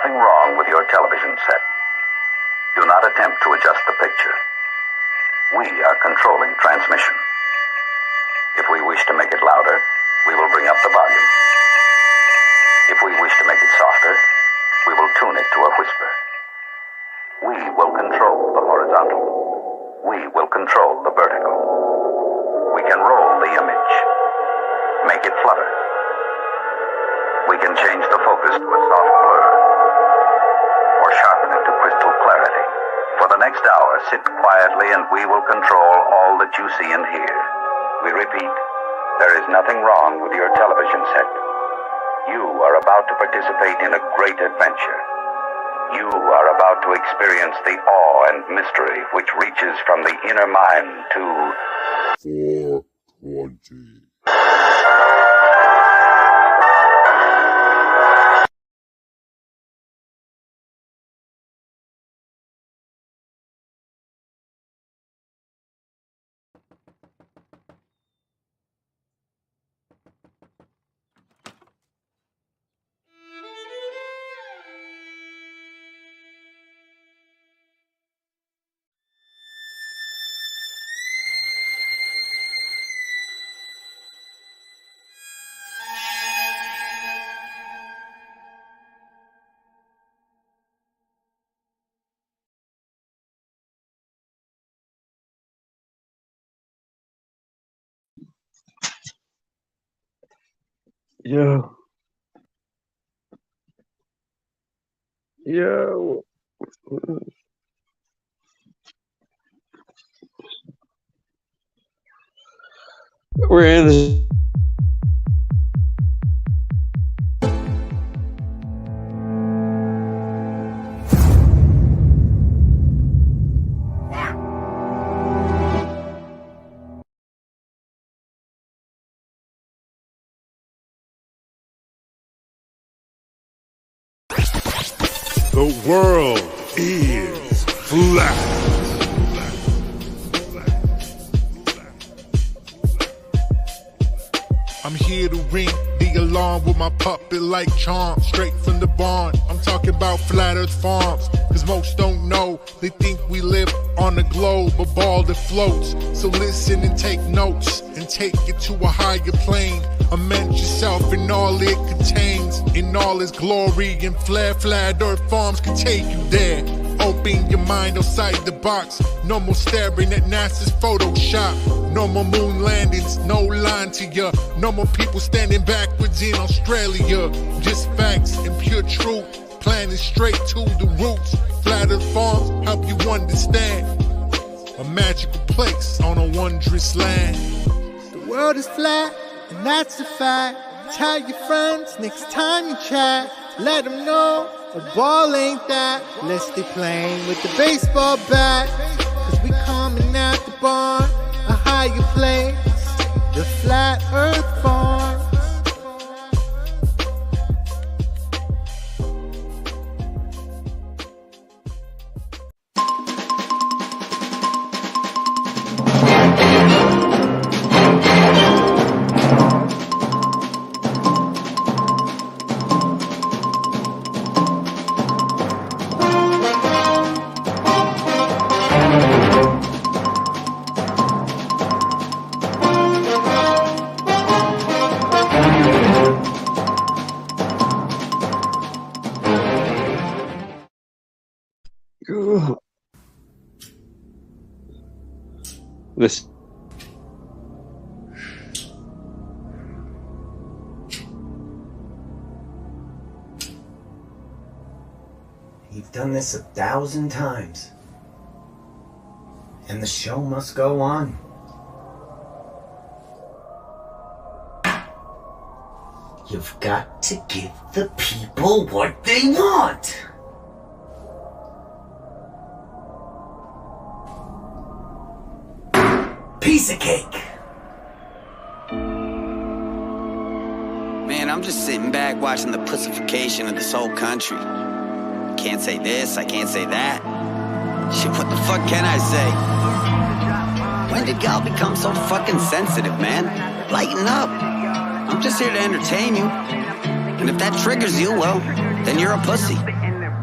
nothing wrong with your television set. Do not attempt to adjust the picture. We are controlling transmission. If we wish to make it louder, we will bring up the volume. If we wish to make it softer, we will tune it to a whisper. We will control the horizontal. We will control the vertical. We can roll the image, make it flutter. We can change the focus to a soft blur, or sharpen it to crystal clarity. For the next hour, sit quietly and we will control all that you see and hear. We repeat, there is nothing wrong with your television set. You are about to participate in a great adventure. You are about to experience the awe and mystery which reaches from the inner mind to 420. Yo. We're in this. The world is flat. I'm here to ring the alarm with my puppet-like charm, straight from the barn. I'm talking about Flat Earth Farms, cause most don't know. They think we live on a globe, a ball that floats. So listen and take notes, and take it to a higher plane. Imagine yourself in all it contains, in all its glory, and Flat Earth Farms can take you there. Open your mind outside the box. No more staring at NASA's Photoshop. No more moon landings, no line to ya. No more people standing backwards in Australia. Just facts and pure truth, planning straight to the roots. Flat Earth Farms help you understand. A magical place on a wondrous land. The world is flat, and that's a fact. Tell your friends next time you chat. Let them know a ball ain't that. Let's stay playing with the baseball bat. Cause we coming at the barn, a higher place, the Flat Earth Farm. This. You've done this 1,000 times. And the show must go on. You've got to give the people what they want. Piece of cake. Man, I'm just sitting back watching the pussification of this whole country. Can't say this, I can't say that. Shit, what the fuck can I say? When did y'all become so fucking sensitive, man? Lighten up. I'm just here to entertain you. And if that triggers you, well, then you're a pussy.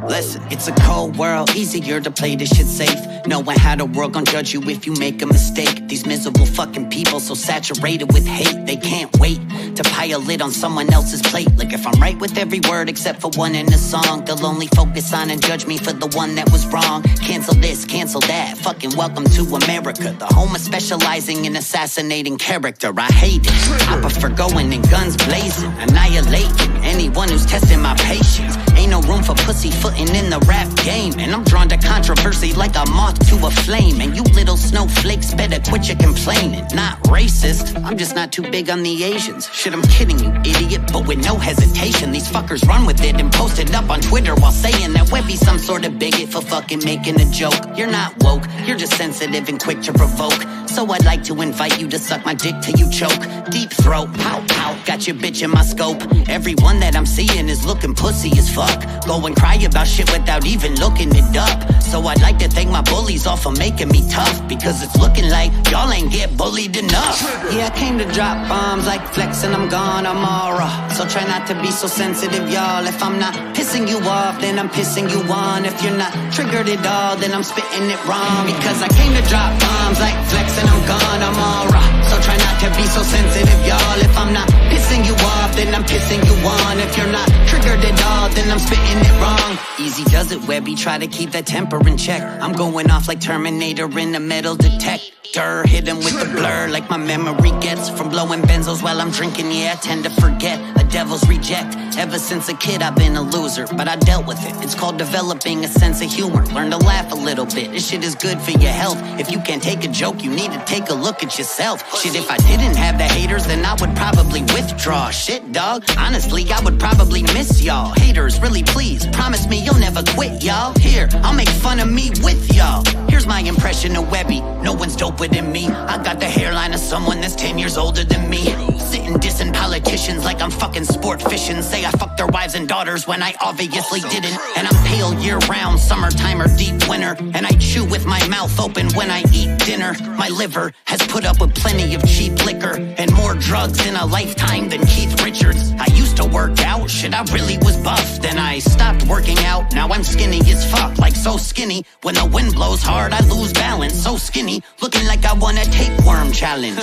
Listen, it's a cold world, easier to play this shit safe. Knowing how the world gon' judge you if you make a mistake. These miserable fucking people so saturated with hate, they can't wait to pile it on someone else's plate. Like if I'm right with every word except for one in the song, they'll only focus on and judge me for the one that was wrong. Cancel this, cancel that, fucking welcome to America. The home of specializing in assassinating character. I hate it, I prefer going in guns blazing, annihilating anyone who's testing my patience. Ain't no room for pussyfooting in the rap game, and I'm drawn to controversy like a moth to a flame. And you little snowflakes better quit your complaining. Not racist, I'm just not too big on the Asians. Shit, I'm kidding you, idiot, but with no hesitation. These fuckers run with it and post it up on Twitter while saying that Webby's some sort of bigot for fucking making a joke. You're not woke, you're just sensitive and quick to provoke. So I'd like to invite you to suck my dick till you choke. Deep throat, pow pow, got your bitch in my scope. Everyone that I'm seeing is looking pussy as fuck. Go and cry about shit without even looking it up. So I'd like to thank my bullies all for making me tough, because it's looking like y'all ain't get bullied enough. Yeah, I came to drop bombs like Flex and I'm gone, I'm all raw. So try not to be so sensitive, y'all. If I'm not pissing you off, then I'm pissing you on. If you're not triggered at all, then I'm spitting it wrong. Because I came to drop bombs like Flex and I'm gone, I'm all raw. So try not to be so sensitive, y'all. If I'm not pissing you off, then I'm pissing you on. If you're not triggered at all, then I'm spitting it wrong. Easy does it, Webby, try to keep that temper in check. I'm going off like Terminator in the metal detector. Hit him with the blur like my memory gets from blowing benzos while I'm drinking. Yeah, I tend to forget, a devil's reject. Ever since a kid I've been a loser, but I dealt with it. It's called developing a sense of humor. Learn to laugh a little bit, this shit is good for your health. If you can't take a joke, you need to take a look at yourself. Shit, if I didn't have the haters, then I would probably withdraw. Shit, dog, honestly, I would probably miss y'all. Haters, really please, promise me you'll never quit, y'all. Here, I'll make fun of me with y'all. Here's my impression of Webby, no one's doper than me. I got the hairline of someone that's 10 years older than me. Sitting dissing politicians like I'm fucking sport fishing. Say I fucked their wives and daughters when I obviously didn't. And I'm pale year-round, summertime or deep winter. And I chew with my mouth open when I eat dinner. My liver has put up with plenty of cheap liquor and more drugs in a lifetime than Keith Richards. I used to work out, shit, I really was buff. Then I stopped working out, now I'm skinny as fuck. Like so skinny, when the wind blows hard I lose balance. So skinny, looking like I won a tapeworm challenge.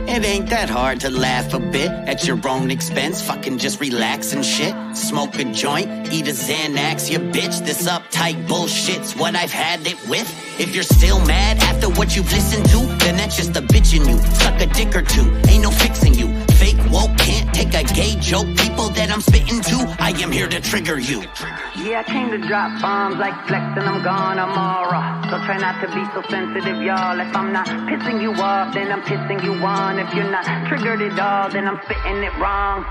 It ain't that hard to laugh a bit at your own expense. Fucking just relax and shit. Smoke a joint, eat a Xanax, you bitch. This uptight bullshit's what I've had it with. If you're still mad after what you've listened to, then that's just a bitch in you. Suck a dick or two, ain't no fixing you. Fake woke can't take a gay joke. People that I'm spitting to, I am here to trigger you. Yeah, I came to drop bombs like Flex and I'm gone, I'm all raw. So try not to be so sensitive, y'all. If I'm not pissing you off, then I'm pissing you on. If you're not triggered at all, then I'm spitting it wrong.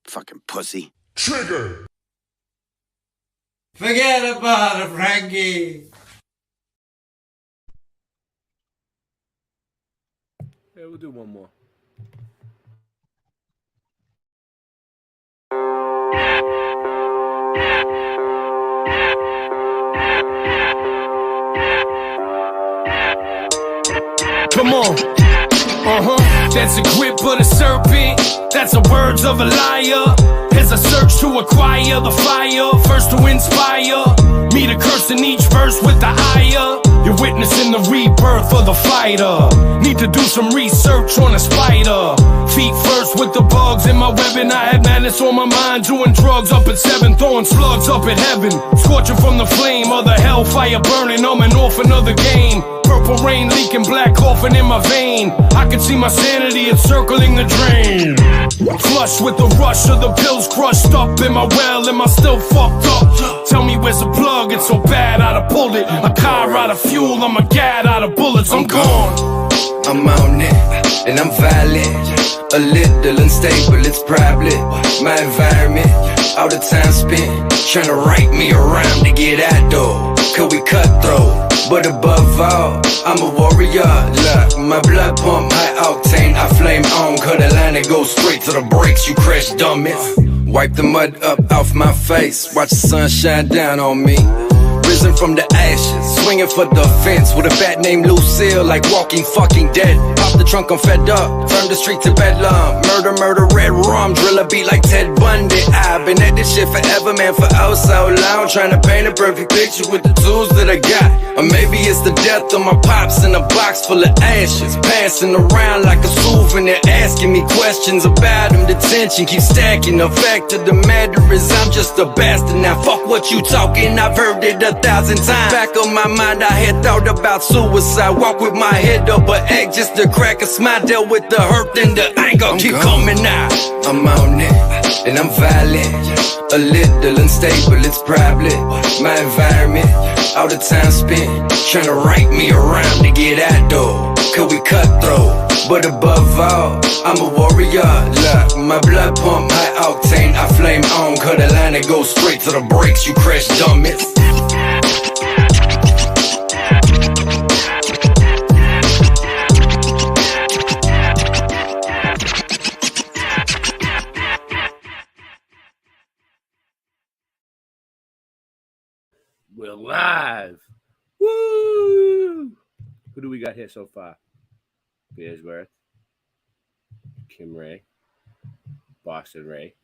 Fucking pussy. Trigger. Forget about it, Frankie. Yeah, we'll do one more. Come on. That's a grip of the serpent. That's the words of a liar. As I search to acquire the fire, first to inspire me to curse in each verse with the ire. You're witnessing the rebirth of the fighter. Need to do some research on a spider. Feet first with the bugs in my web, and I had madness on my mind. Doing drugs up at 7, throwing slugs up at heaven. Scorching from the flame of the hellfire burning. I'm an orphan of the game. Purple rain leaking, black coffin in my vein. I can see my sanity encircling the drain. Flush with the rush of the pills crushed up in my well. Am I still fucked up? Tell me where's the plug? It's so bad I'd have pulled it. A car out of fuel, I'm a gad out of bullets. I'm gone. I'm on it, and I'm violent. A little unstable, it's probably my environment. All the time spent trying to write me a rhyme to get out though. Could we cutthroat? But above all, I'm a warrior. Look, my blood pump high octane. I flame on, cut a line that goes straight to the brakes. You crash dummies. Wipe the mud up off my face. Watch the sun shine down on me. Risen from the ashes, swinging for the fence with a bat named Lucille, like Walking Fucking Dead. Pop the trunk, I'm fed up. Turn the street to bedlam. Murder, murder, red rum. Drill a beat like Ted Bundy. I've been at this shit forever, man, for oh so long. Trying to paint a perfect picture with the tools that I got. Or maybe it's the death of my pops in a box full of ashes, passing around like a souvenir, asking me questions about him. The tension keeps stacking. The fact of the matter is I'm just a bastard. Now fuck what you talking, I've heard it 1,000 times. Back of my mind I had thought about suicide. Walk with my head up an egg just to crack a smile. Dealt with the hurt and the anger keep coming out. I'm on it and I'm violent, a little unstable, it's probably my environment. All the time spent trying to write me around to get out though. Could we cutthroat? But above all, I'm a warrior. Look, my blood pump, high octane, I flame on. Cut a line that goes straight to the brakes, you crash dummies. We're live. Woo! Who do we got here so far? Bearsworth, Kim Ray, Boston Ray,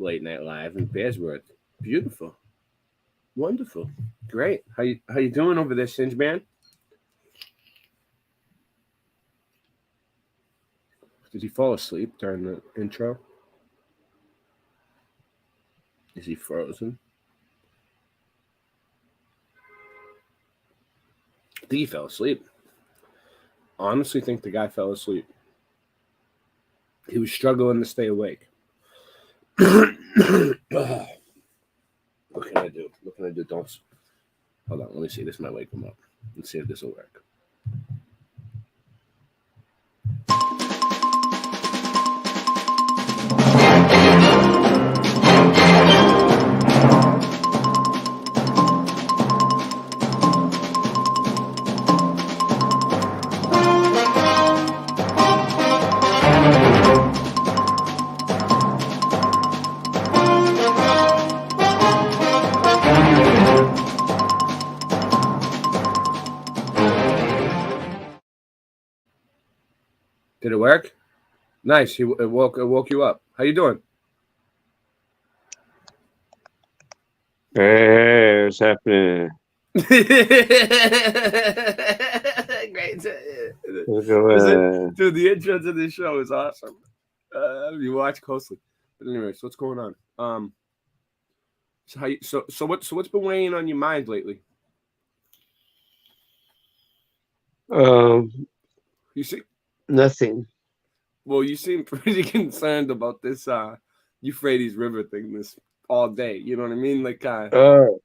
Late Night Live, and Bearsworth. Beautiful, wonderful, great. How you doing over there, Singe Man? Did he fall asleep during the intro? Is he frozen? I think he fell asleep. I honestly think the guy fell asleep. He was struggling to stay awake. What can I do? What can I do? Don't. Hold on. Let me see. This might wake him up. Let's see if this will work. Did it work? Nice. It woke you up. How you doing? Hey, what's happening? Great. Dude, the intro to this show is awesome. You watch closely. But anyways, what's going on? So what's been weighing on your mind lately? You see. Nothing. Well, you seem pretty concerned about this Euphrates River thing this all day. You know what I mean? Like, the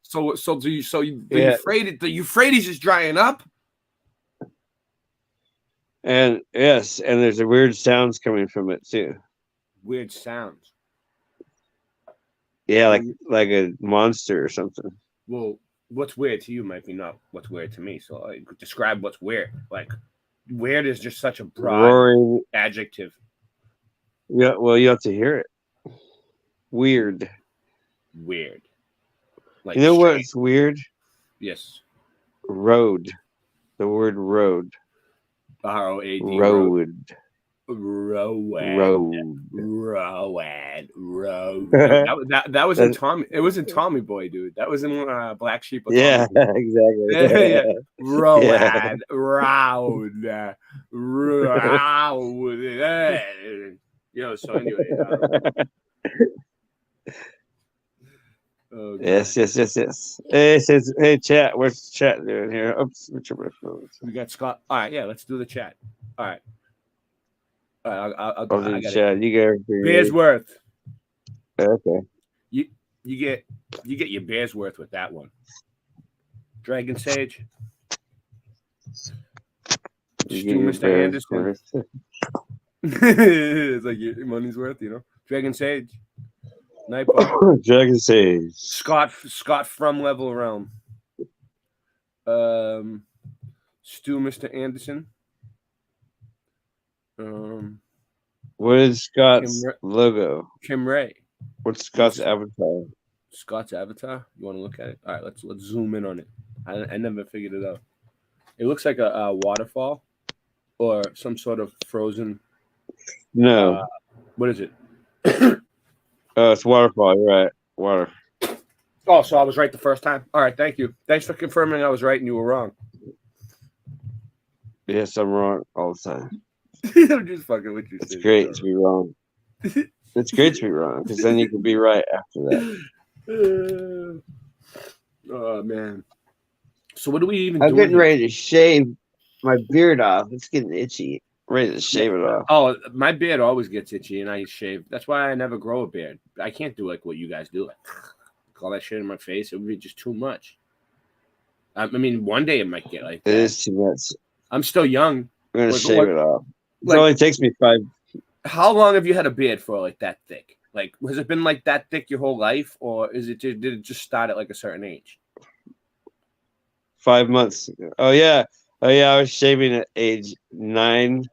Euphrates is drying up. And yes, and there's a weird sounds coming from it too. Weird sounds. Yeah, like a monster or something. Well, what's weird to you might be not what's weird to me. So describe what's weird. Like. Weird is just such a broad roaring adjective. Yeah, well, you have to hear it. Weird. Like, you know what's weird? Yes. Road. The word road. R-O-A-D. Road. That was in Tommy. It was in Tommy Boy, dude. That was in Black Sheep. Yeah, exactly. Yeah. Road. Yo, so anyway. Oh, yes. Hey, chat. Where's the chat doing here? Oops, we got Scott. All right, yeah, let's do the chat. All right. I'll do the chat. You get Bearsworth. Okay. You get your Bearsworth with that one. Dragon Sage. Mr. Anderson. It's like your money's worth, you know. Dragon Sage. Nightbot. Dragon Sage. Scott from Level Realm. Stu Mr. Anderson. What is Scott's logo? Kim Ray. What's Scott's avatar? Scott's avatar. You want to look at it? All right, let's zoom in on it. I never figured it out. It looks like a waterfall or some sort of frozen. No. What is it? It's waterfall. You're right. Water. Oh, so I was right the first time. All right, thank you. Thanks for confirming I was right and you were wrong. Yes, I'm wrong all the time. I'm just fucking with you. It's great to be wrong. It's great to be wrong because then you can be right after that. Oh man. So what do we even? I'm getting ready to shave my beard off. It's getting itchy. Ready to shave it off. Oh, my beard always gets itchy, and I shave. That's why I never grow a beard. I can't do like what you guys do, like all that shit in my face. It would be just too much. I mean, one day it might get like that. It is too much. I'm still young. I'm gonna shave it off. It only takes me 5. How long have you had a beard for, like that thick? Like, has it been like that thick your whole life, or did it just start at like a certain age? 5 months ago. Oh yeah. I was shaving at age 9.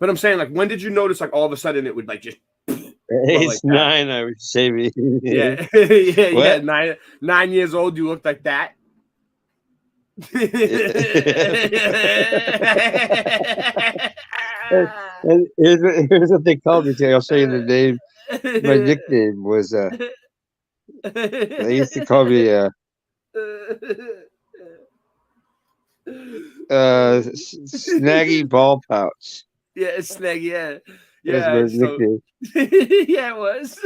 But I'm saying, like, when did you notice, like, all of a sudden it would like just? Age like 9, I was shaving. Yeah, yeah. 9 years old, you looked like that. And here's what they called me. I'll show you the name. My nickname was. They used to call me Snaggy Ball Pouch. Yeah, Snaggy. Yeah. Yeah, yeah, it was.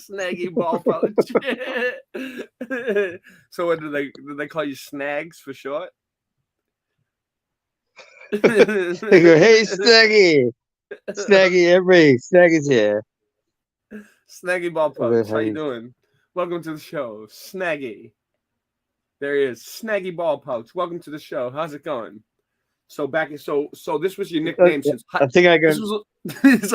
Snaggy Ball Pouch. So what did they call you, Snags for short? They go, hey Snaggy, everybody, Snaggy's here. Snaggy Ball Pouch, how you doing? Welcome to the show, Snaggy. There he is, Snaggy Ball Pouch. Welcome to the show. How's it going? So so this was your nickname since I think I got. So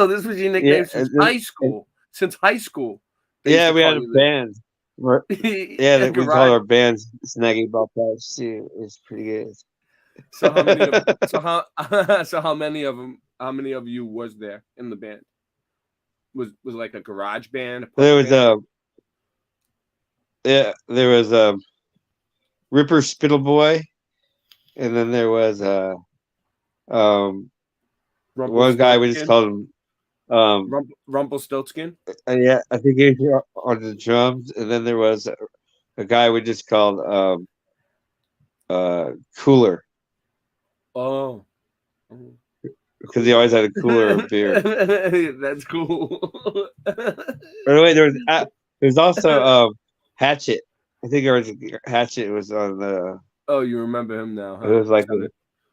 this was your nickname since high school. Since high school. Yeah, we had a band. Yeah, we called our band Snaggy Ball Pouch too. It's pretty good. So how many of you was there in the band? Was like a garage band? There was there was Ripper Spittleboy, and then there was one guy we just called him Rumpelstiltskin. Yeah, I think he was on the drums, and then there was a guy we just called Cooler. Oh. Because he always had a cooler of beer. That's cool. By the way, there's also Hatchet. I think there was Hatchet was on the. Oh, you remember him now? Huh? It was like the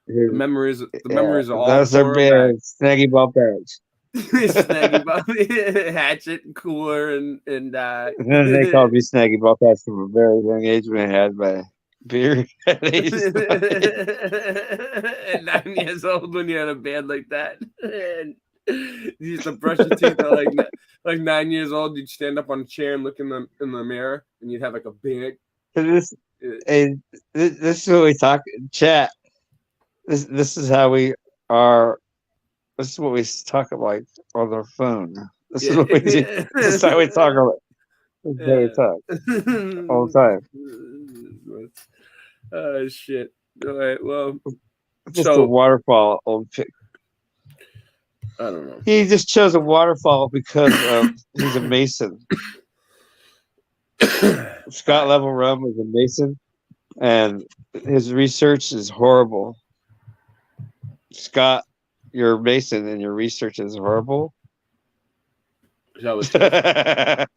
memories. The memories are all. That's their band, Snaggy Ball Pouch. Snaggy Ball, Hatchet, Cooler, and then they called me Snaggy Ball Pouch from a very young age when I had my beer. At 9 years old, when you had a band like that, and you used to brush your teeth at like 9 years old, you'd stand up on a chair and look in the mirror, and you'd have like a beard. This is what we talk chat. This is how we are. This is what we talk about on our phone. This is what we do. This is how we talk about. This is how we talk all the time. Oh shit! All right, well, just a waterfall. Old pic. I don't know. He just chose a waterfall because he's a Mason. Scott Level Rum was a Mason, and his research is horrible. Scott, you're a Mason, and your research is horrible. Is that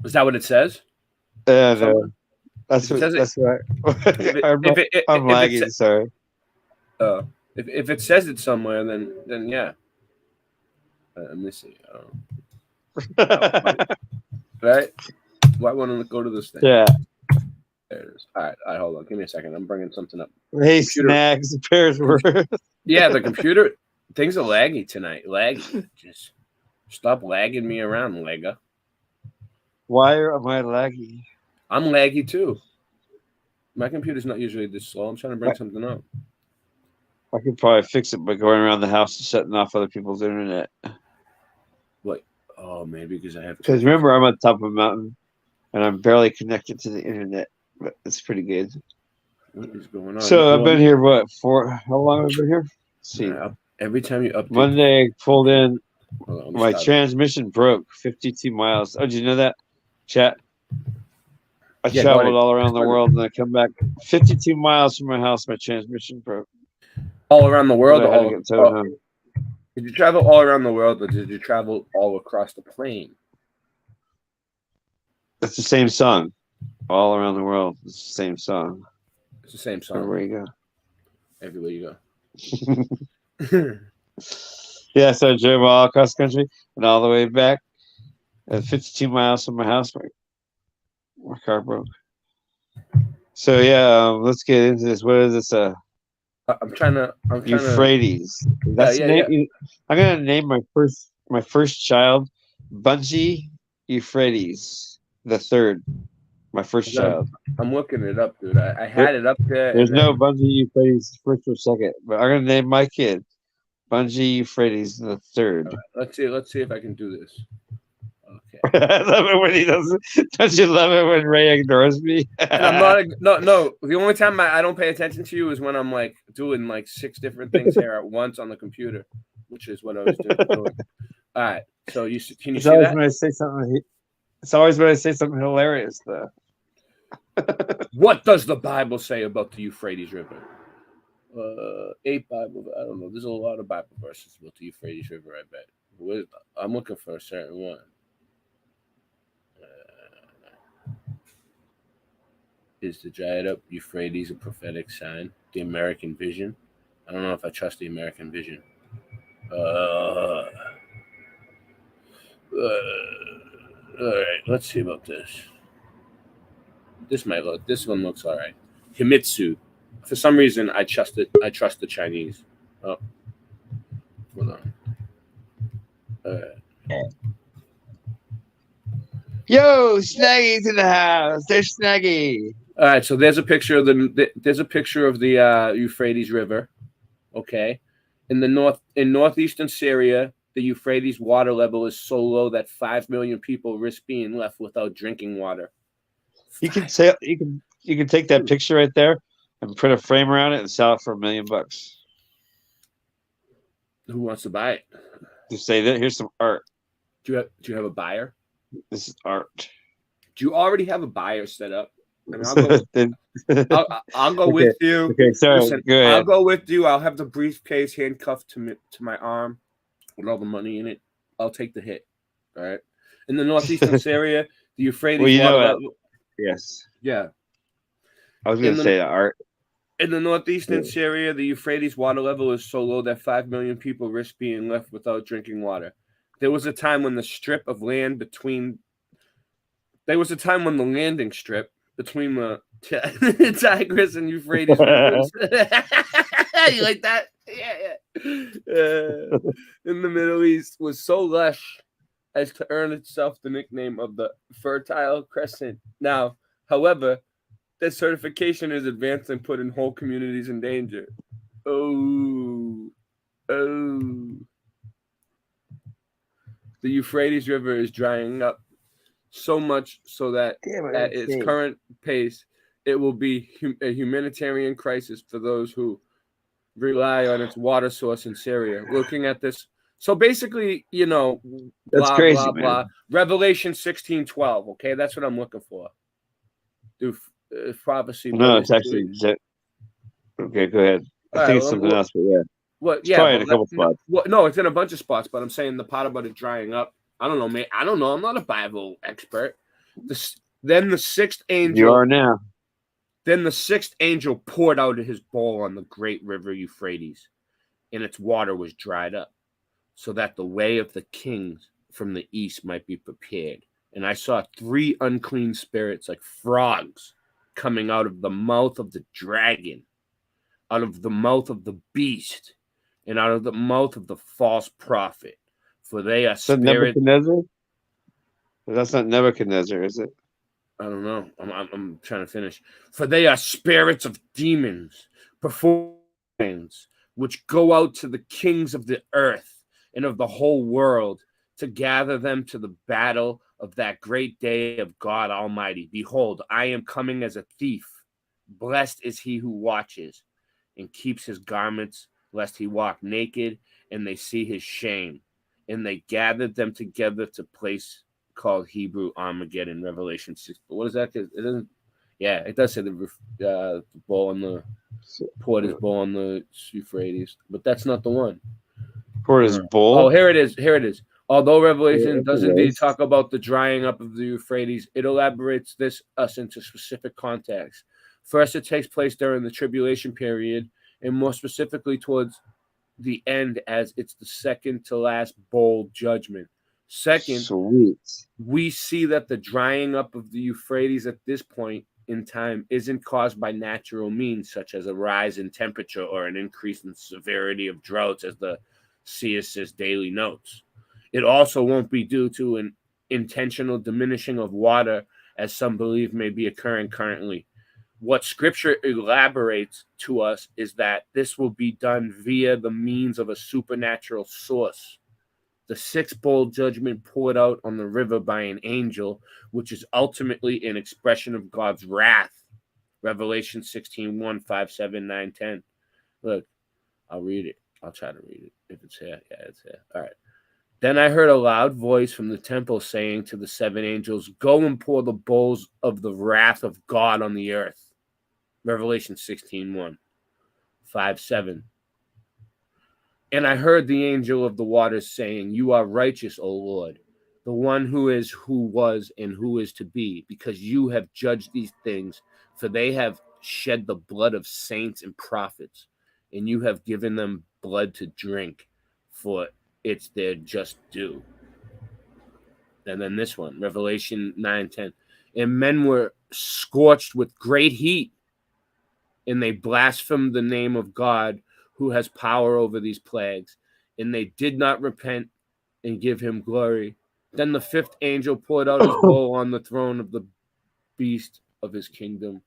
Is that what it says? Yeah, no. That's right. I'm lagging. Sorry. If it says it somewhere, then yeah. Let me see. Right? Why want to go to this thing? Yeah. There it is. All right, hold on. Give me a second. I'm bringing something up. Hey, Snags, Pearsworth. Yeah, the computer. Things are laggy tonight. Laggy. Just stop lagging me around, Lega. Why am I laggy? I'm laggy too. My computer's not usually this slow. I'm trying to bring something up. I could probably fix it by going around the house and shutting off other people's internet. Oh, maybe because I have. Because remember, I'm on top of a mountain, and I'm barely connected to the internet, but it's pretty good. What is going on? So I've been here, how long have I been here? Let's see. Every time you update. Monday, I pulled in. My transmission broke 52 miles. Oh, did you know that, chat? I traveled all around the world, and I come back 52 miles from my house. My transmission broke. All around the world? Did you travel all around the world, or did you travel all across the plane? It's the same song. All around the world. It's the same song. It's the same song. Everywhere you go. Everywhere you go. Yeah, so I drove all across the country and all the way back. At 52 miles from my house, my car broke. So yeah, let's get into this. What is this? I'm trying to. Euphrates. That's the name. I'm gonna name my first child Bungie Euphrates the third. My first child. I'm looking it up, dude. I had it up there. There's no Bungie Euphrates first or second, but I'm gonna name my kid Bungie Euphrates the third. Right, let's see if I can do this. Okay. I love it when he doesn't. Don't you love it when Ray ignores me? And I'm not. No. The only time I don't pay attention to you is when I'm like doing like 6 different things here at once on the computer, which is what I was doing. All right. So can you see that? When I say something, it's always when I say something hilarious, though. What does the Bible say about the Euphrates River? 8 Bible. I don't know. There's a lot of Bible verses about the Euphrates River. I bet. I'm looking for a certain one. Is the dried up Euphrates a prophetic sign? The American vision? I don't know if I trust the American vision. All right, let's see about this. This one looks all right. Himitsu. For some reason, I trust the Chinese. Oh, hold on. All right. Yo, Snaggy's in the house. There's Snaggy. All right, so there's a picture of the Euphrates River. Okay, in northeastern Syria, the Euphrates water level is so low that 5 million people risk being left without drinking water. You can take that picture right there and put a frame around it and sell it for $1 million. Who wants to buy it? Just say that here's some art. Do you have a buyer? This is art. Do you already have a buyer set up? I mean, I'll go with you. Okay, sorry. Listen, go ahead. I'll go with you. I'll have the briefcase handcuffed to my arm with all the money in it. I'll take the hit. All right. In the northeastern Syria, the Euphrates water level. Yes. Yeah. I was going to say that art. In the northeastern Syria, the Euphrates water level is so low that 5 million people risk being left without drinking water. There was a time when the landing strip between the Tigris and Euphrates rivers. You like that? Yeah. In the Middle East was so lush as to earn itself the nickname of the Fertile Crescent. Now, however, that certification is advanced and putting whole communities in danger. Oh. The Euphrates River is drying up so much so that at its current pace, it will be a humanitarian crisis for those who rely on its water source in Syria. Looking at this, so basically, blah, that's crazy, blah, man. blah. Revelation 16:12. Okay, that's what I'm looking for. Prophecy. No, it's actually okay. Go ahead. I think it's something else, but yeah. Well, it's probably in a couple spots. No, it's in a bunch of spots, but I'm saying the part about it drying up. I don't know, mate. I don't know. I'm not a Bible expert. Then the sixth angel. You are now. Then the sixth angel poured out his bowl on the great river Euphrates, and its water was dried up, so that the way of the kings from the east might be prepared. And I saw 3 unclean spirits like frogs coming out of the mouth of the dragon, out of the mouth of the beast, and out of the mouth of the false prophet. For they are spirits. Nebuchadnezzar? That's not Nebuchadnezzar, is it? I don't know. I'm trying to finish. For they are spirits of demons, performings, which go out to the kings of the earth and of the whole world to gather them to the battle of that great day of God Almighty. Behold, I am coming as a thief. Blessed is he who watches and keeps his garments, lest he walk naked, and they see his shame. And they gathered them together to place called Hebrew Armageddon, Revelation 6. But what is that? It doesn't. Yeah, it does say the bowl on the poured his bowl on the Euphrates, but that's not the one. Poured his bowl. Oh, here it is. Here it is. Although Revelation does indeed talk about the drying up of the Euphrates, it elaborates us into specific context. First, it takes place during the tribulation period, and more specifically towards the end, as it's the second to last bowl judgment. Second, Sweet. we see that the drying up of the Euphrates at this point in time isn't caused by natural means, such as a rise in temperature or an increase in severity of droughts, as the CSIS daily notes. It also won't be due to an intentional diminishing of water, as some believe may be occurring currently. What Scripture elaborates to us is that this will be done via the means of a supernatural source. The sixth bowl judgment poured out on the river by an angel, which is ultimately an expression of God's wrath. Revelation 16:1, 5, 7, 9, 10. Look, I'll read it. I'll try to read it. If it's here. Yeah, it's here. All right. Then I heard a loud voice from the temple saying to the seven angels, go and pour the bowls of the wrath of God on the earth. Revelation 16:1, 5, 7. And I heard the angel of the waters saying, you are righteous, O Lord, the one who is, who was, and who is to be, because you have judged these things, for they have shed the blood of saints and prophets, and you have given them blood to drink, for it's their just due. And then this one, Revelation 9:10. And men were scorched with great heat, and they blasphemed the name of God, who has power over these plagues, and they did not repent and give him glory. Then the fifth angel poured out his bowl on the throne of the beast of his kingdom.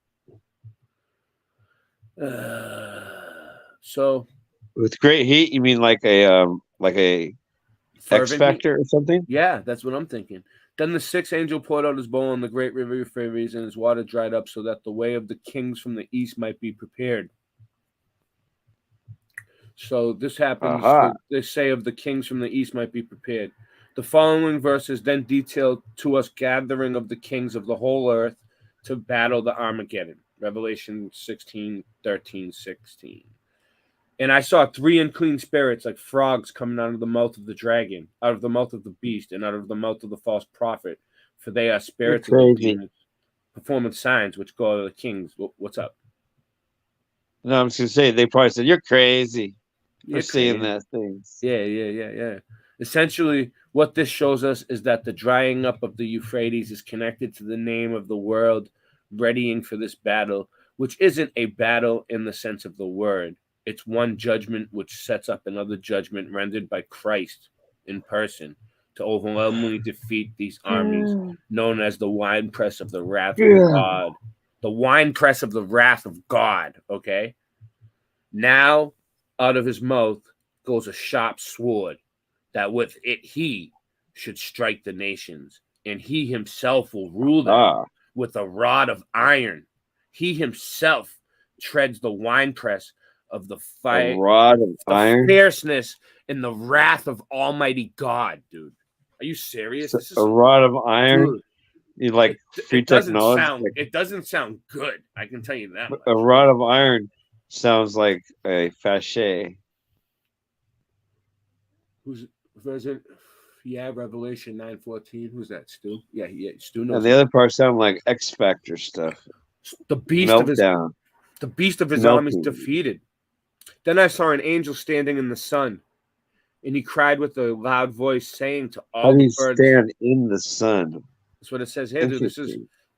So, with great heat, you mean like a X Factor or something? Yeah, that's what I'm thinking. Then the sixth angel poured out his bowl on the great river Euphrates, and his water dried up, so that the way of the kings from the east might be prepared. So this happens, they say of the kings from the east might be prepared. The following verses then detail to us gathering of the kings of the whole earth to battle the Armageddon. Revelation 16:13, 16. And I saw three unclean spirits like frogs coming out of the mouth of the dragon, out of the mouth of the beast, and out of the mouth of the false prophet. For they are spirits of the demons, performing signs which go to the kings. What's up? No, I'm just going to say, they probably said, you're crazy. You're seeing that things. Yeah. Essentially, what this shows us is that the drying up of the Euphrates is connected to the name of the world readying for this battle, which isn't a battle in the sense of the word. It's one judgment which sets up another judgment rendered by Christ in person to overwhelmingly defeat these armies, known as the winepress of the wrath of God. The winepress of the wrath of God, okay? Now, out of his mouth goes a sharp sword, that with it he should strike the nations, and he himself will rule them with a rod of iron. He himself treads the winepress of the fire, a rod of iron, fierceness, and the wrath of Almighty God, dude. Are you serious? This is a rod of iron. Dude, you like free technology? It doesn't sound good. I can tell you that. A rod of iron sounds like a fachet. Who's it? Yeah, Revelation 9:14. Who's that? Stu? Yeah, Stu knows. And the other part sound like X Factor stuff. The beast of his armies defeated. Then I saw an angel standing in the sun, and he cried with a loud voice, saying to all the birds. Stand in the sun? That's what it says here, dude.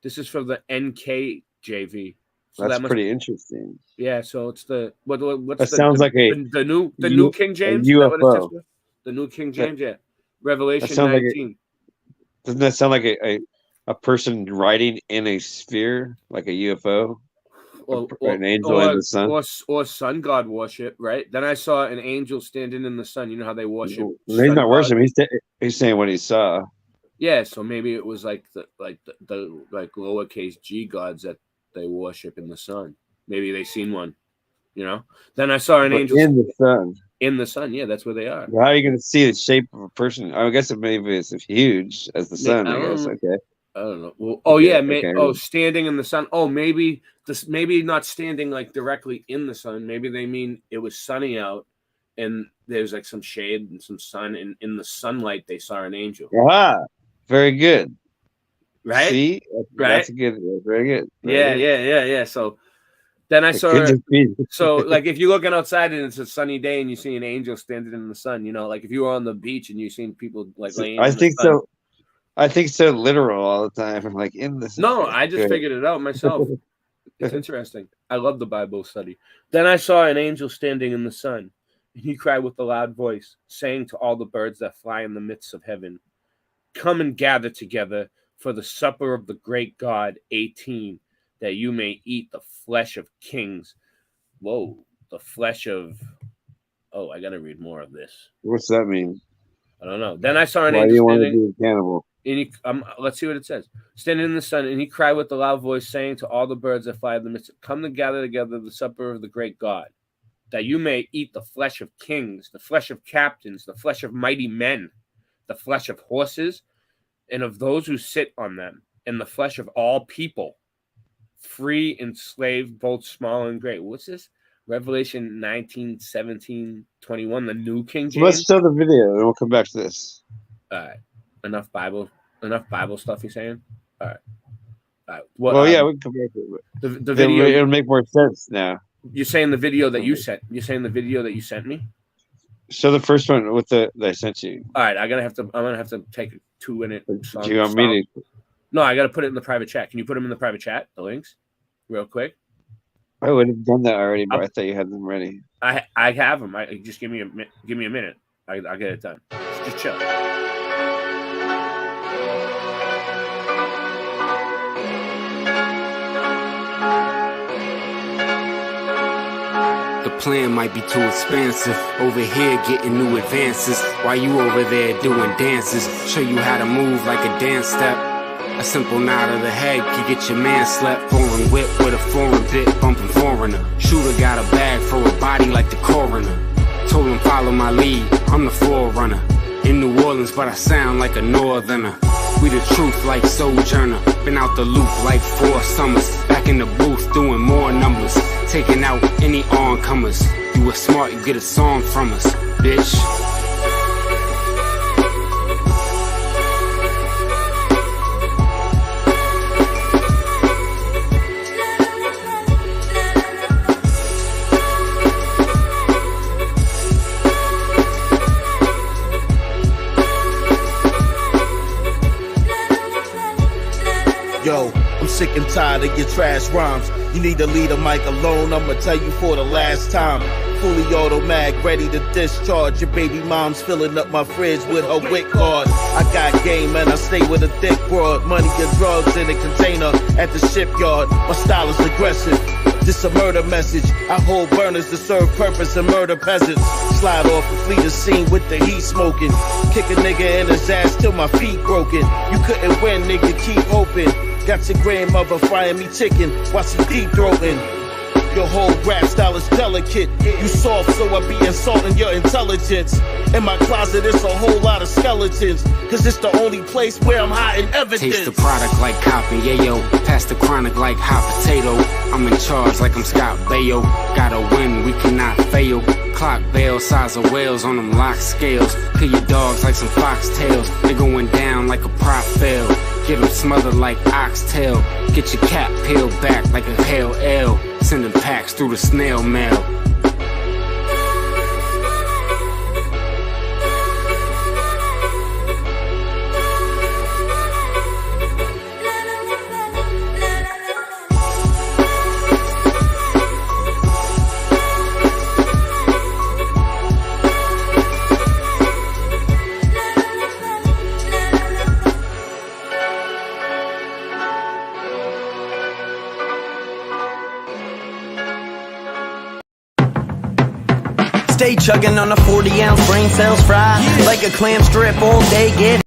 This is for the NKJV. So that's pretty interesting. Yeah, so it's the what's that sounds like the new King James? UFO. The new King James, yeah. Revelation 19. Doesn't that sound like a person riding in a sphere, like a UFO? an angel in the sun, or sun god worship, right? Then I saw an angel standing in the sun. You know how they worship? He's not worshiping. He's saying what he saw. Yeah, so maybe it was like the lowercase g gods that they worship in the sun. Maybe they seen one, you know. Then I saw an angel in the sun. In the sun, yeah, that's where they are. Well, how are you going to see the shape of a person? I guess maybe it's huge as the sun. I guess. Okay. I don't know. Well, standing in the sun. Oh, maybe not standing like directly in the sun. Maybe they mean it was sunny out, and there's like some shade and some sun, and in the sunlight they saw an angel. Ah, very good. Right? See, right? That's good. Very good. Yeah. So then I saw so like if you're looking outside and it's a sunny day and you see an angel standing in the sun, you know, like if you were on the beach and you seen people like laying. I think so literal all the time. I'm like in the sun. No, I just figured it out myself. It's interesting. I love the Bible study. Then I saw an angel standing in the sun, and he cried with a loud voice, saying to all the birds that fly in the midst of heaven, "Come and gather together for the supper of the great God, 18, that you may eat the flesh of kings." Whoa, the flesh of... Oh, I got to read more of this. What's that mean? I don't know. Then I saw an angel. Why do you want to be a cannibal? And let's see what it says. Standing in the sun, and he cried with a loud voice, saying to all the birds that fly in the midst, "Come to gather together the supper of the great God, that you may eat the flesh of kings, the flesh of captains, the flesh of mighty men, the flesh of horses, and of those who sit on them, and the flesh of all people, free and slave, both small and great." What's this? Revelation 19, 17, 21, the New King James. So let's show the video, and we'll come back to this. All right. Enough Bible stuff, you're saying? All right. Yeah, we can come back to it. The video, it'll make more sense now. You're saying the video that you sent. You're saying the video that you sent me. So the first one with that I sent you. All right, I'm gonna have to take a 2-minute. Do you want me to? No, I got to put it in the private chat. Can you put them in the private chat? The links, real quick. I would have done that already, but I thought you had them ready. I have them. Just give me a minute. I'll get it done. Just chill. The plan might be too expensive. Over here getting new advances, while you over there doing dances. Show you how to move like a dance step. A simple nod of the head can get your man slept. Foreign whip with a foreign bit, bumping foreigner. Shooter got a bag for a body like the coroner. Told him follow my lead, I'm the forerunner. In New Orleans, but I sound like a northerner. We the truth like Sojourner. Been out the loop like 4 summers. Back in the booth doing more numbers. Taking out any oncomers. You were smart, you get a song from us, bitch. Yo, I'm sick and tired of your trash rhymes. You need to leave the mic alone, I'ma tell you for the last time. Fully automatic, ready to discharge. Your baby mom's filling up my fridge with her WIC card. I got game and I stay with a thick broad. Money and drugs in a container at the shipyard. My style is aggressive. This a murder message. I hold burners to serve purpose and murder peasants. Slide off and flee the scene with the heat smoking. Kick a nigga in his ass till my feet broken. You couldn't win, nigga, keep hoping. Got your grandmother frying me chicken while she deep throating. Your whole rap style is delicate. You soft, so I be insulting your intelligence. In my closet, it's a whole lot of skeletons. Cause it's the only place where I'm hiding evidence. Taste the product like cotton, yayo. Pass the chronic like hot potato. I'm in charge like I'm Scott Baio. Gotta win, we cannot fail. Clock bell, size of whales on them lock scales. Kill your dogs like some foxtails. They going down like a prop fail. Get them smothered like oxtail. Get your cap peeled back like a hell L. Sending packs through the snail mail. Stay chugging on a 40-ounce brain cells fry. Like a clam strip all day, get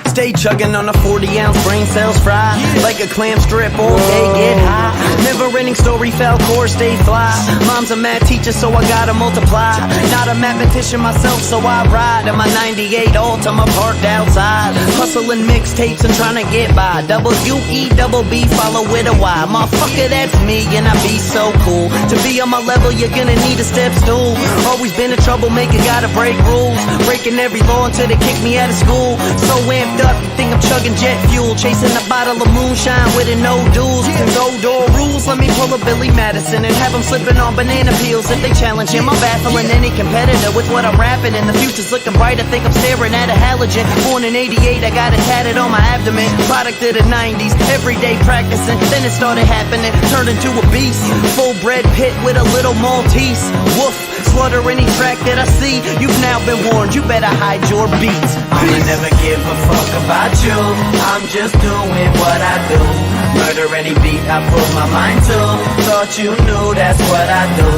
Stay chugging on a 40-ounce brain cells fry. Like a clam strip all day, get high. Never-ending story, fell course, stay fly. Mom's a math teacher, so I gotta multiply. Not a mathematician myself, so I ride in my 98 Altima parked outside. Hustling mixtapes and trying to get by. W-E-double-B, follow with a Y. Motherfucker, that's me, and I be so cool. To be on my level, you're gonna need a step stool. Always been a troublemaker, gotta break rules. Breaking every law until they kick me out of school. So amped up, you think I'm chugging jet fuel. Chasing a bottle of moonshine with it, no duels. And no door rules, let me pull a Billy Madison and have them slipping on banana peels. If they challenge him, I'm baffling any competitor with what I'm rapping. And the future's looking bright, I think I'm staring at a halogen. Born in 88, I got it tatted on my abdomen. Product of the 90s, everyday practicing. Then it started happening, turned into a beast. Full bred pit with a little Maltese. Woof, slaughter any track that I see. You've now been warned, you better hide your beats. I'ma never give a fuck about you. I'm just doing what I do. Murder any beat I put my mind to. Thought you knew that's what I do.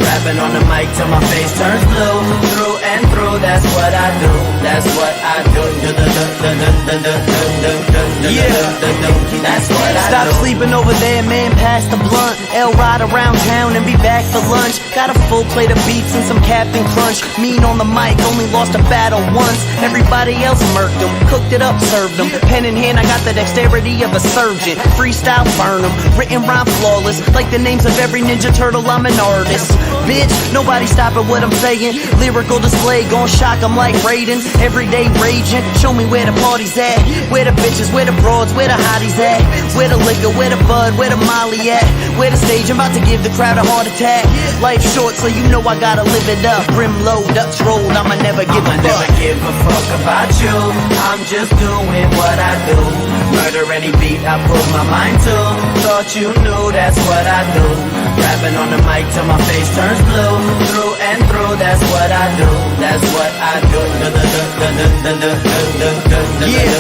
Rapping on the mic till my face turns blue. Through and through, that's what I do. That's what I do. Yeah, that's what I do. Stop sleeping over there, man, pass the blunt. L ride around town and be back for lunch. Got a full plate of beats and some Captain Crunch. Mean on the mic, only lost a battle once. Everybody else murked them, cooked it up, served them. Pen in hand, I got the dexterity of a surgeon. Freestyle, burn them, written rhyme flawless. Like the names of every Ninja Turtle, I'm an artist. Bitch, nobody stopping what I'm saying. Lyrical display, gon' shock 'em like Raiden. Everyday raging, show me where the party's at. Where the bitches, where the broads, where the hotties at. Where the liquor, where the bud, where the molly at. Where the stage, I'm about to give the crowd a heart attack. Life short, so you know I gotta live it up. Brim low, Dutch rolled, I'ma never give a fuck. Never give a fuck about you. I'm just doing what I do. Murder any beat I put my mind to. Thought you knew that's what I do. Rapping on the mic till my face turns blue. Through and through, that's what I do. That's what I do. Yeah,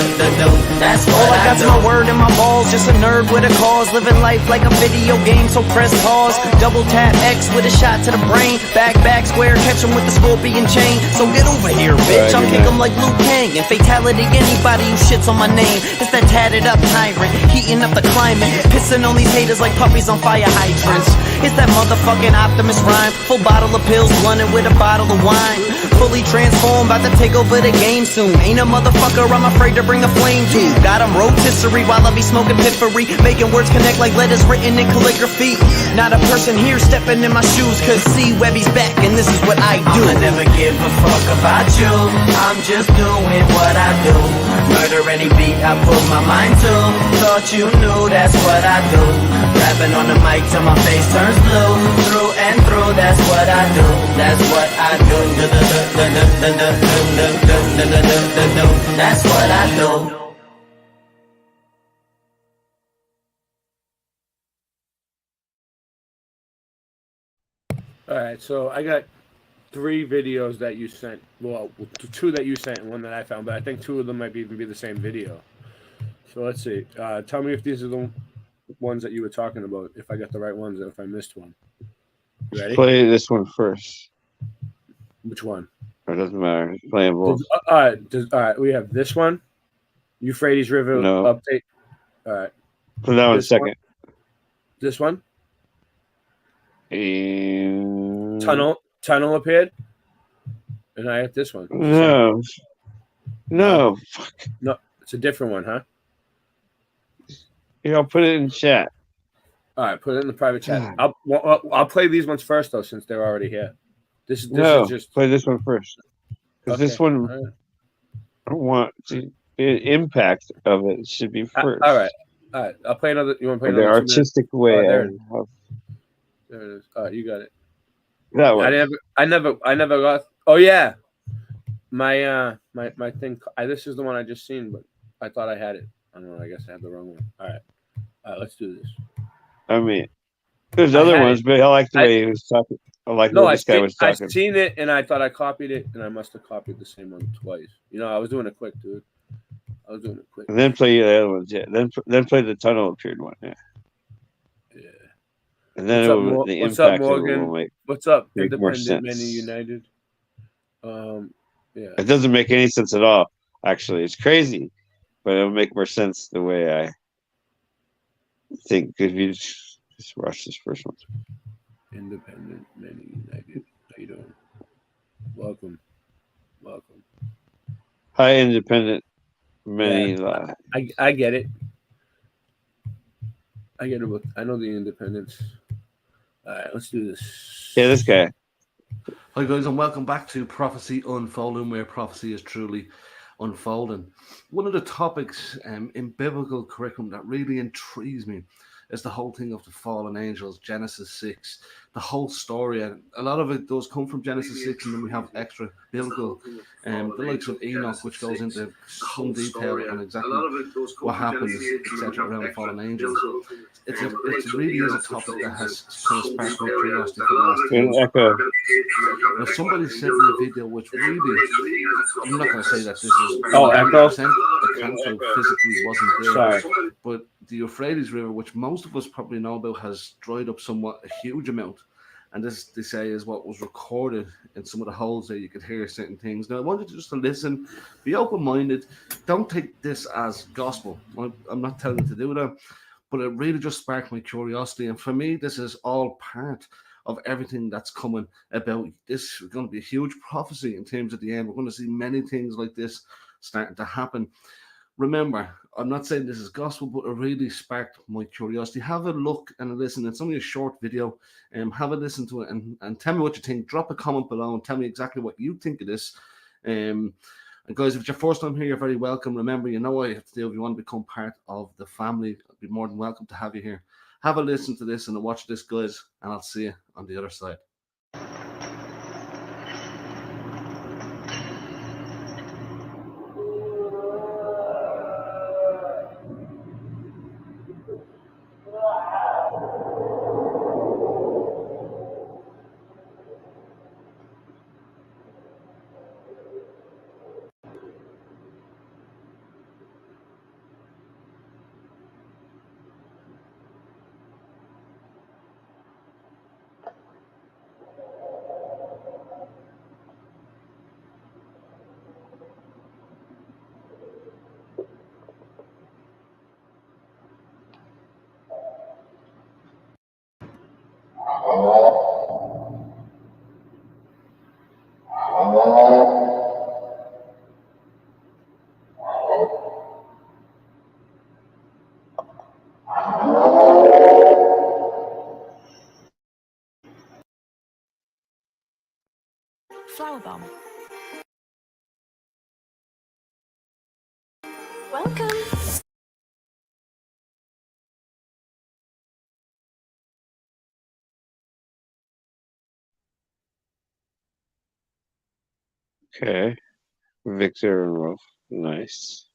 that's what all I got's my word and my balls. Just a nerd with a cause. Living life like a video game, so press pause. Double tap X with a shot to the brain. Back, square, catch him with the scorpion chain. So get over here, bitch. I'll kick him like Liu Kang. And fatality anybody who shits on my name. It's that tatted up tyrant, heating up the climate. Pissing on these haters like puppies on fire hydrants. It's that motherfucking Optimus rhyme. Full bottle of pills, blunted with a bottle of wine. Fully transformed, about to take over the game soon. Ain't a motherfucker I'm afraid to bring a flame to. Got him rotisserie while I be smoking piffery. Making words connect like letters written in calligraphy. Not a person here stepping in my shoes, cause see Webby's back and this is what I do. I'ma never give a fuck about you. I'm just doing what I do. Murder any beat I put my mind to. Thought you knew that's what I do. Rapping on the mic till my face turns blue. Through and through, that's what I do. That's what I do. That's what I do. All right, so I got 3 videos that you sent. Well, 2 that you sent and 1 that I found, but I think 2 of them might even be the same video. So let's see. Tell me if these are the ones that you were talking about, if I got the right ones, or if I missed one. You ready? Play this one first. Which one? It doesn't matter. It's playing both. All right, we have this one. Euphrates River update. All right. Put that one second. This one? And... Tunnel appeared. And I have this one. No. Fuck. No, it's a different one, huh? I'll put it in chat. All right, put it in the private chat. I'll play these ones first, though, since they're already here. This is just play this one first. Because this one, I don't want the impact of it should be first. All right. I'll play another. You want to play another? The artistic way. There it is. All right, you got it. That one. I never got. Oh yeah, my thing. This is the one I just seen, but I thought I had it. I don't know. I guess I had the wrong one. All right, let's do this. I mean, there's other ones, but I like the way he was talking. I like what this guy was talking. I've seen it, and I thought I copied it, and I must have copied the same one twice. I was doing it quick, dude. I was doing it quick. And then play the other ones, yeah. Then play the tunnel appeared one, yeah. And then the what's up, impact of it Morgan? will make What's up, more Independent Men sense. United? Yeah. It doesn't make any sense at all. Actually, it's crazy, but it'll make more sense the way I think. If you just watch this first one. Independent Men United. How you doing? Welcome. Hi, Independent Men. Yeah, I get it. I get it. I know the independents. All right, let's do this. Yeah, this guy. Hi guys, and welcome back to Prophecy Unfolding, where prophecy is truly unfolding. One of the topics in biblical curriculum that really intrigues me is the whole thing of the fallen angels, Genesis 6, the whole story. And a lot of it does come from Genesis 6, and then we have extra biblical, the likes of Enoch, which goes into some detail on exactly what happens, etc., around the fallen angels. It really is a topic that has kind of sparked my curiosity for the last 2 years. Now, somebody sent me a video which really, I'm not going to say that this is 100%, the cancer physically wasn't there. Sorry. But the Euphrates River, which most of us probably know about, has dried up somewhat, a huge amount. And this, they say, is what was recorded in some of the holes there. You could hear certain things. Now, I wanted you just to listen, be open-minded. Don't take this as gospel. I'm not telling you to do that. But it really just sparked my curiosity. And for me, this is all part of everything that's coming about. This is going to be a huge prophecy in terms of the end. We're going to see many things like this starting to happen. Remember, I'm not saying this is gospel, but it really sparked my curiosity. Have a look and a listen. It's only a short video. Have a listen to it and tell me what you think. Drop a comment below and tell me exactly what you think of this. And guys, if it's your first time here, you're very welcome. Remember, you know what you have to do if you want to become part of the family. I'd be more than welcome to have you here. Have a listen to this and watch this, guys, and I'll see you on the other side. Flower bomb. Welcome. Okay. Victor and Rolf. Nice.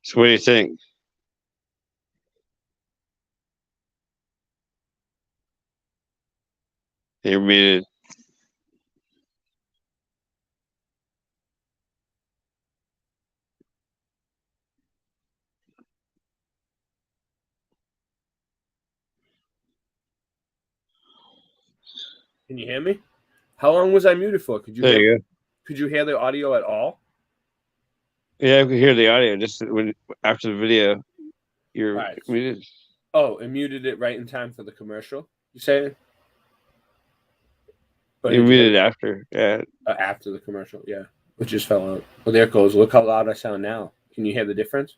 So what do you think? You're muted. Can you hear me? How long was I muted for? Could you hear the audio at all? Yeah, I could hear the audio just when after the video. You're muted. Oh, and muted it right in time for the commercial. You saying? You muted after, yeah. After the commercial, yeah. It just fell out. Well, there it goes. Look how loud I sound now. Can you hear the difference?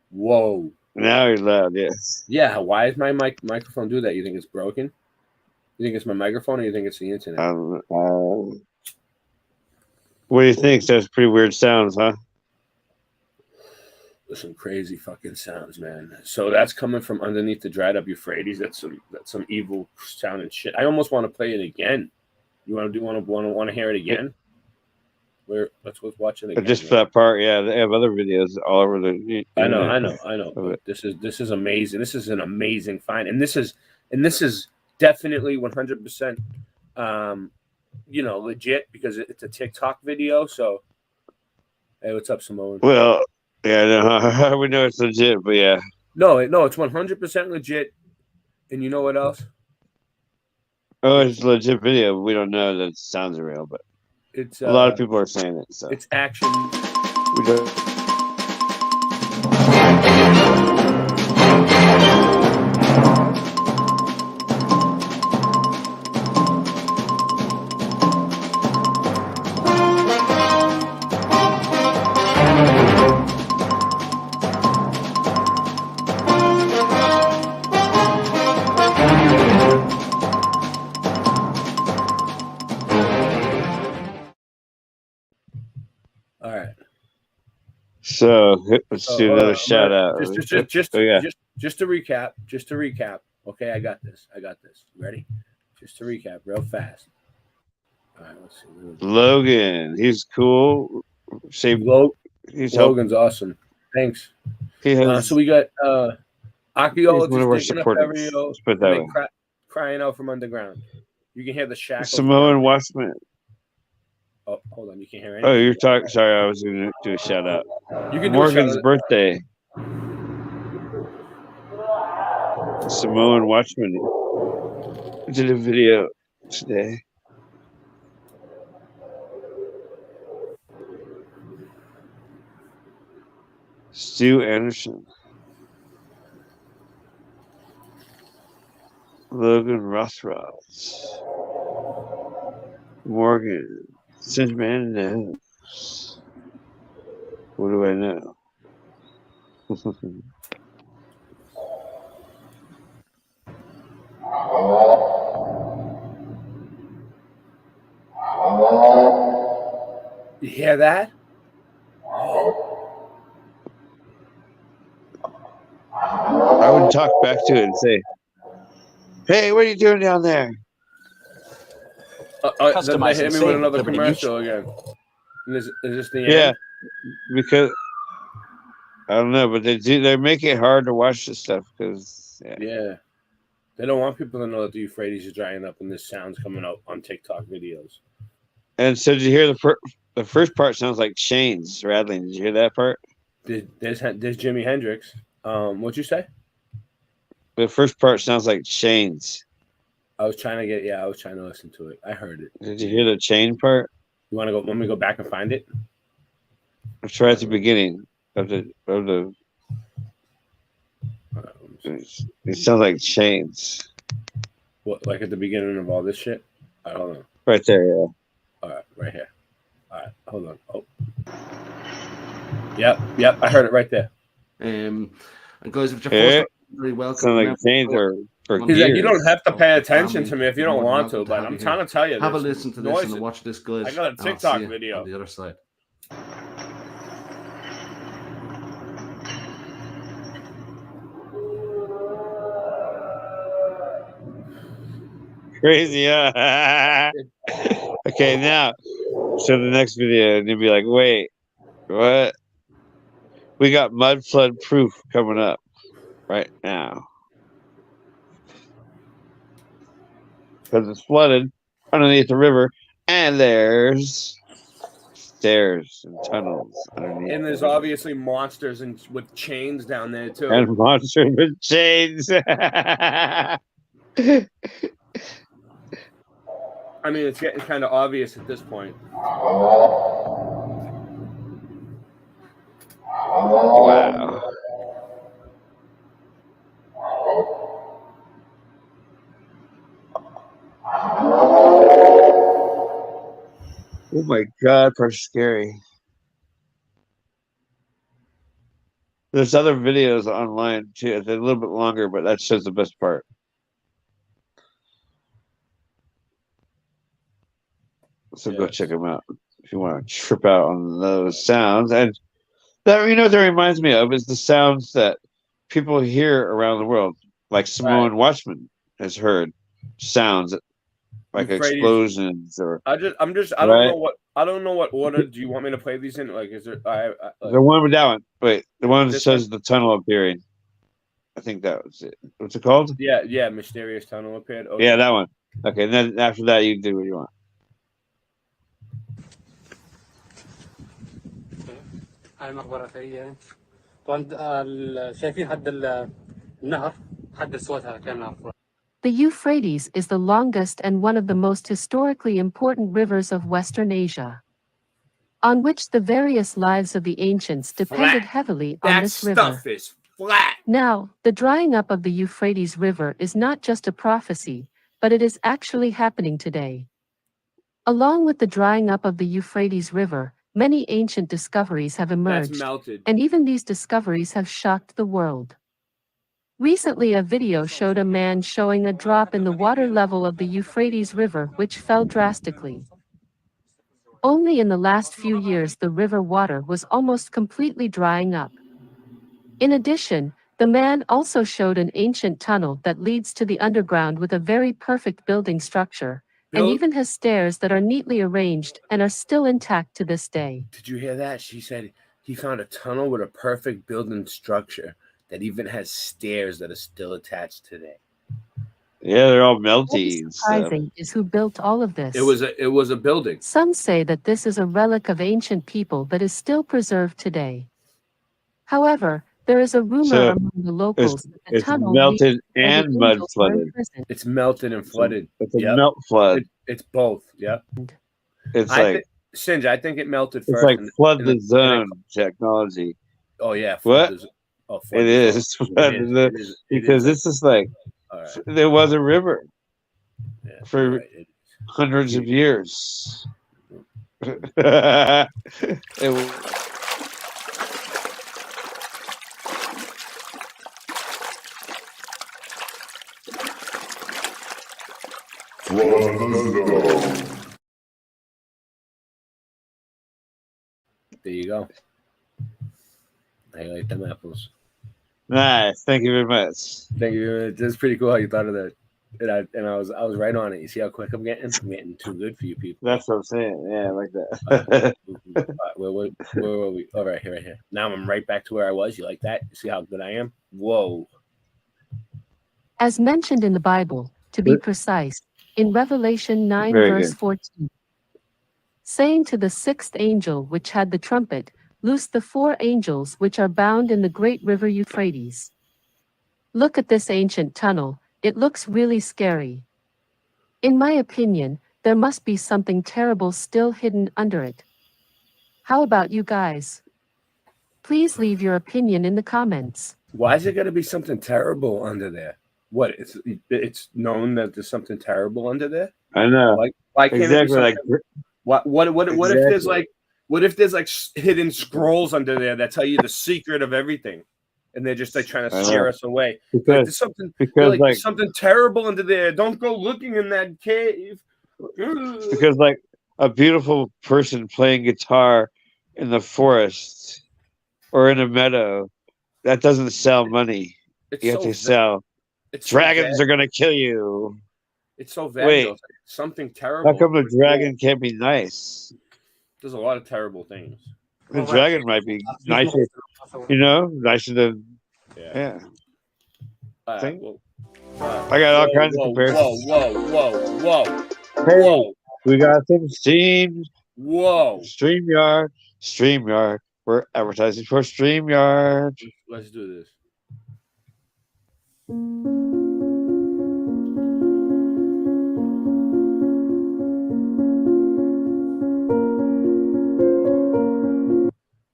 Whoa. Now you're loud, yes. Yeah. Why is my microphone do that? You think it's broken? You think it's my microphone, or you think it's the internet? What do you think? That's pretty weird sounds, huh? Some crazy fucking sounds, man. So that's coming from underneath the dried up Euphrates. That's some evil sounding shit. I almost want to play it again. You want to hear it again? Let's watch it again. But just for that part, yeah. They have other videos all over the. I know. But this is amazing. This is an amazing find, and this is definitely 100%, legit because it's a TikTok video. So Hey, what's up, Samoan? Well, yeah, no, we know it's legit, but yeah. No, it's 100% legit. And you know what else? Oh, it's a legit video. We don't know that it sounds real, but it's a lot of people are saying it. So it's action. We don't. All right. So let's do another shout out. Just to recap. Okay, I got this. Ready? Just to recap, real fast. All right, let's see. Logan, he's cool. Logan's awesome. Thanks. So we got archaeologists digging up burial, crying out from underground. You can hear the shackles. Samoan Watchman. Oh, hold on. You can't hear anything. Oh, you're talking. Sorry, I was going to do a shout out. You can Morgan's birthday. Samoan Watchman did a video today. Stu Anderson. Logan Rothroth. Morgan. Since man knows. What do I know? You hear that? I would talk back to it and say, "Hey, what are you doing down there?" Then they hit me with another commercial again. Is this the end? Yeah, because I don't know, but they make it hard to watch this stuff because yeah, they don't want people to know that the Euphrates is drying up and this sound's coming out on TikTok videos. And so, did you hear the first part? Sounds like chains rattling. Did you hear that part? There's Jimi Hendrix. What'd you say? The first part sounds like chains. I was trying to listen to it. I heard it. Did you hear the chain part? You want me to go back and find it? Let's try at the beginning of the. It sounds like chains. What, like at the beginning of all this shit? I don't know. Right there, yeah. All right, right here. All right, hold on. Oh, yep. I heard it right there. And guys, if you're very welcome. Sound like chains or he's like, you don't have to pay attention to me if you don't want to, but I'm trying to tell you. Have a listen to this and watch this, guys. I got a TikTok video on the other side. Crazy, huh? Okay, now, so the next video, and you'll be like, wait, what? We got mud flood proof coming up right now. Because it's flooded underneath the river, and there's stairs and tunnels underneath. And there's obviously monsters with chains down there, too. And monsters with chains. I mean, it's getting kind of obvious at this point. Wow. Oh my God, pretty scary. There's other videos online too. It's a little bit longer, but that shows the best part. So go check them out if you want to trip out on those sounds. And that, you know what that reminds me of is the sounds that people hear around the world, like Samoan Watchman has heard sounds like explosions or. I don't know what order do you want me to play these in? Like, is there the one with that one? Wait, the one that says the tunnel appearing. I think that was it. What's it called? Yeah, mysterious tunnel appeared. Okay. Yeah, that one. Okay, and then after that, you do what you want. هاي المقبرة هي طبعا شايفين حد النهر حد سوتها كان نهر. The Euphrates is the longest and one of the most historically important rivers of Western Asia, on which the various lives of the ancients depended heavily on this river. That stuff is flat. Now, the drying up of the Euphrates River is not just a prophecy, but it is actually happening today. Along with the drying up of the Euphrates River, many ancient discoveries have emerged, melted. and even these discoveries have shocked the world. Recently, a video showed a man showing a drop in the water level of the Euphrates River which fell drastically. Only in the last few years the river water was almost completely drying up. In addition, the man also showed an ancient tunnel that leads to the underground with a very perfect building structure, and even has stairs that are neatly arranged and are still intact to this day. Did you hear that? She said he found a tunnel with a perfect building structure that even has stairs that are still attached today. Yeah, they're all What melty is and stuff. surprising is who built all of this. It was a building. Some say that this is a relic of ancient people that is still preserved today. However, there is a rumor So among the locals that the it's tunnel melted leads where the and mud angels were flooded. imprisoned. It's melted and flooded. It's a melt flood. It's both. Yep. It's like Singe, I think it melted it's first. like flood the zone technology. Oh yeah, What? Flood It the is zone. flood It the- is. because this is like there was a river for hundreds of years. It was- There you go. I like them apples. Nice. Thank you very much. Thank you. That's pretty cool how you thought of that. And I was right on it. You see how quick I'm getting? I'm getting too good for you people. That's what I'm saying. Yeah, I like that. Where were we? Oh, right here. Now I'm right back to where I was. You like that? You see how good I am? Whoa. As mentioned in the Bible, to be precise, in Revelation 9 Very verse good. 14, saying to the sixth angel which had the trumpet, loose the 4 angels which are bound in the great river Euphrates. Look at this ancient tunnel, it looks really scary. In my opinion, there must be something terrible still hidden under it. How about you guys? Please leave your opinion in the comments. Why is it going to be something terrible under there? What? It's known that there's something terrible under there. I know. Why can't exactly it be like what if there's like hidden scrolls under there that tell you the secret of everything, and they're just like trying to scare us away? There's something something terrible under there. Don't go looking in that cave. because like a beautiful person playing guitar in the forest or in a meadow, that doesn't sell money. You have to sell. Dragons are gonna kill you. It's so vague. Wait, though. It's like something terrible. how come a dragon can't be nice? There's a lot of terrible things. The dragon might be nicer, nicer than yeah. I got all kinds of comparisons. Whoa. Hey, we got some StreamYard. We're advertising for StreamYard. Let's do this.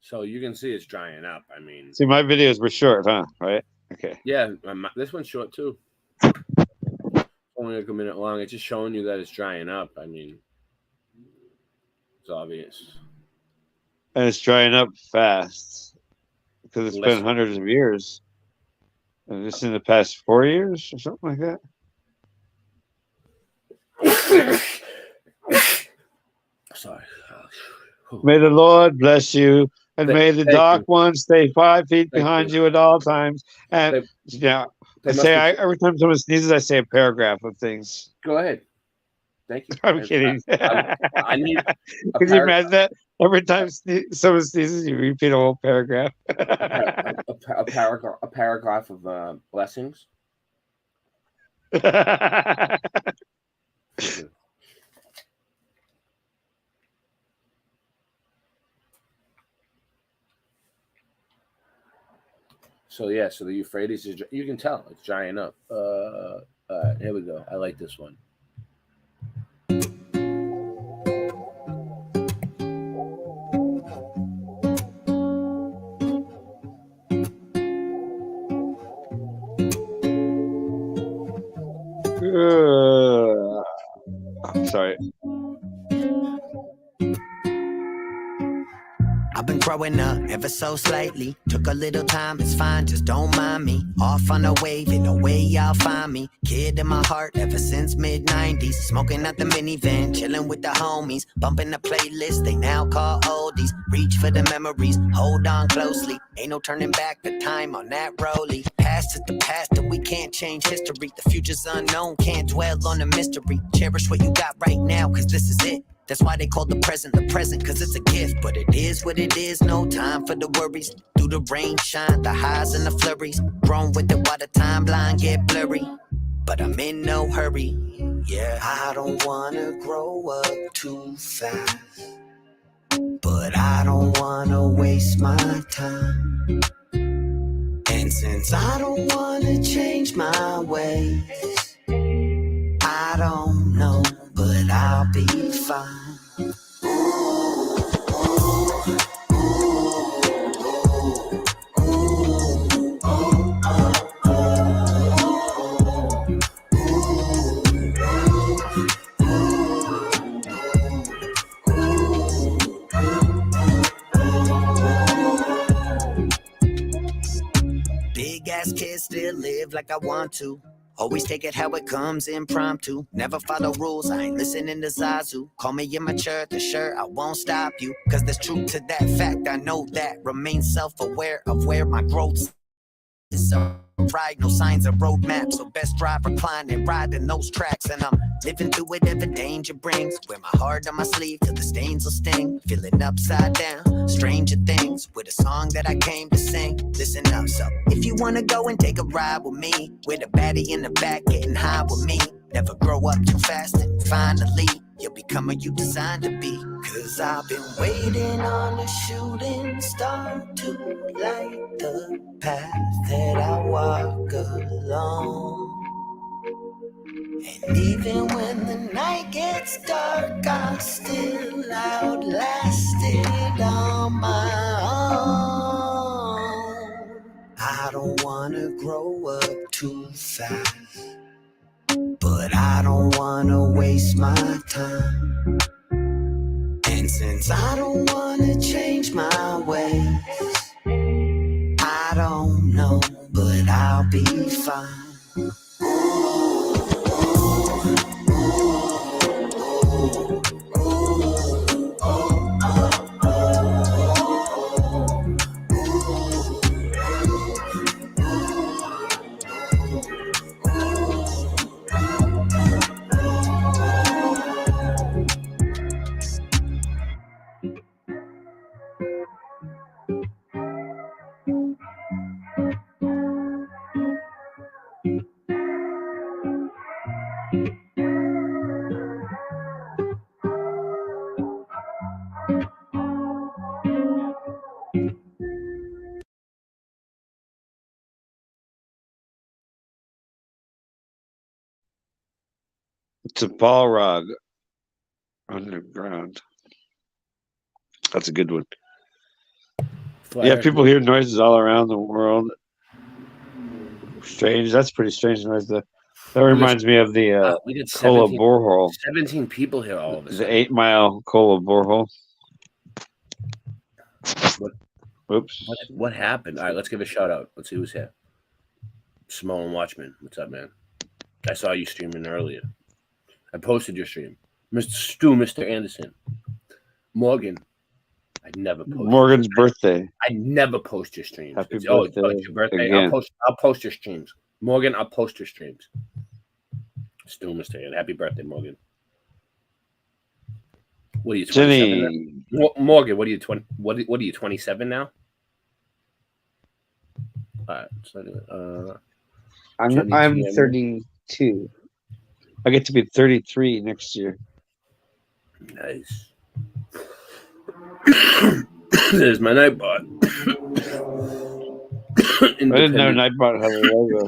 So you can see it's drying up. I mean, see, my videos were short, huh? Right? Okay. Yeah, this one's short too. Only like a minute long. It's just showing you that it's drying up. I mean, it's obvious. And it's drying up fast because it's been hundreds of years. And just in the past 4 years or something like that. Sorry. May the Lord bless you, and may the dark one stay 5 feet behind you at all times. And every time someone sneezes, I say a paragraph of things. Go ahead. Thank you. I'm kidding. I need. Could you imagine that? Every time someone sneezes, you repeat a whole paragraph. a paragraph of blessings. So yeah, so the Euphrates is, you can tell it's drying up. Here we go. I like this one. Sorry. I've been growing up ever so slightly. Took a little time, it's fine, just don't mind me. Off on a wave, ain't no way y'all find me. Kid in my heart ever since mid-90s. Smoking at the minivan, chilling with the homies. Bumping the playlist they now call oldies. Reach for the memories, hold on closely. Ain't no turning back the time on that rollie. Past is the past and we can't change history. The future's unknown, can't dwell on the mystery. Cherish what you got right now, cause this is it. That's why they call the present, cause it's a gift. But it is what it is, no time for the worries. Through the rain, shine, the highs and the flurries. Grown with it while the timeline get blurry. But I'm in no hurry, yeah. I don't wanna grow up too fast, but I don't wanna waste my time. And since I don't wanna change my ways, I don't know, but I'll be fine. Big ass kids still live like I want to. Always take it how it comes impromptu. Never follow rules, I ain't listening to Zazu. Call me immature, the sure I won't stop you. Cause there's truth to that fact, I know that. Remain self-aware of where my growth is. Right, no signs of roadmap, so best drive, recline, and ride in those tracks. And I'm living through whatever danger brings. Wear my heart on my sleeve till the stains will sting. Feeling upside down, stranger things. With a song that I came to sing. Listen up, so if you wanna go and take a ride with me, with a baddie in the back getting high with me. Never grow up too fast and finally you'll become what you designed to be. Cause I've been waiting on a shooting star to light the path that I walk alone. And even when the night gets dark, I'm still outlasted on my own. I don't wanna grow up too fast, but I don't wanna waste my time. And since I don't wanna change my ways, I don't know, but I'll be fine. It's a Balrog underground. That's a good one. Yeah, people hear noises all around the world. Strange. That's pretty strange noise. That reminds me of the Kola borehole. 17 people here all of a sudden. The 8 Mile Kola borehole. Oops. What happened? All right, let's give a shout out. Let's see who's here. Simone Watchman. What's up, man? I saw you streaming earlier. I posted your stream. Mr. Stu, Mr. Anderson. Morgan. I never post. Morgan's birthday. I never post your streams. Happy birthday. Oh, it's your birthday. Again. I'll post your streams. Morgan, I'll post your streams. Stu, Mr. Anderson. Happy birthday, Morgan. What are you, 27 now? Morgan, what are you, 20? What are you, 27 now? All right. So, I'm 32. I get to be 33 next year. Nice. There's my Nightbot. I didn't know Nightbot had a logo.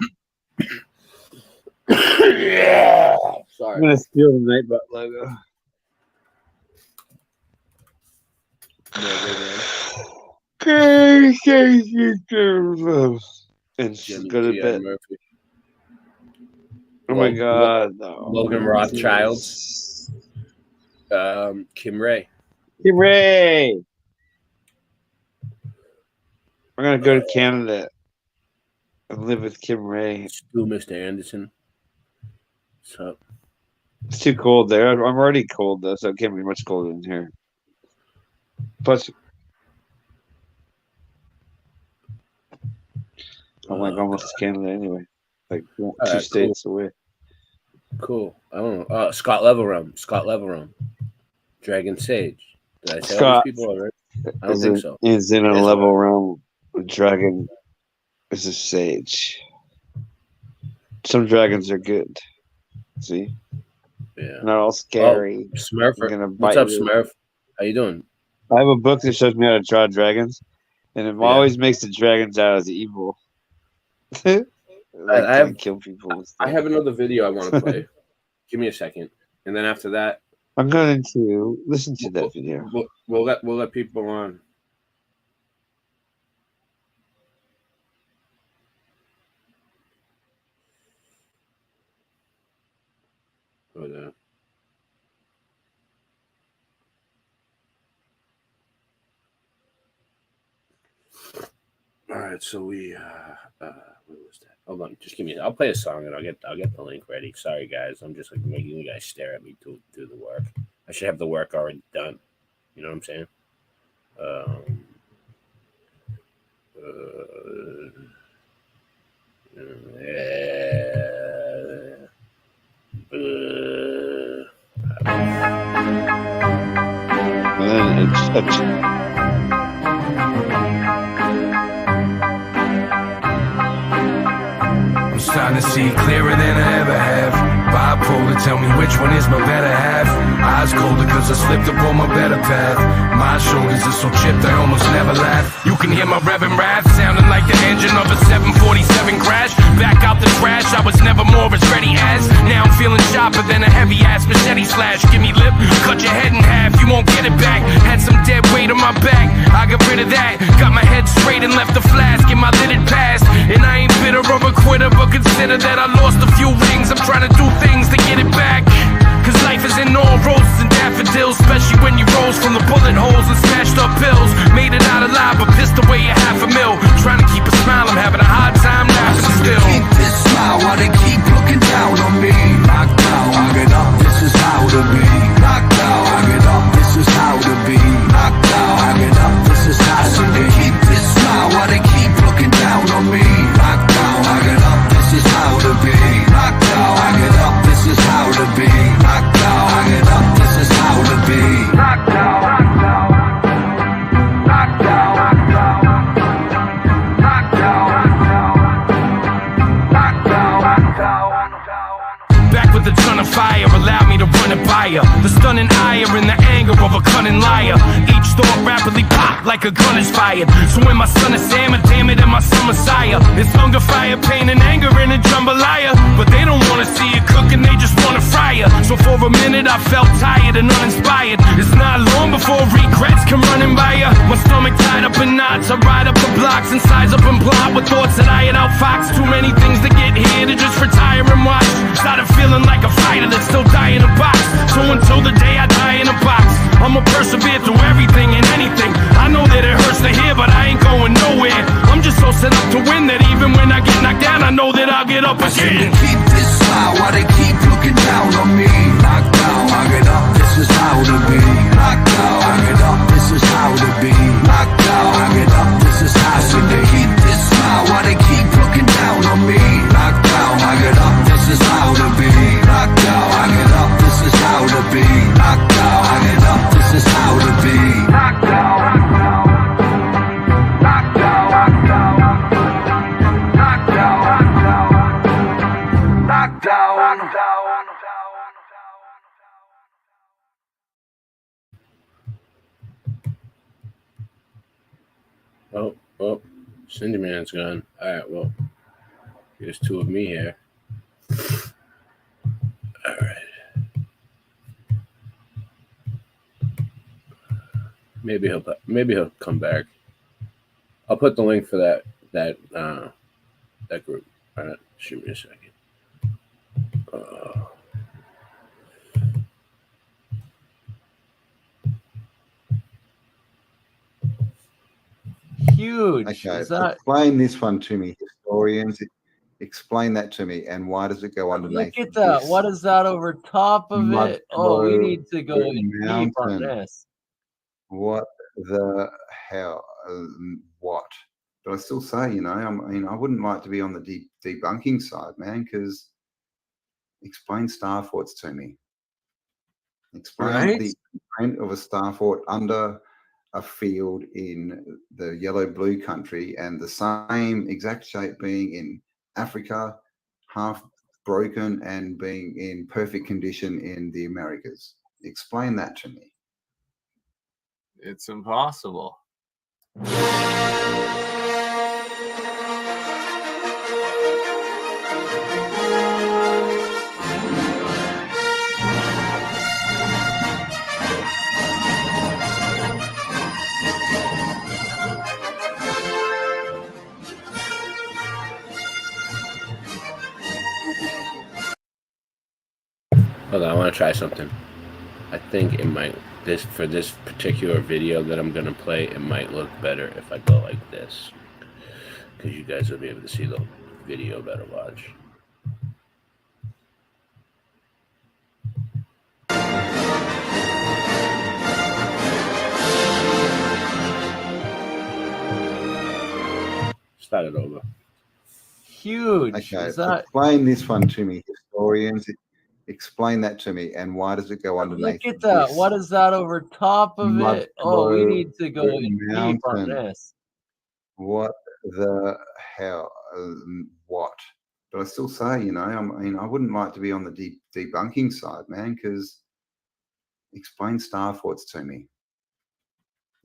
Yeah. Sorry. I'm gonna steal the Nightbot logo. And Jimmy go to T. bed. Murphy. Oh my God! No. Logan Rothschilds. Kim Ray. Kim Ray. I'm gonna go to Canada and live with Kim Ray. Stu, Mr. Anderson. What's up? It's too cold there. I'm already cold though, so it can't be much colder in here. Plus, I'm like almost to Canada anyway, like 2 states away. Cool. I don't know. Scott Levelrealm. Dragon Sage. Did I say all Scott these people already? I don't think so. Is in a level realm. Dragon is a sage. Some dragons are good. See? Yeah. Not all scary. Oh, Smurf. What's up, Smurf? How you doing? I have a book that shows me how to draw dragons, and it always makes the dragons out as evil. I have kill people. I have another video I want to play. Give me a second, and then after that, I'm going to listen to that video. We'll let people on. But, all right, so we what was that? Hold on, just give me. I'll play a song and I'll get the link ready. Sorry guys, I'm just like making you guys stare at me to do the work. I should have the work already done. You know what I'm saying? I'm starting to see clearer than I ever have. Bipolar, tell me which one is my better half. Eyes colder cause I slipped up on my better path. My shoulders are so chipped I almost never laugh. You can hear my revving wrath sounding like the engine of a 747 crash. Back out the trash, I was never more as ready as. Now I'm feeling sharper than a heavy ass machete slash. Give me lip, cut your head in half, you won't get it back. Had some dead weight on my back, I got rid of that. Got my head straight and left the flask in my lidded past. And I ain't bitter or a quitter, but consider that I lost a few rings. I'm trying to do things to get it back. Cause life is in all roses and daffodils, especially when you rose from the bullet holes and smashed up pills. Made it out alive, but pissed away a $500,000. Trying to keep a smile, I'm having a hard time laughing still. Keep this smile while they keep looking down on me. Knocked down, I get up, this is how to be. Knocked down, I get up, this is how to be. Knocked down, I get up, this is how to be. Keep this smile while they keep looking down on me. Knocked down, I get up, this is how to be. Knocked down, I get up, this is how to be. Knocked down, I get up, this is how to be. Knocked down, knocked down, knocked down, knocked down, knocked down, knocked down. Back with a ton of fire, allow me to run it by ya. The stunning ire and the anger of a cunning liar. Each thought rapidly pop like a gun is fired. So when my son is Sam, damn it, and my son Messiah. It's hunger, fire, pain, and anger in a jambalaya. But they don't wanna see you cooking, they just wanna fry ya. So for a minute I felt tired and uninspired. It's not long before regrets come running by ya. My stomach tied up in knots, I ride up the blocks and size up and plot with thoughts that I had outfoxed. Too many things to get here to just retire and watch. Started feeling like a fighter that's still dying in a box. So until the day I die in a box, I'ma persevere through everything and anything. I know that it hurts to hear, but I ain't going nowhere. I'm just so set up to win that even when I get knocked down, I know that I'll get up again. Keep this smile while they keep looking down on me. Knocked down, I get up, this is how to be. Knocked down, I get up, this is how to be. Knocked down, I get up, this is how to be. Keep this smile while they keep looking down on me. Knocked down, I get up, this is how to be. Knocked down, I get up, this is how to be. Knocked down, I get up, this is how to be. Knocked down, knocked down, knocked down, knocked down, knocked down, knocked down. Oh, Cindy Man's gone. All right, well, there's two of me here. All right. Maybe he'll come back. I'll put the link for that group. All right, shoot me a second. Huge. Okay, Is that... explain this one to me, historians. Explain that to me, and why does it go underneath? Look at that. What is that over top of it? Oh, we need to go deep on this. What the hell? What? But I still say, you know, I mean, I wouldn't like to be on the debunking side, man, because explain star forts to me. Explain the print of a star fort under a field in the yellow-blue country and the same exact shape being in Africa, half broken and being in perfect condition in the Americas. Explain that to me. It's impossible. Hold on, I want to try something. I think it might, for this particular video that I'm going to play, it might look better if I go like this. Because you guys will be able to see the video better. Watch. Start it over. Huge. Okay, is that... explain this one to me, historians. Explain that to me, and why does it go underneath? Look at that. What is that over top of it? Oh, we need to go deep on this. What the hell? What? But I still say, you know, I mean, I wouldn't like to be on the debunking side, man, because explain star forts to me.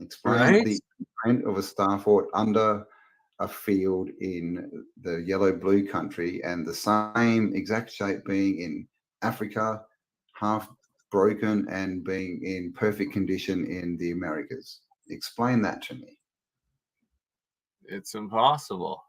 Explain the print of a star fort under a field in the yellow-blue country and the same exact shape being in Africa, half broken and being in perfect condition in the Americas. Explain that to me. It's impossible.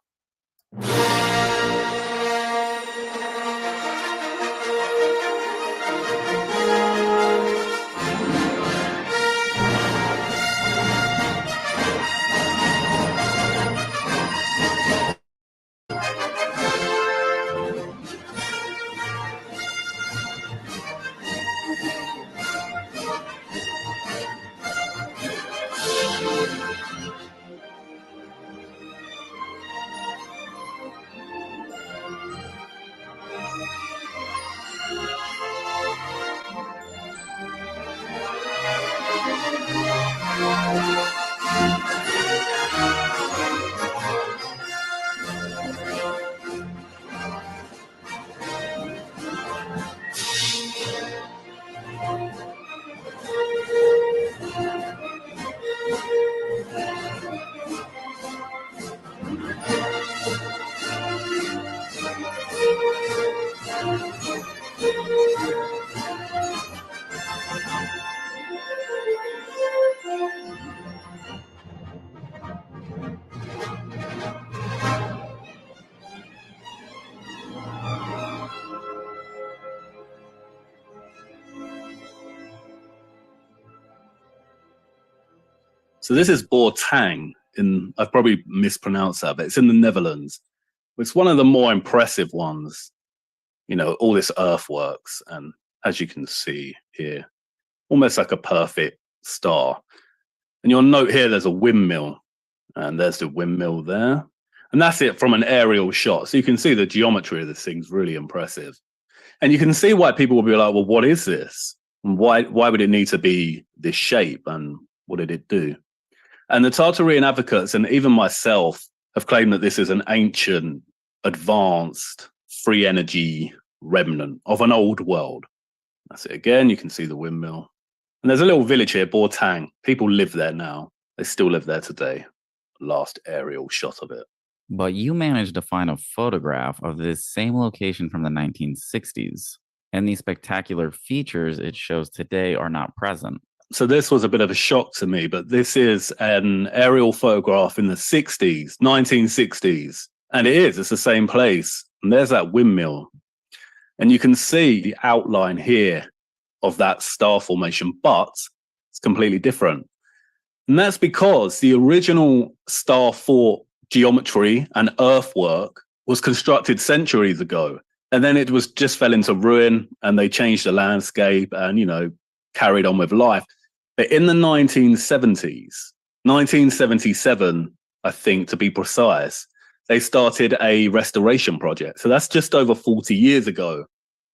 So this is Bourtang I've probably mispronounced that, but it's in the Netherlands. It's one of the more impressive ones. You know, all this earthworks, and as you can see here, almost like a perfect star. And you'll note here there's a windmill, and there's the windmill there. And that's it from an aerial shot. So you can see the geometry of this thing's really impressive. And you can see why people will be like, well, what is this? And why would it need to be this shape? And what did it do? And the Tartarian advocates, and even myself, have claimed that this is an ancient, advanced, free energy remnant of an old world. That's it again. You can see the windmill. And there's a little village here, Bourtang. People live there now. They still live there today. last aerial shot of it. But you managed to find a photograph of this same location from the 1960s, and these spectacular features it shows today are not present. So this was a bit of a shock to me, but this is an aerial photograph in the 60s, 1960s. And it's the same place. And there's that windmill. And you can see the outline here of that star formation, but it's completely different. And that's because the original star fort geometry and earthwork was constructed centuries ago. And then it was just fell into ruin and they changed the landscape and, you know, carried on with life. But in the 1970s, 1977, I think to be precise, they started a restoration project. So that's just over 40 years ago.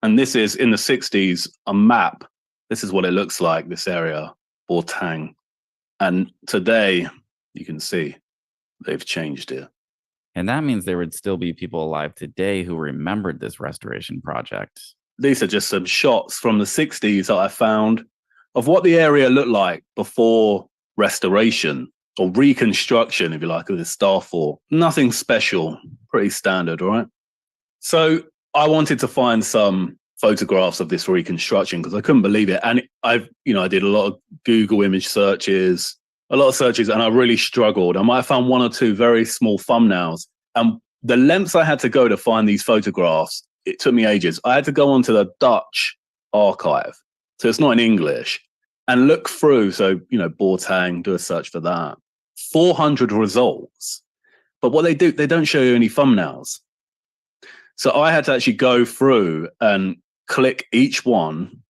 And this is in the 60s, a map. This is what it looks like, this area, Bortang. And today, you can see they've changed it. And that means there would still be people alive today who remembered this restoration project. These are just some shots from the 60s that I found of what the area looked like before restoration or reconstruction, if you like, of the star fort. Nothing special, pretty standard, right? So I wanted to find some photographs of this reconstruction because I couldn't believe it. And I did a lot of Google image searches, and I really struggled. I might have found one or two very small thumbnails. And the lengths I had to go to find these photographs, it took me ages. I had to go onto the Dutch archive, so it's not in English, and look through. So, Bortang, do a search for that. 400 results. But what they do, they don't show you any thumbnails. So I had to actually go through and click each one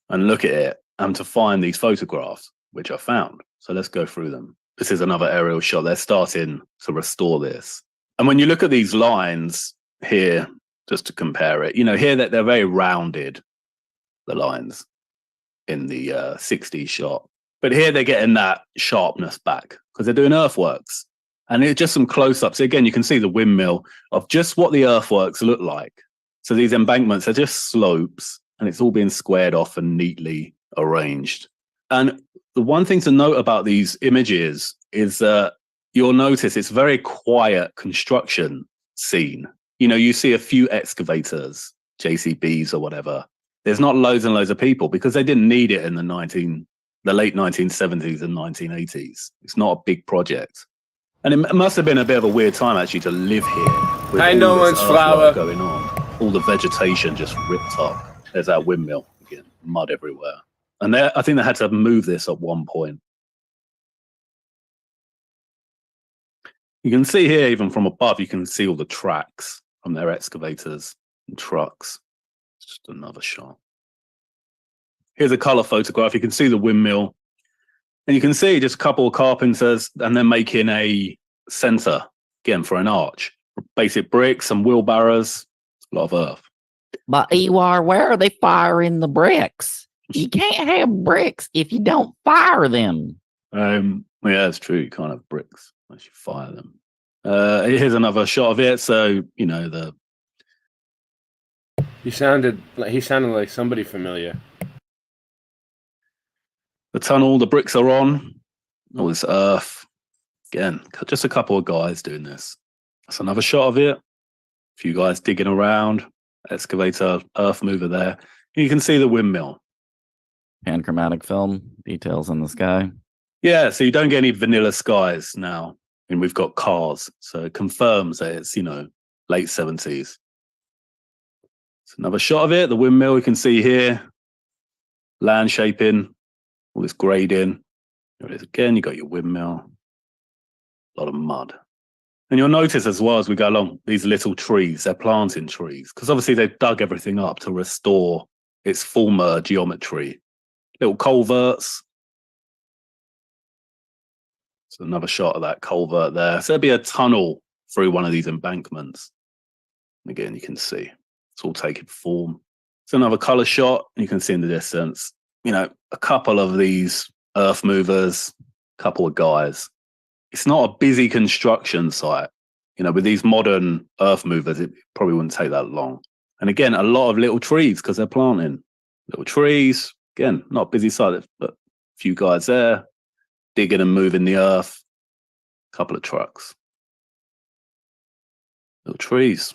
and look at it and to find these photographs, which I found. So let's go through them. This is another aerial shot. They're starting to restore this. And when you look at these lines here, just to compare it, here that they're very rounded, the lines in the 60s shot. But here they're getting that sharpness back because they're doing earthworks. And it's just some close-ups. Again, you can see the windmill of just what the earthworks look like. So these embankments are just slopes, and it's all being squared off and neatly arranged. And the one thing to note about these images is that you'll notice it's very quiet construction scene. You see a few excavators, JCBs or whatever. There's not loads and loads of people because they didn't need it in the late 1970s and 1980s. It's not a big project. And it must have been a bit of a weird time actually to live here. With all this earthwork going on, all the vegetation just ripped up. There's that windmill again, mud everywhere. And I think they had to move this at one point. You can see here, even from above, you can see all the tracks from their excavators and trucks. It's just another shot. Here's a color photograph. You can see the windmill. And you can see just a couple of carpenters and they're making a center, again, for an arch. Basic bricks, some wheelbarrows, a lot of earth. But Ewar, where are they firing the bricks? You can't have bricks if you don't fire them. Yeah, that's true. You can't have bricks unless you fire them. Here's another shot of it. So, He sounded like somebody familiar. The tunnel, the bricks are on. All this earth. Again, just a couple of guys doing this. That's another shot of it. A few guys digging around. Excavator, earth mover there. You can see the windmill. Panchromatic film, details in the sky. Yeah, so you don't get any vanilla skies now. And we've got cars. So it confirms that it's, late 70s. It's another shot of it. The windmill you can see here. Land shaping. All this grading. There it is again. You got your windmill. A lot of mud. And you'll notice as well as we go along, these little trees, they're planting trees. Because obviously they've dug everything up to restore its former geometry. Little culverts. So another shot of that culvert there. So there'll be a tunnel through one of these embankments. And again, you can see it's all taking form. It's another color shot. And you can see in the distance, a couple of these earth movers, a couple of guys. It's not a busy construction site. With these modern earth movers, it probably wouldn't take that long. And again, a lot of little trees because they're planting. Little trees. Again, not a busy site, but a few guys there digging and moving the earth. couple of trucks. Little trees.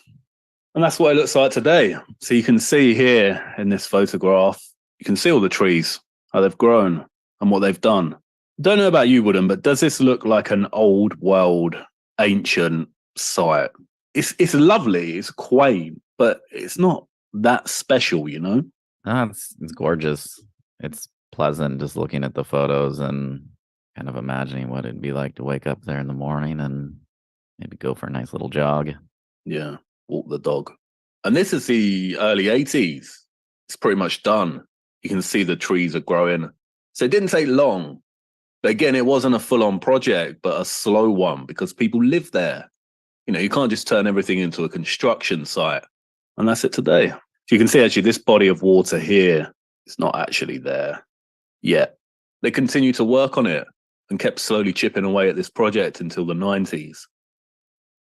And that's what it looks like today. So you can see here in this photograph, you can see all the trees, how they've grown and what they've done. Don't know about you, Wooden, but does this look like an old world, ancient site? It's lovely, it's quaint, but it's not that special, you know? It's gorgeous. It's pleasant just looking at the photos and kind of imagining what it'd be like to wake up there in the morning and maybe go for a nice little jog. Yeah, walk the dog. And this is the early 80s. It's pretty much done. You can see the trees are growing. So it didn't take long. But again, it wasn't a full-on project, but a slow one because people live there. You know, you can't just turn everything into a construction site. And that's it today. So you can see actually this body of water here is not actually there yet. They continue to work on it and kept slowly chipping away at this project until the 90s.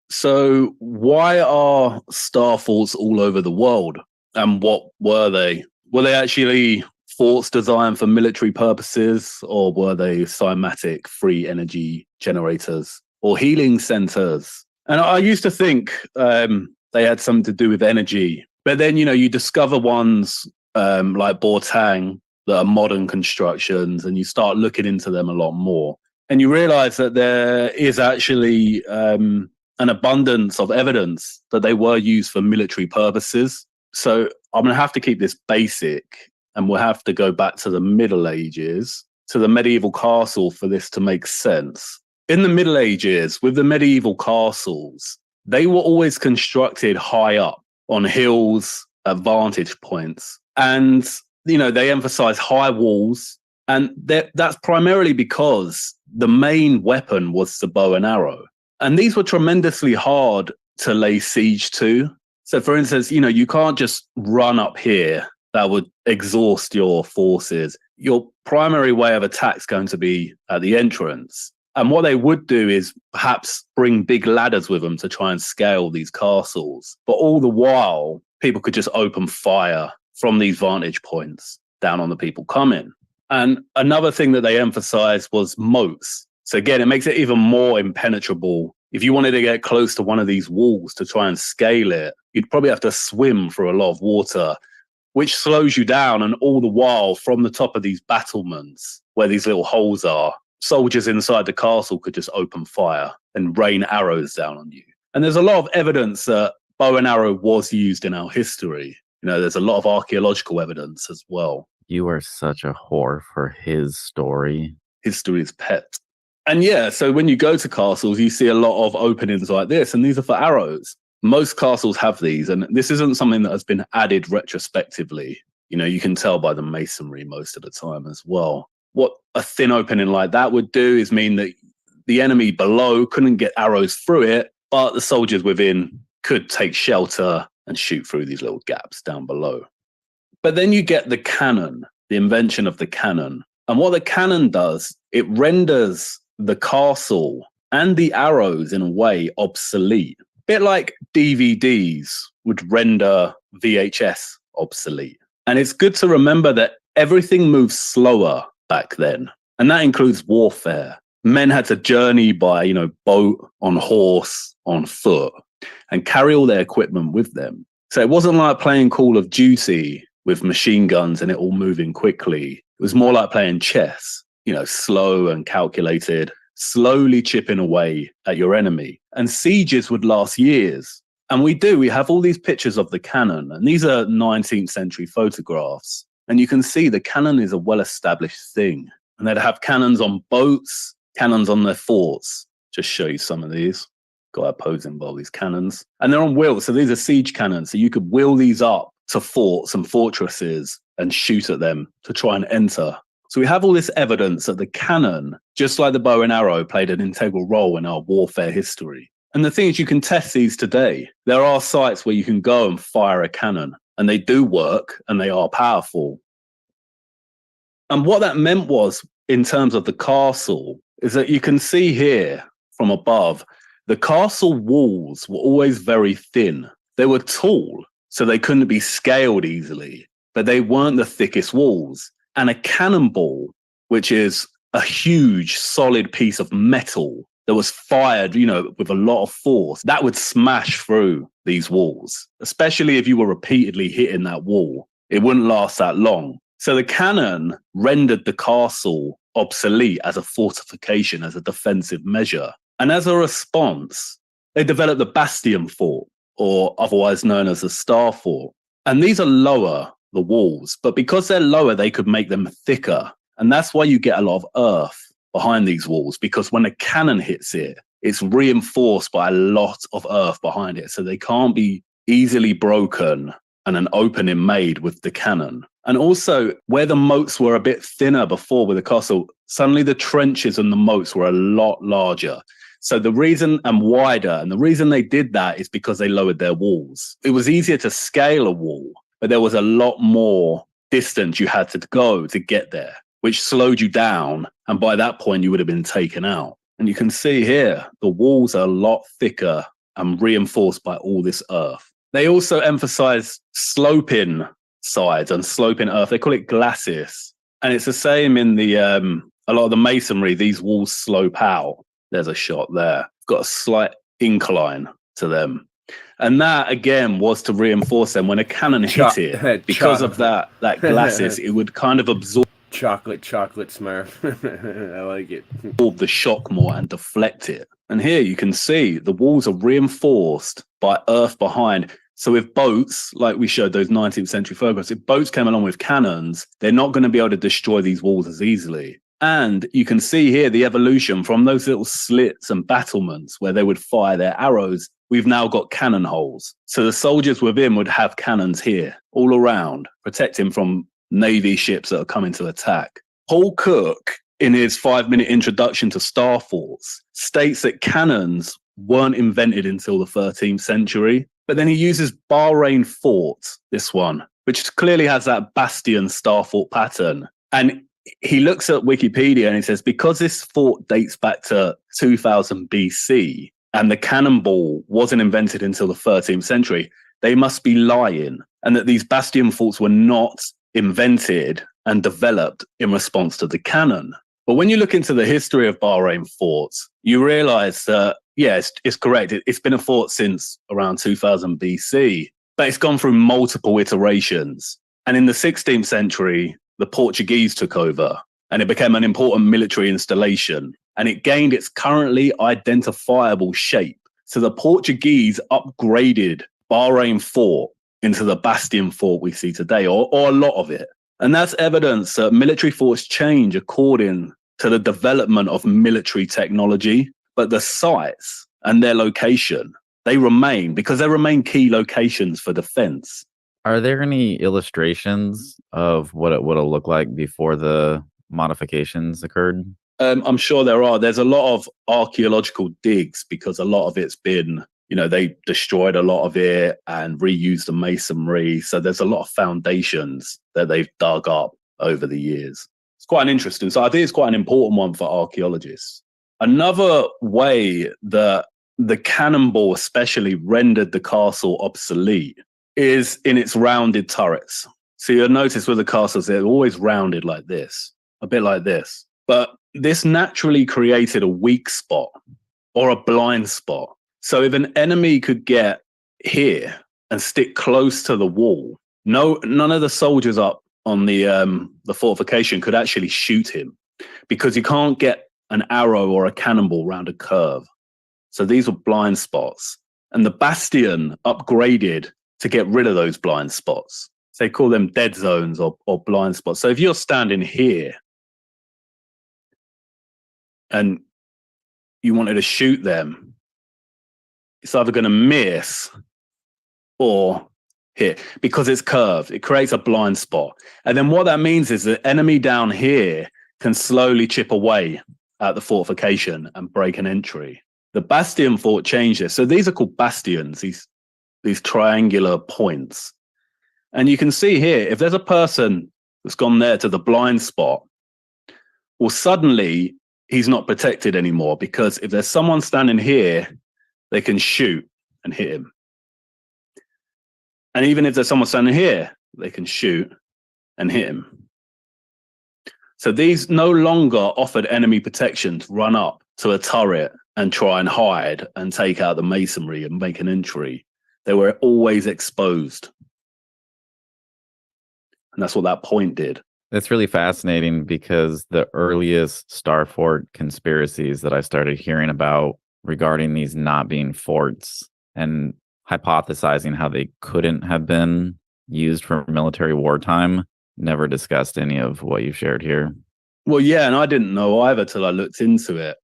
So why are star forts all over the world? And what were they? Were they actually forts designed for military purposes, or were they cymatic free energy generators or healing centers? And I used to think they had something to do with energy. But then, you know, you discover ones like Bortang that are modern constructions, and you start looking into them a lot more. And you realize that there is actually an abundance of evidence that they were used for military purposes. So I'm going to have to keep this basic, and we'll have to go back to the Middle Ages, to the medieval castle for this to make sense. In the Middle Ages, with the medieval castles, they were always constructed high up on hills at vantage points. And, you know, they emphasize high walls. And that's primarily because the main weapon was the bow and arrow. And these were tremendously hard to lay siege to. So, for instance, you know, you can't just run up here. That would exhaust your forces. Your primary way of attack is going to be at the entrance. And what they would do is perhaps bring big ladders with them to try and scale these castles. But all the while, people could just open fire from these vantage points down on the people coming. And another thing that they emphasized was moats. So again, it makes it even more impenetrable. If you wanted to get close to one of these walls to try and scale it, you'd probably have to swim through a lot of water, which slows you down. And all the while, from the top of these battlements, where these little holes are, soldiers inside the castle could just open fire and rain arrows down on you. And there's a lot of evidence that bow and arrow was used in our history. You know, there's a lot of archaeological evidence as well. You are such a whore for his story. History is pet. And yeah, so when you go to castles, you see a lot of openings like this, and these are for arrows. Most castles have these, and this isn't something that has been added retrospectively. You know, you can tell by the masonry most of the time as well. What a thin opening like that would do is mean that the enemy below couldn't get arrows through it, but the soldiers within could take shelter and shoot through these little gaps down below. But then you get the cannon, the invention of the cannon. And what the cannon does, it renders the castle and the arrows in a way obsolete. A bit like DVDs would render VHS obsolete. And it's good to remember that everything moves slower back then. And that includes warfare. Men had to journey by, you know, boat, on horse, on foot, and carry all their equipment with them. So it wasn't like playing Call of Duty with machine guns and it all moving quickly. It was more like playing chess, you know, slow and calculated, slowly chipping away at your enemy. And sieges would last years. And we have all these pictures of the cannon, and these are 19th century photographs. And you can see the cannon is a well-established thing. And they'd have cannons on boats, cannons on their forts. Just show you some of these. Guy posing by all these cannons. And they're on wheels, so these are siege cannons. So you could wheel these up to forts and fortresses and shoot at them to try and enter. So we have all this evidence that the cannon, just like the bow and arrow, played an integral role in our warfare history. And the thing is, you can test these today. There are sites where you can go and fire a cannon, and they do work, and they are powerful. And what that meant was, in terms of the castle, is that you can see here from above, the castle walls were always very thin. They were tall, so they couldn't be scaled easily, but they weren't the thickest walls. And a cannonball, which is a huge solid piece of metal that was fired, with a lot of force, that would smash through these walls, especially if you were repeatedly hitting that wall. It wouldn't last that long. So the cannon rendered the castle obsolete as a fortification, as a defensive measure. And as a response, they developed the bastion fort, or otherwise known as the star fort. And these are lower, the walls, but because they're lower, they could make them thicker. And that's why you get a lot of earth behind these walls, because when a cannon hits it, it's reinforced by a lot of earth behind it. So they can't be easily broken and an opening made with the cannon. And also, where the moats were a bit thinner before with the castle, suddenly the trenches and the moats were a lot larger. So the reason, and wider, and the reason they did that is because they lowered their walls. It was easier to scale a wall, but there was a lot more distance you had to go to get there, which slowed you down. And by that point, you would have been taken out. And you can see here, the walls are a lot thicker and reinforced by all this earth. They also emphasize sloping sides and sloping earth. They call it glacis. And it's the same in the a lot of the masonry. These walls slope out. There's a shot there. Got a slight incline to them. And that, again, was to reinforce them. When a cannon hit it, because of that glacis, it would kind of absorb chocolate Smurf. I like it. Absorb the shock more and deflect it. And here you can see the walls are reinforced by earth behind. So if boats, like we showed those 19th century photographs, if boats came along with cannons, they're not going to be able to destroy these walls as easily. And you can see here the evolution from those little slits and battlements where they would fire their arrows. We've now got cannon holes. So the soldiers within would have cannons here all around, protecting from Navy ships that are coming to attack. Paul Cook, in his 5-minute introduction to star forts, states that cannons weren't invented until the 13th century. But then he uses Bahrain Fort, this one, which clearly has that bastion star fort pattern. And he looks at Wikipedia and he says, because this fort dates back to 2000 BC and the cannonball wasn't invented until the 13th century, they must be lying, and that these bastion forts were not invented and developed in response to the cannon. But when you look into the history of Bahrain forts, you realize that, yes, it's correct. It's been a fort since around 2000 BC, but it's gone through multiple iterations. And in the 16th century, the Portuguese took over and it became an important military installation, and it gained its currently identifiable shape. So the Portuguese upgraded Bahrain Fort into the bastion fort we see today, or a lot of it. And that's evidence that military forts change according to the development of military technology, but the sites and their location, they remain, because they remain key locations for defense. Are there any illustrations of what it would have looked like before the modifications occurred? I'm sure there are. There's a lot of archaeological digs, because a lot of it's been, they destroyed a lot of it and reused the masonry. So there's a lot of foundations that they've dug up over the years. It's quite an interesting. So I think it's quite an important one for archaeologists. Another way that the cannonball especially rendered the castle obsolete is in its rounded turrets. So you'll notice with the castles, they're always rounded like this, a bit like this. But this naturally created a weak spot or a blind spot. So if an enemy could get here and stick close to the wall, none of the soldiers up on the fortification could actually shoot him, because you can't get an arrow or a cannonball round a curve. So these were blind spots. And the bastion upgraded to get rid of those blind spots. So they call them dead zones or blind spots. So if you're standing here and you wanted to shoot them, it's either going to miss or hit, because it's curved. It creates a blind spot. And then what that means is the enemy down here can slowly chip away at the fortification and break an entry. The bastion fort changed this. So these are called bastions, these triangular points. And you can see here, if there's a person that's gone there to the blind spot, well, suddenly he's not protected anymore, because if there's someone standing here, they can shoot and hit him. And even if there's someone standing here, they can shoot and hit him. So these no longer offered enemy protection to run up to a turret and try and hide and take out the masonry and make an entry. They were always exposed. And that's what that point did. It's really fascinating because the earliest Star Fort conspiracies that I started hearing about regarding these not being forts and hypothesizing how they couldn't have been used for military wartime never discussed any of what you shared here. Well, yeah, and I didn't know either till I looked into it.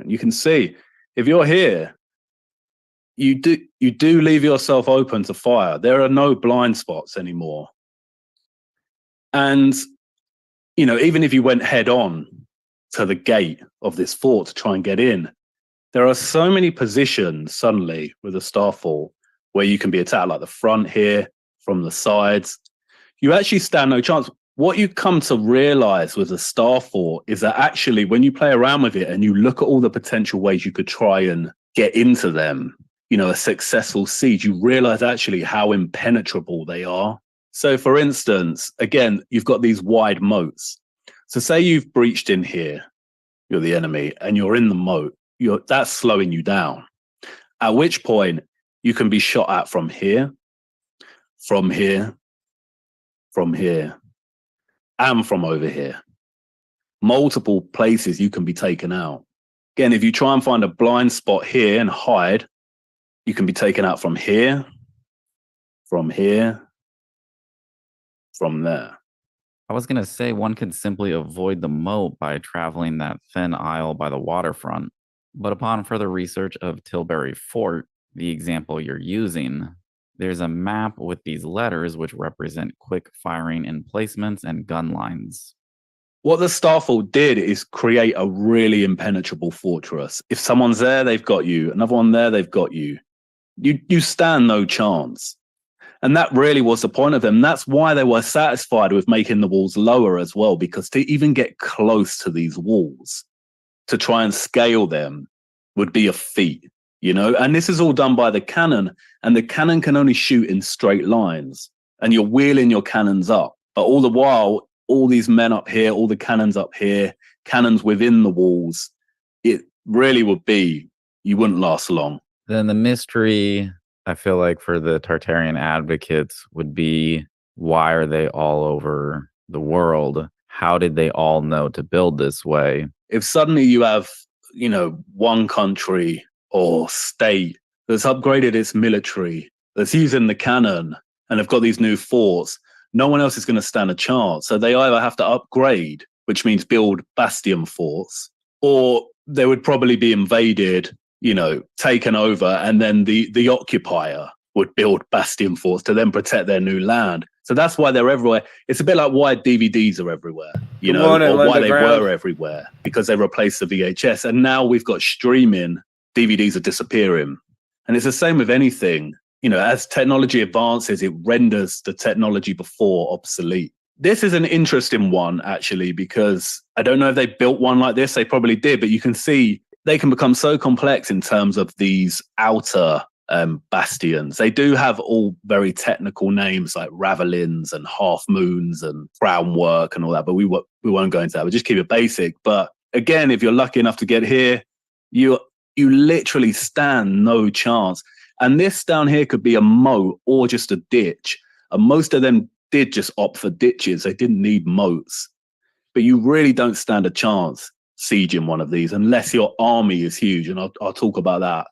You can see, if you're here, you do leave yourself open to fire. There are no blind spots anymore. And, you know, even if you went head on to the gate of this fort to try and get in, there are so many positions suddenly with a Star Fort where you can be attacked, like the front here, from the sides. You actually stand no chance. What you come to realize with a Star Fort is that actually when you play around with it and you look at all the potential ways you could try and get into them, you know, a successful siege, you realize actually how impenetrable they are. So for instance, again, you've got these wide moats. So say you've breached in here, you're the enemy, and you're in the moat, that's slowing you down. At which point you can be shot at from here, from here, from here, and from over here. Multiple places you can be taken out. Again, if you try and find a blind spot here and hide, you can be taken out from here, from here, from there. I was going to say one could simply avoid the moat by traveling that thin aisle by the waterfront. But upon further research of Tilbury Fort, the example you're using, there's a map with these letters which represent quick firing emplacements and gun lines. What the Star Fort did is create a really impenetrable fortress. If someone's there, they've got you. Another one there, they've got you. You stand no chance. And that really was the point of them. That's why they were satisfied with making the walls lower as well, because to even get close to these walls, to try and scale them would be a feat, you know? And this is all done by the cannon, and the cannon can only shoot in straight lines, and you're wheeling your cannons up. But all the while, all these men up here, all the cannons up here, cannons within the walls, it really would be, you wouldn't last long. Then the mystery, I feel like, for the Tartarian advocates would be, why are they all over the world? How did they all know to build this way? If suddenly you have, you know, one country or state that's upgraded its military, that's using the cannon and have got these new forts, no one else is going to stand a chance. So they either have to upgrade, which means build bastion forts, or they would probably be invaded, you know, taken over, and then the occupier would build bastion forts to then protect their new land. So that's why they're everywhere. It's a bit like why DVDs are everywhere, you know, or why they were everywhere, because they replaced the VHS. And now we've got streaming, DVDs are disappearing. And it's the same with anything. You know, as technology advances, it renders the technology before obsolete. This is an interesting one, actually, because I don't know if they built one like this. They probably did, but you can see they can become so complex in terms of these outer bastions. They do have all very technical names like ravelins and half moons and crown work and all that, but we won't go into that. We'll just keep it basic. But again, if you're lucky enough to get here, you literally stand no chance. And this down here could be a moat or just a ditch. And most of them did just opt for ditches. They didn't need moats. But you really don't stand a chance sieging one of these unless your army is huge. And I'll talk about that.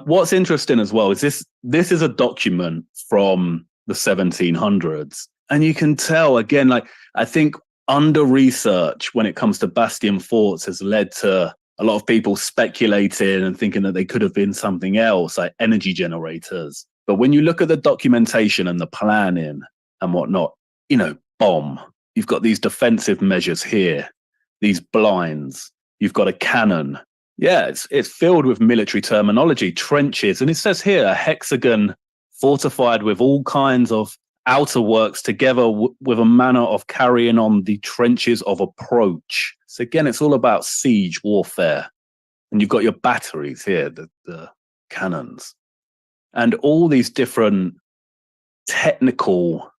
What's interesting as well is this is a document from the 1700s. And you can tell, again, like, I think under research when it comes to bastion forts has led to a lot of people speculating and thinking that they could have been something else, like energy generators. But when you look at the documentation and the planning and whatnot, you know, bomb. You've got these defensive measures here, these blinds. You've got a cannon. Yeah, it's filled with military terminology, trenches. And it says here, a hexagon fortified with all kinds of outer works together with a manner of carrying on the trenches of approach. So again, it's all about siege warfare. And you've got your batteries here, the cannons, and all these different technical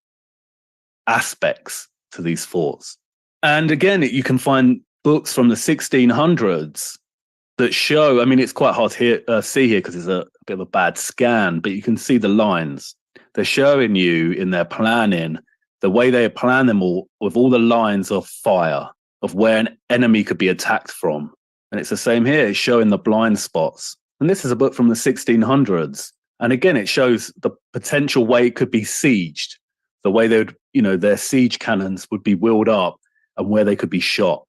aspects to these forts. And again, you can find books from the 1600s that show. I mean, it's quite hard to see here because it's a bit of a bad scan, but you can see the lines. They're showing you in their planning the way they plan them all with all the lines of fire of where an enemy could be attacked from. And it's the same here. It's showing the blind spots. And this is a book from the 1600s. And again, it shows the potential way it could be sieged, the way they would, their siege cannons would be wheeled up and where they could be shot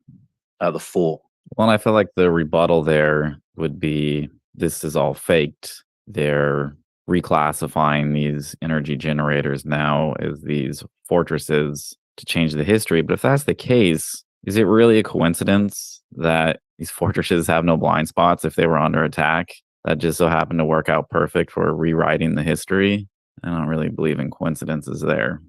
at the fort. Well, I feel like the rebuttal there would be, this is all faked. They're reclassifying these energy generators now as these fortresses to change the history. But if that's the case, is it really a coincidence that these fortresses have no blind spots if they were under attack? That just so happened to work out perfect for rewriting the history? I don't really believe in coincidences there.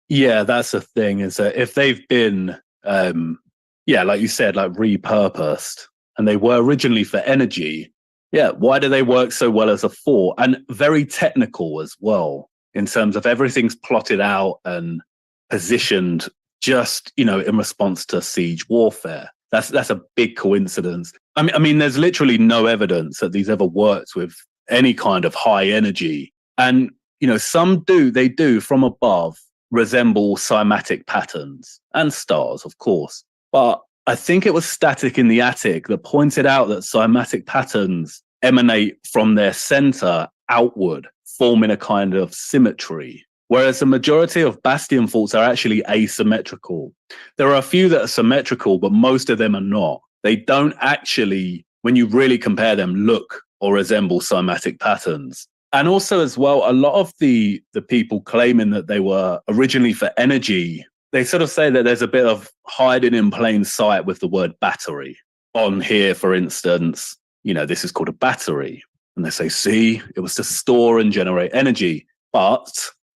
Yeah, that's the thing, is that if they've been, like you said, like repurposed, and they were originally for energy, why do they work so well as a fort? And very technical as well, in terms of everything's plotted out and positioned just, in response to siege warfare. That's a big coincidence. I mean, there's literally no evidence that these ever worked with any kind of high energy. And, some they do from above resemble cymatic patterns and stars, of course. But I think it was Static in the Attic that pointed out that cymatic patterns emanate from their center outward, forming a kind of symmetry. Whereas the majority of bastion forts are actually asymmetrical. There are a few that are symmetrical, but most of them are not. They don't actually, when you really compare them, look or resemble cymatic patterns. And also as well, a lot of the people claiming that they were originally for energy, they sort of say that there's a bit of hiding in plain sight with the word battery. On here, for instance, this is called a battery. And they say, see, it was to store and generate energy. But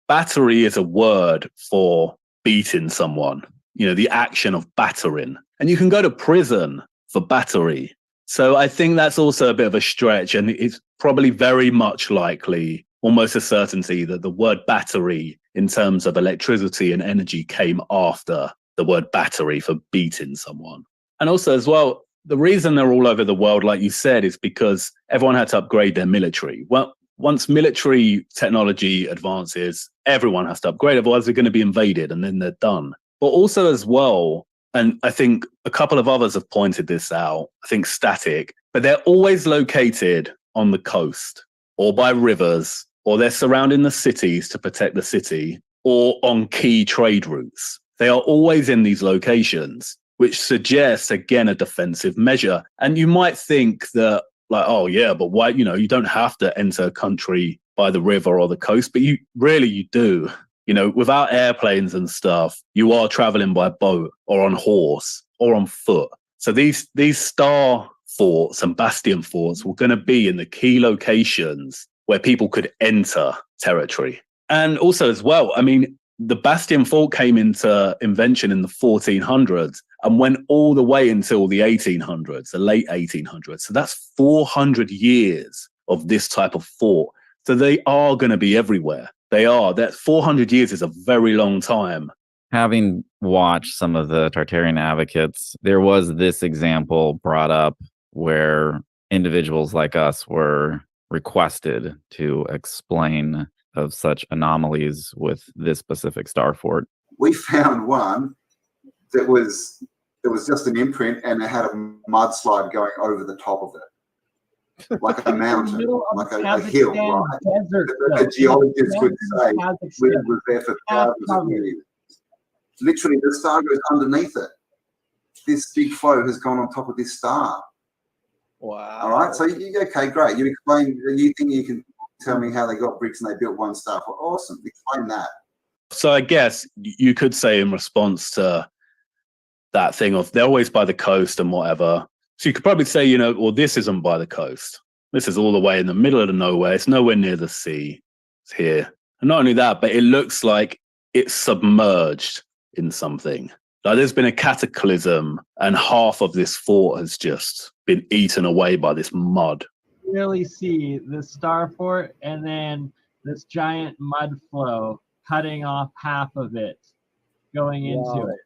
battery is a word for beating someone, the action of battering. And you can go to prison for battery. So I think that's also a bit of a stretch. And it's probably very much likely, almost a certainty, that the word battery in terms of electricity and energy came after the word battery for beating someone. And also as well, the reason they're all over the world, like you said, is because everyone had to upgrade their military. Well, once military technology advances, everyone has to upgrade, otherwise they're going to be invaded and then they're done. But also as well, and I think a couple of others have pointed this out, I think Static, but they're always located on the coast or by rivers, or they're surrounding the cities to protect the city, or on key trade routes. They are always in these locations, which suggests, again, a defensive measure. And you might think that, like, oh yeah, but why, you don't have to enter a country by the river or the coast, but you do. Without airplanes and stuff, you are traveling by boat or on horse or on foot. So these star forts and bastion forts were going to be in the key locations where people could enter territory. And also as well, I mean, the bastion fort came into invention in the 1400s and went all the way until the 1800s, the late 1800s. So that's 400 years of this type of fort. So they are going to be everywhere. They are. That 400 years is a very long time. Having watched some of the Tartarian advocates, there was this example brought up where individuals like us were requested to explain of such anomalies with this specific star fort. We found one that was just an imprint and it had a mudslide going over the top of it. Like a mountain, like a hill, right? The geologists would say it was there for thousands of years. Literally, the star goes underneath it. This big flow has gone on top of this star. Wow. All right, so okay, great. You explain, you think you can tell me how they got bricks and they built one star? Well, awesome, explain that. So I guess you could say in response to that thing of they're always by the coast and whatever. So you could probably say, well, this isn't by the coast. This is all the way in the middle of the nowhere. It's nowhere near the sea. It's here. And not only that, but it looks like it's submerged in something. Like there's been a cataclysm and half of this fort has just been eaten away by this mud. You really see this star fort and then this giant mud flow cutting off half of it, going into it.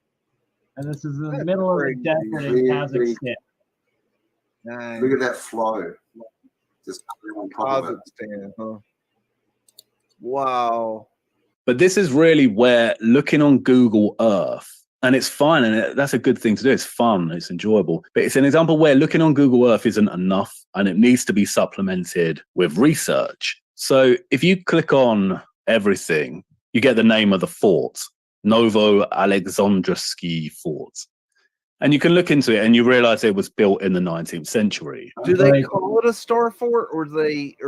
And this is in the middle of the desert in Kazakhstan. Nice. Look at that flow. Just on top of it. Kazakhstan, huh? Wow. But this is really where looking on Google Earth, and it's fun, and that's a good thing to do. It's fun, it's enjoyable. But it's an example where looking on Google Earth isn't enough, and it needs to be supplemented with research. So if you click on everything, you get the name of the fort, Novo Alexandrovsky Fort. And you can look into it and you realize it was built in the 19th century. Do they call it a star fort, or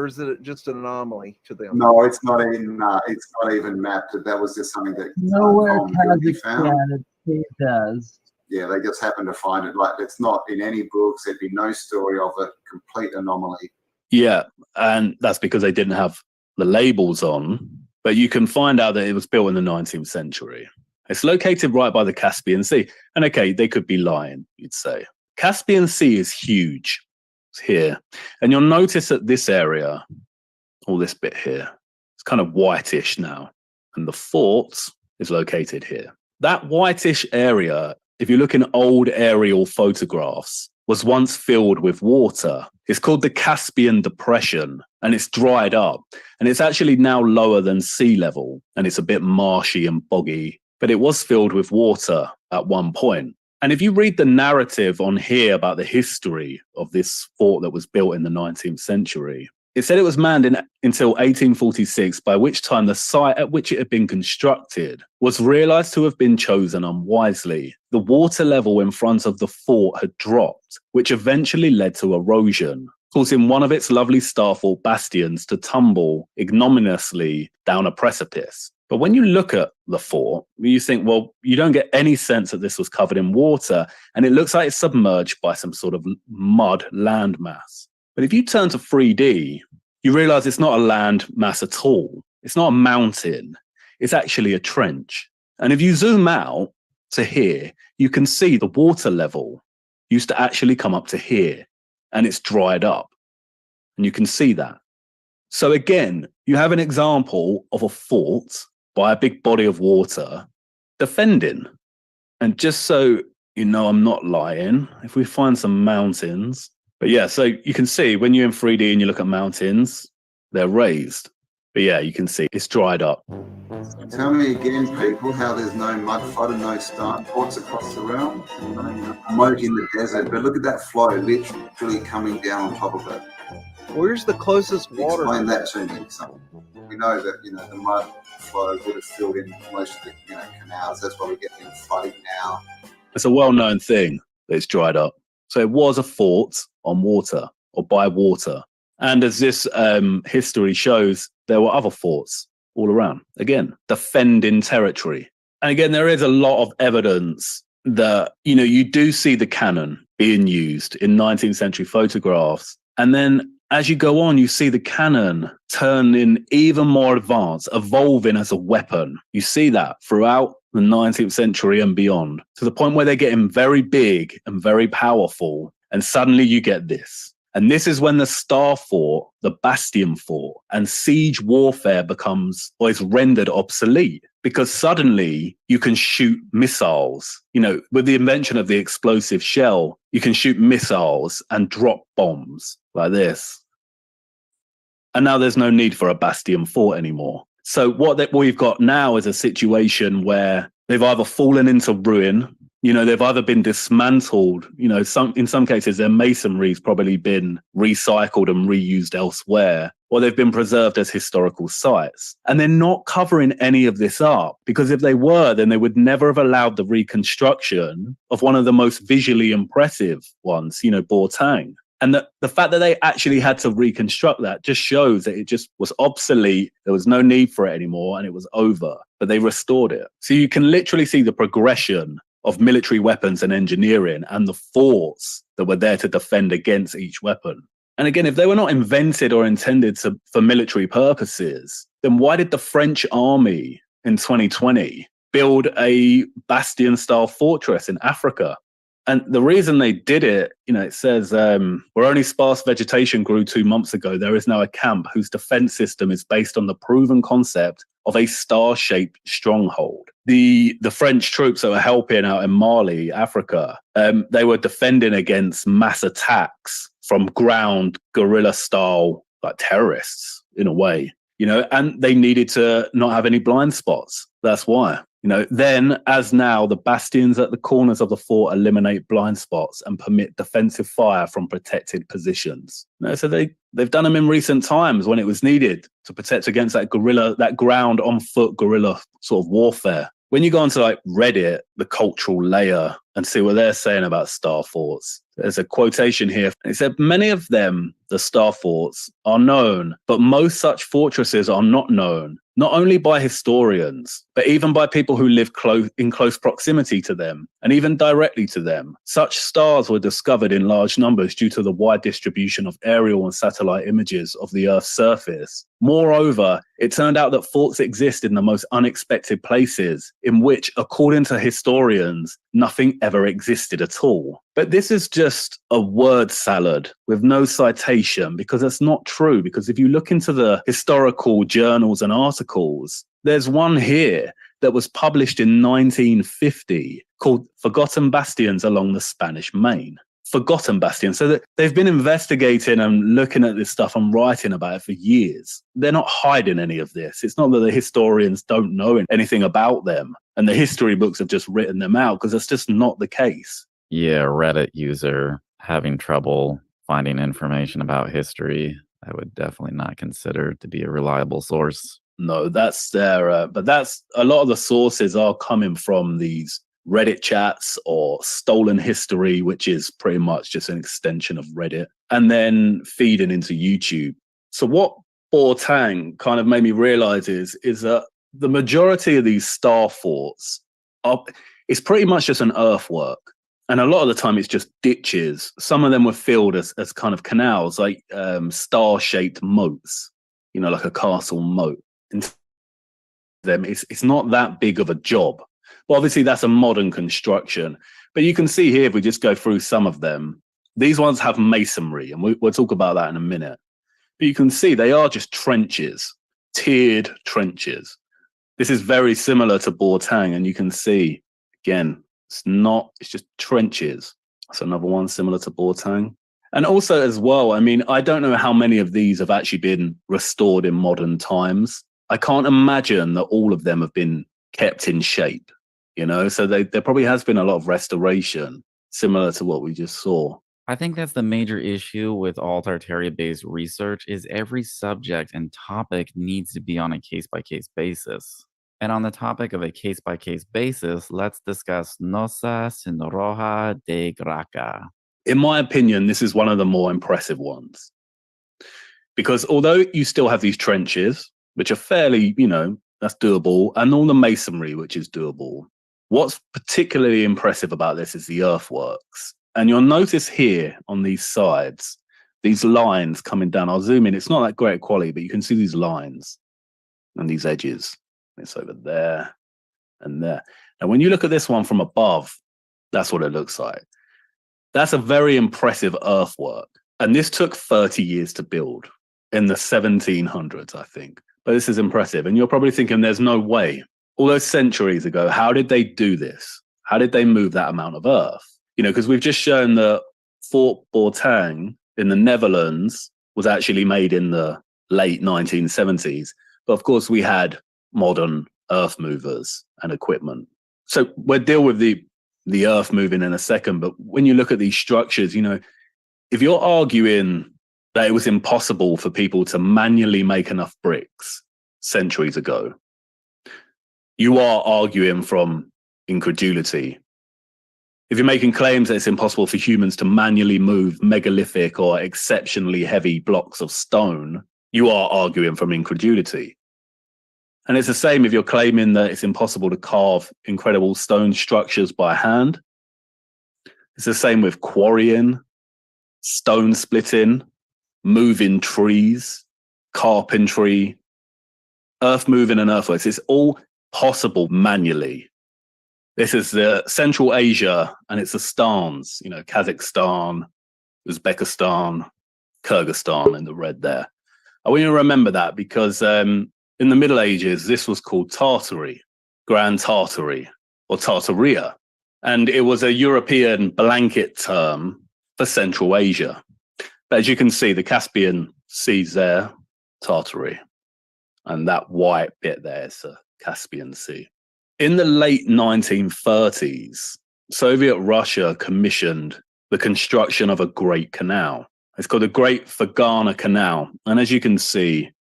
is it just an anomaly to them? No, it's not even mapped. That was just something that Nowhere Kazakhstan Kazakhstan it does. Yeah, they just happened to find it. Like, it's not in any books. There'd be no story of it. Complete anomaly. Yeah, and that's because they didn't have the labels on. But you can find out that it was built in the 19th century. It's located right by the Caspian Sea. And okay, they could be lying, you'd say. Caspian Sea is huge. It's here. And you'll notice that this area, all this bit here, it's kind of whitish now. And the fort is located here. That whitish area, if you look in old aerial photographs, was once filled with water. It's called the Caspian Depression, and it's dried up. And it's actually now lower than sea level, and it's a bit marshy and boggy. But it was filled with water at one point. And if you read the narrative on here about the history of this fort that was built in the 19th century, it said it was manned until 1846, by which time the site at which it had been constructed was realized to have been chosen unwisely. The water level in front of the fort had dropped, which eventually led to erosion, causing one of its lovely starfort bastions to tumble ignominiously down a precipice. But when you look at the fort, you think, well, you don't get any sense that this was covered in water, and it looks like it's submerged by some sort of mud landmass. But if you turn to 3D, you realize it's not a land mass at all. It's not a mountain. It's actually a trench. And if you zoom out to here, you can see the water level used to actually come up to here, and it's dried up. And you can see that. So again, you have an example of a fort by a big body of water defending. And just so you know, I'm not lying, if we find some mountains, but yeah, so you can see when you're in 3D and you look at mountains, they're raised. But yeah, you can see it's dried up. Tell me again, people, how there's no mud flood and no star ports across the realm. Smoke in the desert, but look at that flow literally coming down on top of it. Where's the closest water? Explain that to me. So we know that the mud flow would have filled in most of the canals. That's why we get them flooding now. It's a well-known thing that it's dried up. So it was a fort on water or by water. And as this history shows, there were other forts all around. Again, defending territory. And again, there is a lot of evidence that, you do see the cannon being used in 19th century photographs. And then as you go on, you see the cannon turning even more advanced, evolving as a weapon. You see that throughout the 19th century and beyond, to the point where they're getting very big and very powerful. And suddenly you get this. And this is when the Star Fort, the Bastion Fort, and siege warfare is rendered obsolete, because suddenly you can shoot missiles. With the invention of the explosive shell, you can shoot missiles and drop bombs like this. And now there's no need for a Bastion Fort anymore. So what we've got now is a situation where they've either fallen into ruin, they've either been dismantled, in some cases their masonry's probably been recycled and reused elsewhere, or they've been preserved as historical sites. And they're not covering any of this up, because if they were, then they would never have allowed the reconstruction of one of the most visually impressive ones, Bortang. And the fact that they actually had to reconstruct that just shows that it just was obsolete. There was no need for it anymore, and it was over. But they restored it. So you can literally see the progression of military weapons and engineering and the forts that were there to defend against each weapon. And again, if they were not invented or intended for military purposes, then why did the French army in 2020 build a bastion-style fortress in Africa? And the reason they did it, it says, where only sparse vegetation grew 2 months ago, there is now a camp whose defense system is based on the proven concept of a star-shaped stronghold. the French troops that were helping out in Mali, Africa, they were defending against mass attacks from ground guerrilla style, like terrorists in a way, and they needed to not have any blind spots. That's why. Then, as now, the bastions at the corners of the fort eliminate blind spots and permit defensive fire from protected positions. So they've done them in recent times when it was needed to protect against that ground on foot guerrilla sort of warfare. When you go onto like Reddit, the cultural layer, and see what they're saying about star forts, there's a quotation here. It said, many of them, the star forts, are known, but most such fortresses are not known, not only by historians, but even by people who live in close proximity to them, and even directly to them. Such stars were discovered in large numbers due to the wide distribution of aerial and satellite images of the Earth's surface. Moreover, it turned out that forts exist in the most unexpected places, in which, according to historians, nothing ever existed at all. But this is just a word salad with no citation, because that's not true. Because if you look into the historical journals and articles, there's one here that was published in 1950 called Forgotten Bastions Along the Spanish Main. Forgotten bastions. So that they've been investigating and looking at this stuff and writing about it for years. They're not hiding any of this. It's not that the historians don't know anything about them and the history books have just written them out, because that's just not the case. Yeah, Reddit user having trouble finding information about history, I would definitely not consider to be a reliable source. No, that's there. But that's a lot of the sources are coming from these Reddit chats or stolen history, which is pretty much just an extension of Reddit, and then feeding into YouTube. So what Bortang kind of made me realize is that the majority of these star forts is pretty much just an earthwork. And a lot of the time it's just ditches. Some of them were filled as kind of canals, like star-shaped moats, like a castle moat. And them, it's not that big of a job. Well, obviously, that's a modern construction. But you can see here, if we just go through some of them, these ones have masonry, and we'll talk about that in a minute. But you can see they are just trenches, tiered trenches. This is very similar to Bortang, and you can see, again, it's just trenches. That's another one similar to Bortang. And also as well, I mean, I don't know how many of these have actually been restored in modern times. I can't imagine that all of them have been kept in shape. So there probably has been a lot of restoration, similar to what we just saw. I think that's the major issue with all Tartaria-based research is every subject and topic needs to be on a case-by-case basis. And on the topic of a case-by-case basis, let's discuss Nossa Senhora de Graca. In my opinion, this is one of the more impressive ones. Because although you still have these trenches, which are fairly, that's doable, and all the masonry, which is doable, what's particularly impressive about this is the earthworks. And you'll notice here on these sides, these lines coming down. I'll zoom in. It's not that great quality, but you can see these lines and these edges. It's over there and there. Now, when you look at this one from above, that's what it looks like. That's a very impressive earthwork. And this took 30 years to build in the 1700s, I think. But this is impressive. And you're probably thinking there's no way. All those centuries ago, how did they do this? How did they move that amount of earth? Because we've just shown that Fort Bortang in the Netherlands was actually made in the late 1970s. But of course, we had modern earth movers and equipment. So we'll deal with the earth moving in a second. But when you look at these structures, if you're arguing that it was impossible for people to manually make enough bricks centuries ago, you are arguing from incredulity. If you're making claims that it's impossible for humans to manually move megalithic or exceptionally heavy blocks of stone, you are arguing from incredulity. And it's the same if you're claiming that it's impossible to carve incredible stone structures by hand. It's the same with quarrying, stone splitting, moving trees, carpentry, earth moving and earthworks. It's all possible manually. This is the Central Asia, and it's the stans, Kazakhstan, Uzbekistan, Kyrgyzstan in the red there. I want you to remember that because in the Middle Ages, this was called Tartary. Grand Tartary or Tartaria. And it was a European blanket term for Central Asia. But as you can see, the Caspian Sea's there, Tartary. And that white bit there is the Caspian Sea. In the late 1930s, Soviet Russia commissioned the construction of a great canal. It's called the Great Fergana Canal. And as you can see,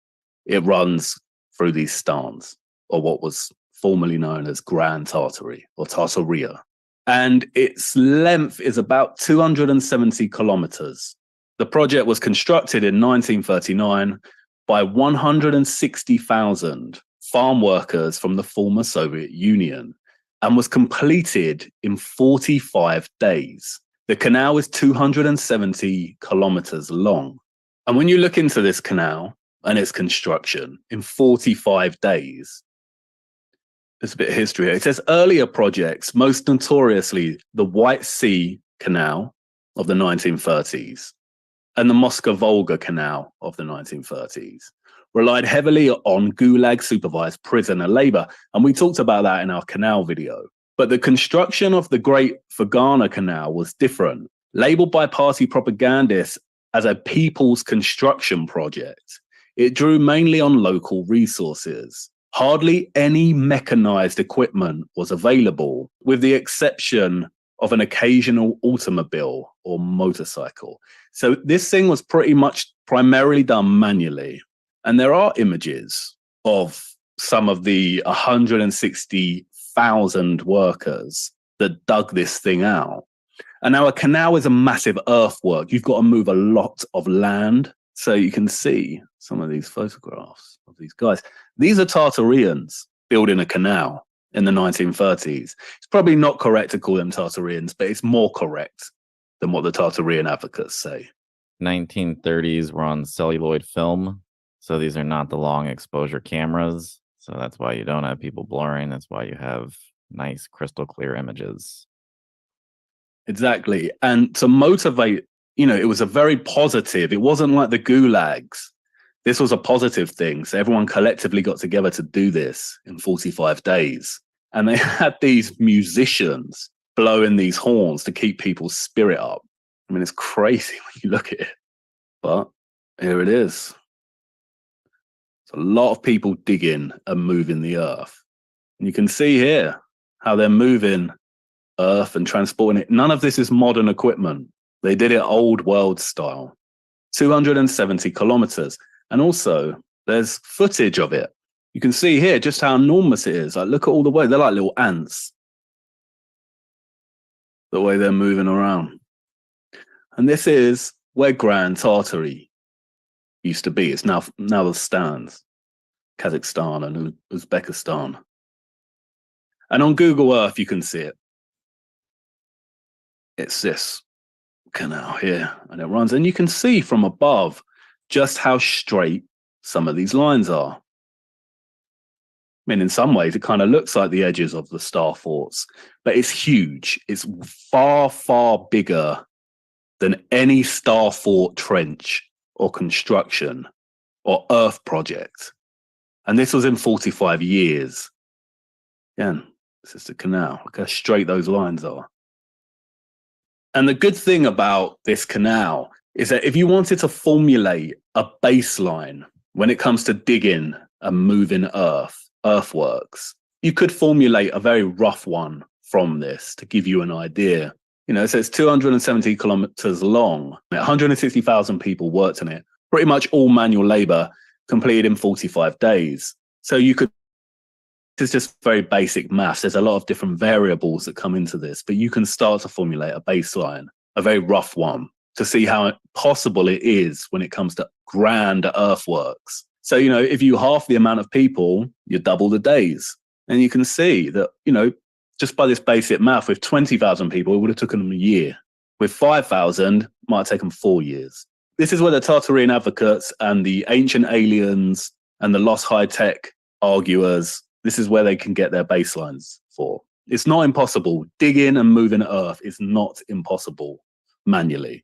it runs through these stans, or what was formerly known as Grand Tartary or Tartaria. And its length is about 270 kilometers. The project was constructed in 1939 by 160,000 farm workers from the former Soviet Union and was completed in 45 days. The canal is 270 kilometers long. And when you look into this canal and its construction in 45 days, there's a bit of history here. It says earlier projects, most notoriously the White Sea Canal of the 1930s and the Moscow-Volga Canal of the 1930s, relied heavily on Gulag-supervised prisoner labor. And we talked about that in our canal video. But the construction of the Great Fergana Canal was different. Labeled by party propagandists as a people's construction project, it drew mainly on local resources. Hardly any mechanized equipment was available, with the exception of an occasional automobile or motorcycle. So this thing was pretty much primarily done manually. And there are images of some of the 160,000 workers that dug this thing out. And now a canal is a massive earthwork. You've got to move a lot of land. So you can see some of these photographs of these guys. These are Tartarians building a canal in the 1930s. It's probably not correct to call them Tartarians, but it's more correct than what the Tartarian advocates say. 1930s were on celluloid film. So these are not the long exposure cameras. So that's why you don't have people blurring. That's why you have nice crystal clear images. Exactly. And to motivate, it was a very positive. It wasn't like the gulags. This was a positive thing. So everyone collectively got together to do this in 45 days. And they had these musicians blowing these horns to keep people's spirit up. I mean, it's crazy when you look at it. But here it is. It's a lot of people digging and moving the earth. And you can see here how they're moving earth and transporting it. None of this is modern equipment. They did it old world style. 270 kilometers. And also, there's footage of it. You can see here just how enormous it is. Like, look at all the way. They're like little ants. The way they're moving around. And this is where Grand Tartary used to be. It's now the stands. Kazakhstan and Uzbekistan. And on Google Earth, you can see it. It's this canal here. And it runs. And you can see from above just how straight some of these lines are. I mean, in some ways, it kind of looks like the edges of the star forts, but it's huge. It's far, far bigger than any star fort trench or construction or earth project. And this was in 45 years. Again, this is the canal. Look how straight those lines are. And the good thing about this canal is that if you wanted to formulate a baseline when it comes to digging and moving earthworks, you could formulate a very rough one from this to give you an idea. So it's 270 kilometers long. 160,000 people worked on it. Pretty much all manual labor, completed in 45 days. So it's just very basic maths. There's a lot of different variables that come into this, but you can start to formulate a baseline, a very rough one, to see how possible it is when it comes to grand earthworks. So, if you half the amount of people, you double the days. And you can see that, just by this basic math, with 20,000 people, it would have taken them a year. With 5,000, might have taken 4 years. This is where the Tartarian advocates and the ancient aliens and the lost high-tech arguers, this is where they can get their baselines for. It's not impossible. Digging and moving earth is not impossible manually.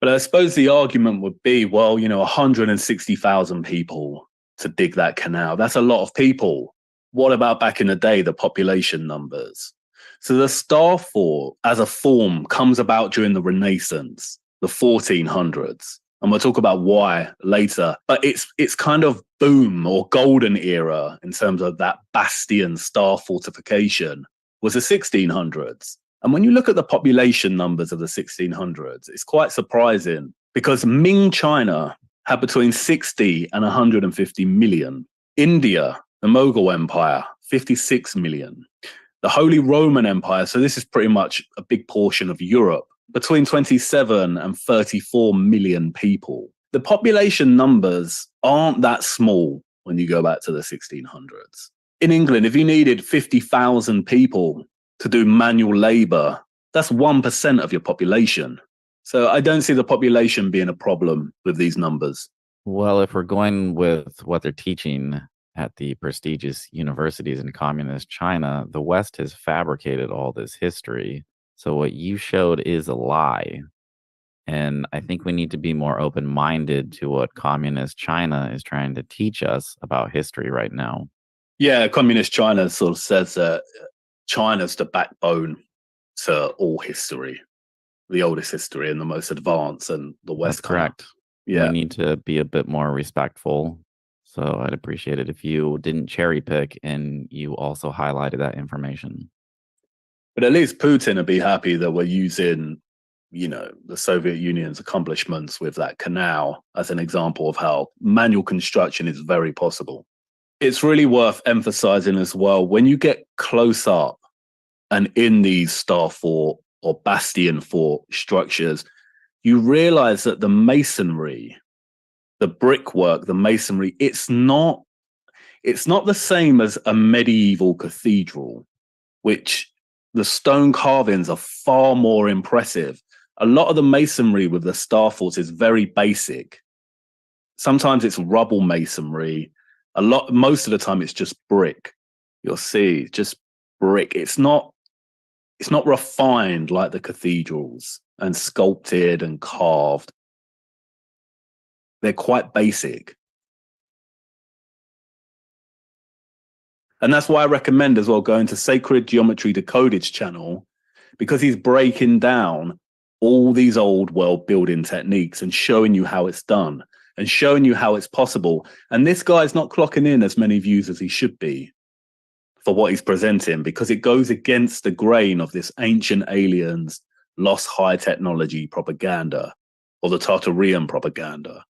But I suppose the argument would be, 160,000 people to dig that canal. That's a lot of people. what about back in the day, the population numbers? So the star fort as a form comes about during the Renaissance, the 1400s. And we'll talk about why later. But it's kind of boom or golden era in terms of that bastion star fortification was the 1600s. And when you look at the population numbers of the 1600s, it's quite surprising because Ming China had between 60 and 150 million. India, the Mughal Empire, 56 million. The Holy Roman Empire, so this is pretty much a big portion of Europe, between 27 and 34 million people. The population numbers aren't that small when you go back to the 1600s. In England, if you needed 50,000 people to do manual labor, that's 1% of your population. So I don't see the population being a problem with these numbers. Well, if we're going with what they're teaching at the prestigious universities in communist China, the West has fabricated all this history. So what you showed is a lie. And I think we need to be more open-minded to what communist China is trying to teach us about history right now. Yeah, communist China sort of says that China's the backbone to all history, the oldest history and the most advanced, and the West. That's correct. Yeah. We need to be a bit more respectful. So I'd appreciate it if you didn't cherry pick and you also highlighted that information. But at least Putin would be happy that we're using, you know, the Soviet Union's accomplishments with that canal as an example of how manual construction is very possible. It's really worth emphasizing as well, when you get close up and in these star fort or bastion fort structures, you realize that the masonry, the brickwork, the masonry, it's not the same as a medieval cathedral, which the stone carvings are far more impressive. A lot of the masonry with the star forts is very basic. Sometimes it's rubble masonry. Most of the time it's just brick. You'll see, just brick. It's not refined like the cathedrals and sculpted and carved. They're quite basic. And that's why I recommend as well going to Sacred Geometry Decoded's channel, because he's breaking down all these old world building techniques and showing you how it's done and showing you how it's possible. And this guy's not clocking in as many views as he should be for what he's presenting, because it goes against the grain of this ancient aliens, lost high technology propaganda or the Tartarian propaganda.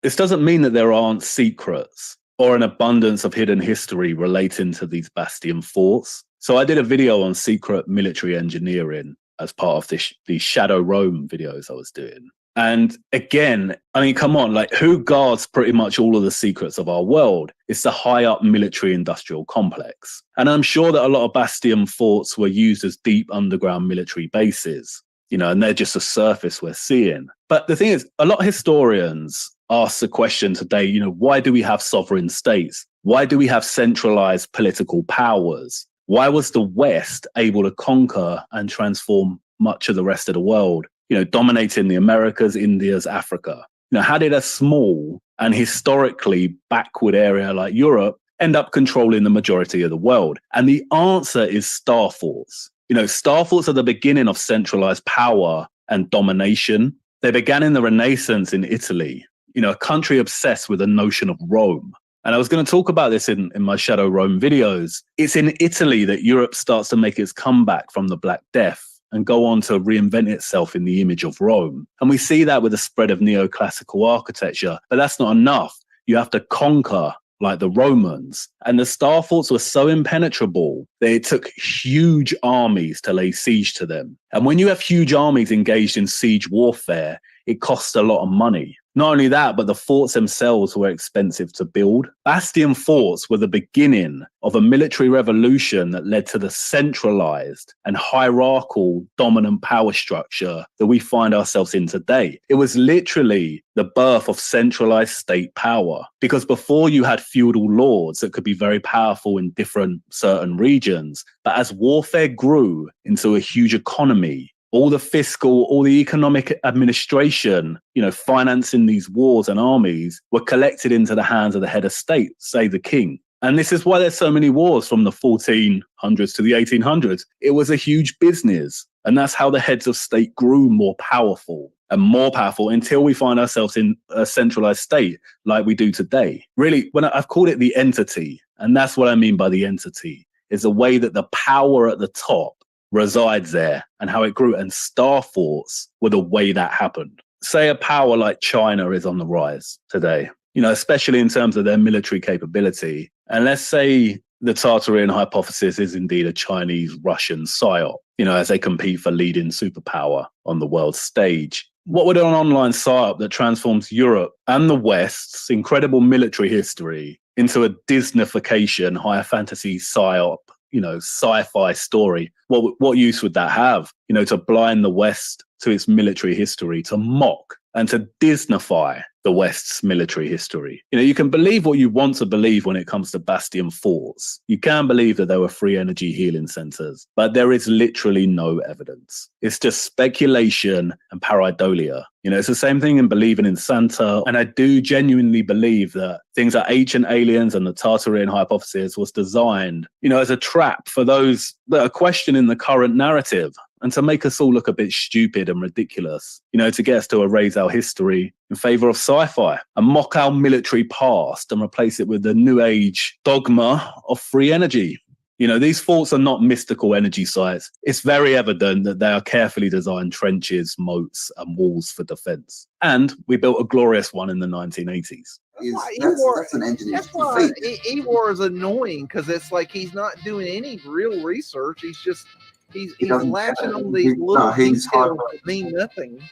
This doesn't mean that there aren't secrets or an abundance of hidden history relating to these bastion forts. So I did a video on secret military engineering as part of these Shadow Rome videos I was doing. And again, I mean, come on, like who guards pretty much all of the secrets of our world? It's the high up military industrial complex. And I'm sure that a lot of bastion forts were used as deep underground military bases, you know, and they're just a surface we're seeing. But the thing is, a lot of historians ask the question today, you know, why do we have sovereign states? Why do we have centralized political powers? Why was the West able to conquer and transform much of the rest of the world, you know, dominating the Americas, Indias, Africa? You know, how did a small and historically backward area like Europe end up controlling the majority of the world? And the answer is star forts. You know, star forts are the beginning of centralized power and domination. They began in the Renaissance in Italy, you know, a country obsessed with the notion of Rome. And I was going to talk about this in my Shadow Rome videos. It's in Italy that Europe starts to make its comeback from the Black Death and go on to reinvent itself in the image of Rome. And we see that with the spread of neoclassical architecture. But that's not enough. You have to conquer like the Romans. And the star forts were so impenetrable that it took huge armies to lay siege to them. And when you have huge armies engaged in siege warfare, it costs a lot of money. Not only that, but the forts themselves were expensive to build. Bastion forts were the beginning of a military revolution that led to the centralized and hierarchical dominant power structure that we find ourselves in today. It was literally the birth of centralized state power, because before you had feudal lords that could be very powerful in different certain regions. But as warfare grew into a huge economy, all the fiscal, all the economic administration, you know, financing these wars and armies were collected into the hands of the head of state, say the king. And this is why there's so many wars from the 1400s to the 1800s. It was a huge business. And that's how the heads of state grew more powerful until we find ourselves in a centralized state like we do today. Really, when I've called it the entity, and that's what I mean by the entity, is the way that the power at the top resides there and how it grew. And star forts were the way that happened. Say a power like China is on the rise today, especially in terms of their military capability. And let's say the Tartarian hypothesis is indeed a Chinese-Russian psyop, as they compete for leading superpower on the world stage. What would an online psyop that transforms Europe and the West's incredible military history into a Disneyfication, higher fantasy psyop, sci-fi story, what use would that have? To blind the West to its military history, to mock and to Disneyfy the West's military history. You can believe what you want to believe when it comes to Bastion forts. You can believe that there were free energy healing centers, but there is literally no evidence. It's just speculation and pareidolia. It's the same thing in believing in Santa. And I do genuinely believe that things like ancient aliens and the Tartarian hypothesis was designed, as a trap for those that are questioning the current narrative, and to make us all look a bit stupid and ridiculous, to get us to erase our history in favor of sci-fi and mock our military past and replace it with the new age dogma of free energy. These forts are not mystical energy sites. It's very evident that they are carefully designed trenches, moats, and walls for defense. And we built a glorious one in the 1980s. That's an engineer's defeat. Ewar is annoying because it's like he's not doing any real research. He's just he's latching on these little details that mean nothing.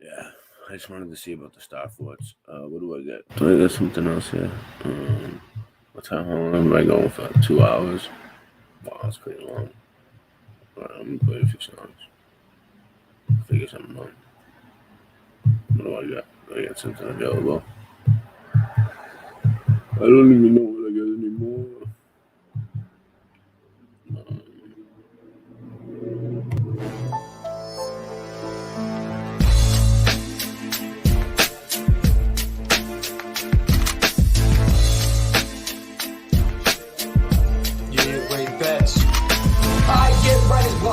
Yeah, I just wanted to see about the star forts. What do I get? Do I get something else here? How long am I going for? 2 hours? Wow, that's pretty long. Alright, I'm gonna play a few songs. Figure something out. What do I got? Do I get something available? I don't even know what I got anymore.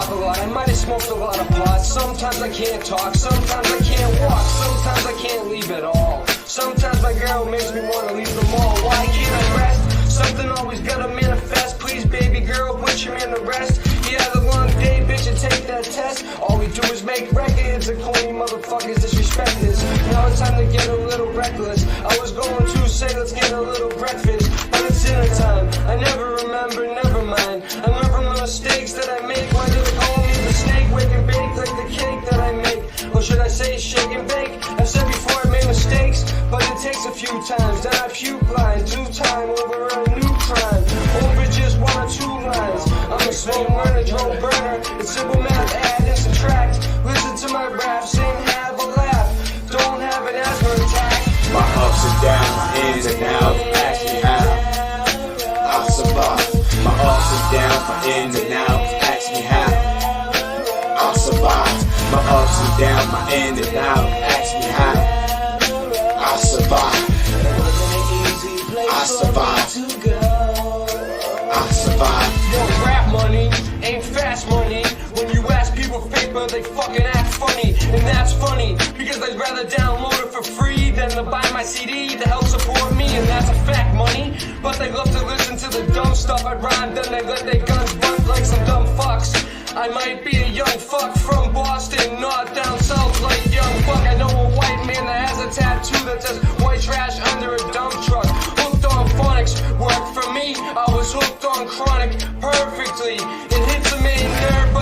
A lot. I might have smoked a lot of pot. Sometimes I can't talk, sometimes I can't walk, sometimes I can't leave at all. Sometimes my girl makes me want to leave the mall. Why can't I rest? Something always gotta manifest. Please, baby girl, put your man to rest. He had a long day, bitch, and take that test. All we do is make records, and corny motherfuckers disrespect this. Now it's time to get a little reckless. I was going to say let's get a little breakfast, but it's dinner time. I never remember, never mind. I learn from the mistakes that I make. Why do they call me the snake? Wake and bake like the cake that I make. Or should I say shake and bake? I've said before I made mistakes, but it takes a few times. Then I puke lines, new time over a new crime. Over just 1 or 2 lines. I'm a slow learner, drone burner. It's simple math, add and subtract. Listen to my rap, sing, have a laugh. Don't have an asthma attack. My ups and downs, my ins and outs, ask me how I survive. My ups and downs, my ins and outs, ask me how I survive. My ups and downs, my ins and outs, ask me how I survive. I survive. I survive. Yo, rap money ain't fast money. When you ask people for paper, they fucking act funny. And that's funny, because I'd rather download it for free than to buy my CD to help support me. And that's a fact, money. But they love to listen to the dumb stuff I rhyme, then they let their guns bunt like some dumb fucks. I might be a young fuck from Boston, not down south like young fuck. I know a white man that has a tattoo that says white trash under a dump truck. Hooked on phonics worked for me. I was hooked on chronic perfectly. It hits a main nerve,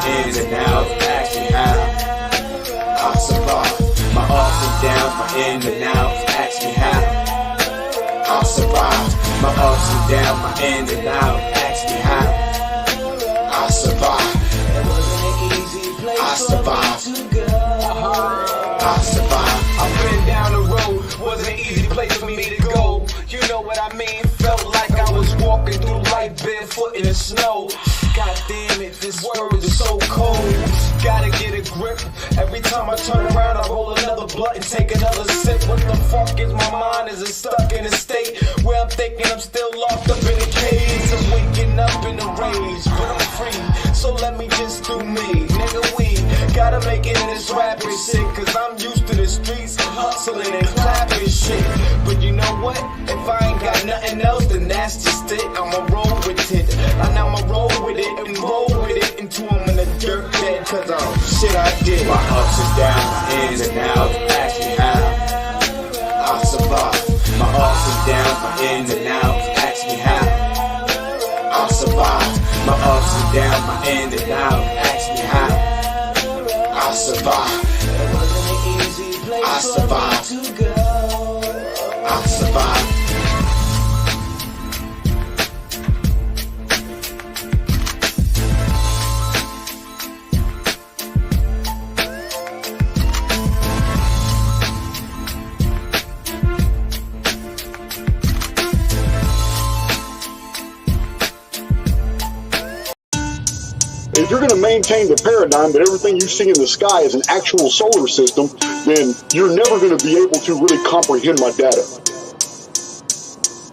ins and outs, ask me how I survive. My ups and downs, my ins and outs, ask me how I survive. My ups and downs, my ins and outs, ask me how I survive. I survive. I survive. I've been down the road, wasn't an easy place for me to go. You know what I mean? Felt like I was walking through life barefoot in the snow. God damn it, this world is so cold. Gotta get a grip. Every time I turn around, I roll another blunt and take another sip. What the fuck is my mind? Is it stuck in a state where I'm thinking I'm still locked up in a cage? I'm waking up in a rage, but I'm free. So let me just do me, nigga. We gotta make it in this rapping shit, cause I'm used to the streets hustling and clapping shit. But you know what? If I ain't got nothing else, then that's just it. I'ma roll with it, and I'ma roll with it and roll with it until I'm in the dirt bed, cause I'm shit I did. My ups and downs, my ins and outs, ask me how I survive. My ups and downs, my ins and outs, ask me how I survive. My ups and downs, my ins and outs, ask me how I survive. I survive. I survive. If you're going to maintain the paradigm that everything you see in the sky is an actual solar system, then you're never going to be able to really comprehend my data.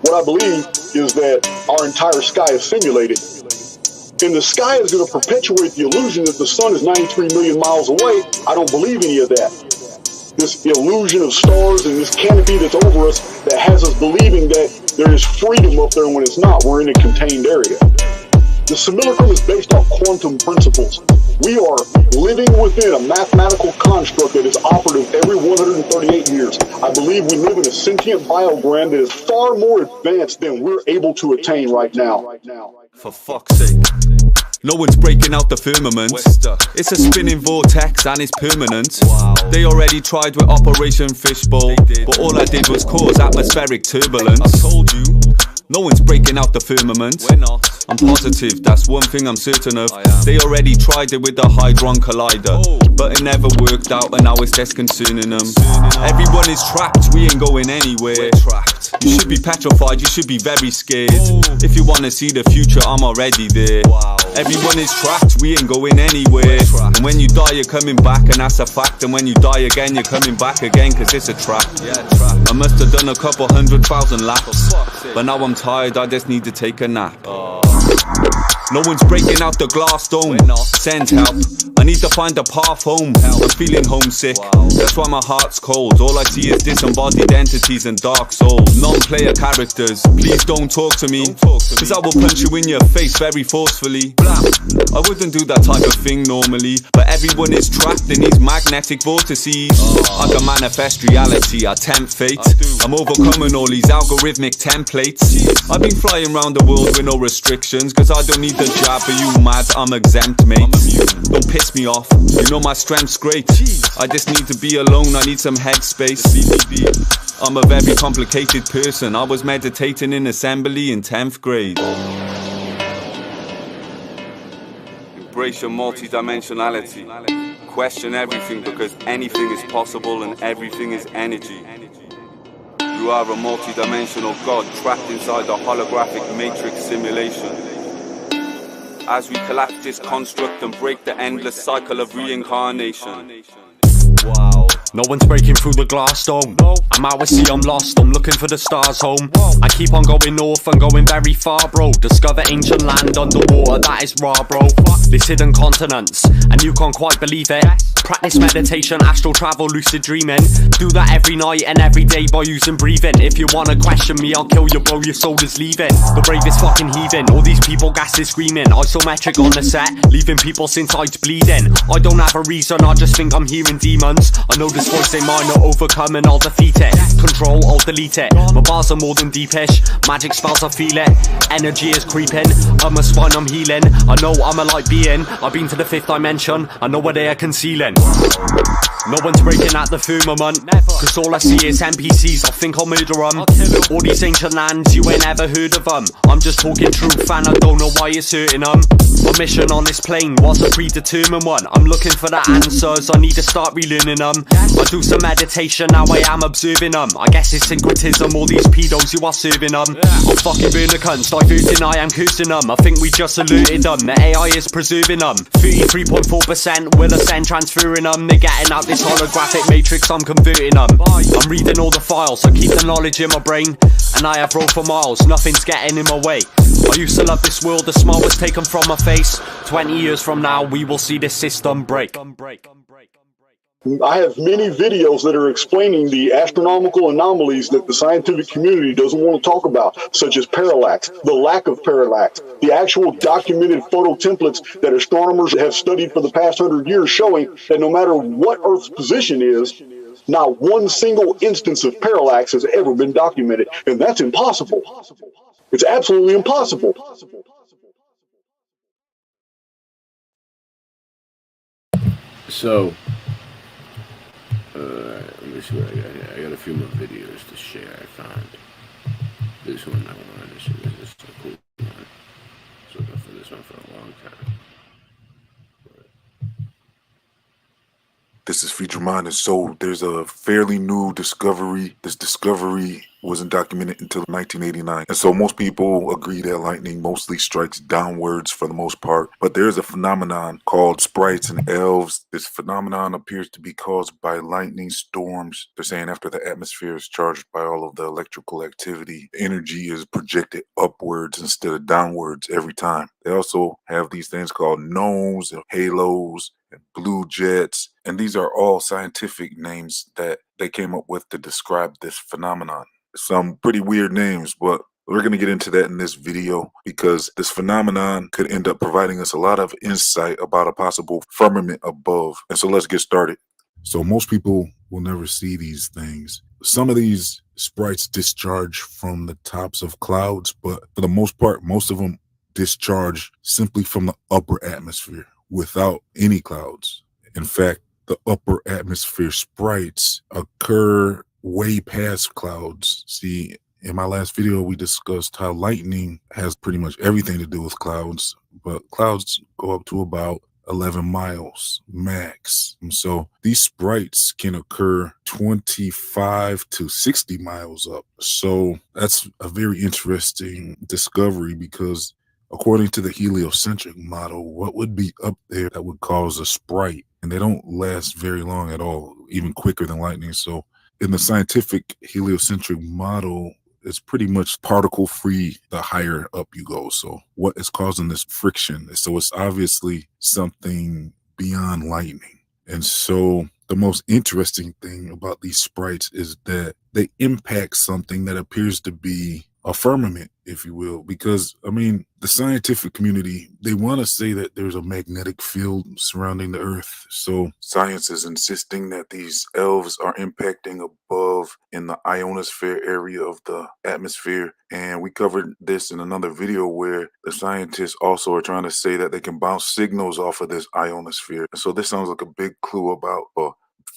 What I believe is that our entire sky is simulated. And the sky is going to perpetuate the illusion that the sun is 93 million miles away. I don't believe any of that. This illusion of stars and this canopy that's over us that has us believing that there is freedom up there when it's not. We're in a contained area. The simulacrum is based off quantum principles. We are living within a mathematical construct that is operative every 138 years. I believe we live in a sentient biogram that is far more advanced than we're able to attain right now. For fuck's sake. No one's breaking out the firmament. It's a spinning vortex and it's permanent. They already tried with Operation Fishbowl, but all I did was cause atmospheric turbulence. I told you, no one's breaking out the firmament. We're not. I'm positive, that's one thing I'm certain of. They already tried it with the Hadron Collider, but it never worked out and now it's disconcerting them. Everyone is trapped, we ain't going anywhere. We're trapped. You should be petrified, you should be very scared. If you wanna see the future, I'm already there. Everyone is trapped, we ain't going anywhere. And when you die, you're coming back, and that's a fact. And when you die again, you're coming back again, cause it's a trap. I must have done a couple 100,000 laps, but now I'm tired, I just need to take a nap. No one's breaking out the glass dome. Send help, I need to find a path home. I'm feeling homesick, that's why my heart's cold. All I see is disembodied entities and dark souls. Non-player characters, please don't talk to me, cause I will punch you in your face very forcefully. I wouldn't do that type of thing normally, but everyone is trapped in these magnetic vortices. I can manifest reality, I tempt fate. I'm overcoming all these algorithmic templates. I've been flying around the world with no restrictions, cause I don't need the job, but you mad, I'm exempt, mate. Don't piss me off, you know my strength's great. I just need to be alone, I need some headspace. I'm a very complicated person, I was meditating in assembly in 10th grade. Embrace your multidimensionality. Question everything, because anything is possible and everything is energy. You are a multidimensional god trapped inside a holographic matrix simulation. As we collapse this construct and break the endless cycle of reincarnation. Wow. No one's breaking through the glass dome. I'm out at sea, I'm lost, I'm looking for the stars home. I keep on going north and going very far, bro. Discover ancient land underwater, that is raw, bro. This hidden continents, and you can't quite believe it. Practice meditation, astral travel, lucid dreaming. Do that every night and every day by using breathing. If you wanna question me, I'll kill you, bro, your soul is leaving. The bravest fucking heaving, all these people gases screaming. Isometric on the set, leaving people's insides bleeding. I don't have a reason, I just think I'm hearing demons. I know this voice ain't mine, I'll overcome and I'll defeat it. Control, I'll delete it. My bars are more than deepish, magic spells I feel it. Energy is creeping, I'm a spine, I'm healing. I know I'm a light being, I've been to the 5th dimension. I know where they are concealing. No one's breaking at the firmament, cause all I see is NPCs, I think I'll murder them. All these ancient lands, you ain't ever heard of them. I'm just talking truth and I don't know why it's hurting them. My mission on this plane was a predetermined one. I'm looking for the answers, I need to start relearning them. I do some meditation, now I am observing them. I guess it's syncretism, all these pedos you are serving them. I'll fucking burn the cunts, diverting, I am cursing them. I think we just alerted them, the AI is preserving them. 33.4% will ascend, transferring them. They're getting out this holographic matrix, I'm converting them. I'm reading all the files, I keep the knowledge in my brain. And I have rolled for miles, nothing's getting in my way. I used to love this world, the smile was taken from my face. 20 years from now, we will see this system break. I have many videos that are explaining the astronomical anomalies that the scientific community doesn't want to talk about, such as parallax, the lack of parallax, the actual documented photo templates that astronomers have studied for the past 100 years showing that no matter what Earth's position is, not one single instance of parallax has ever been documented, and that's impossible. It's absolutely impossible. So, let me see what I got here. I got a few more videos to share. I found this one. I wanted to see. This is a cool one. So looking for this one for a long time. This is Feature Mind and Soul. There's a fairly new discovery. This discovery wasn't documented until 1989. And so most people agree that lightning mostly strikes downwards for the most part. But there's a phenomenon called sprites and elves. This phenomenon appears to be caused by lightning storms. They're saying after the atmosphere is charged by all of the electrical activity, energy is projected upwards instead of downwards every time. They also have these things called gnomes and halos and blue jets. And these are all scientific names that they came up with to describe this phenomenon. Some pretty weird names, but we're going to get into that in this video because this phenomenon could end up providing us a lot of insight about a possible firmament above. And so let's get started. So most people will never see these things. Some of these sprites discharge from the tops of clouds, but for the most part, most of them discharge simply from the upper atmosphere without any clouds. In fact, the upper atmosphere sprites occur way past clouds. See, in my last video, we discussed how lightning has pretty much everything to do with clouds, but clouds go up to about 11 miles max. And so these sprites can occur 25 to 60 miles up. So that's a very interesting discovery because according to the heliocentric model, what would be up there that would cause a sprite? And they don't last very long at all, even quicker than lightning. So in the scientific heliocentric model, it's pretty much particle free the higher up you go. So what is causing this friction? So it's obviously something beyond lightning. And so the most interesting thing about these sprites is that they impact something that appears to be a firmament, if you will, because, I mean, the scientific community, they want to say that there's a magnetic field surrounding the Earth. So science is insisting that these elves are impacting above in the ionosphere area of the atmosphere. And we covered this in another video where the scientists also are trying to say that they can bounce signals off of this ionosphere. So this sounds like a big clue about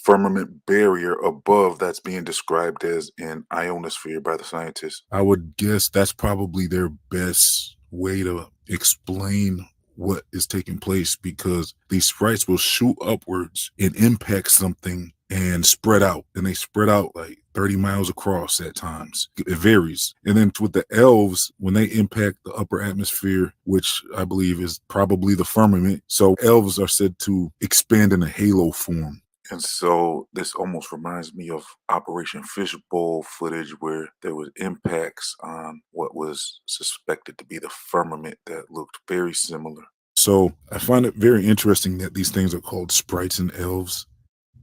firmament barrier above that's being described as an ionosphere by the scientists. I would guess that's probably their best way to explain what is taking place because these sprites will shoot upwards and impact something and spread out. And they spread out like 30 miles across at times. It varies. And then with the elves, when they impact the upper atmosphere, which I believe is probably the firmament, so elves are said to expand in a halo form. And so this almost reminds me of Operation Fishbowl footage where there was impacts on what was suspected to be the firmament that looked very similar. So I find it very interesting that these things are called sprites and elves.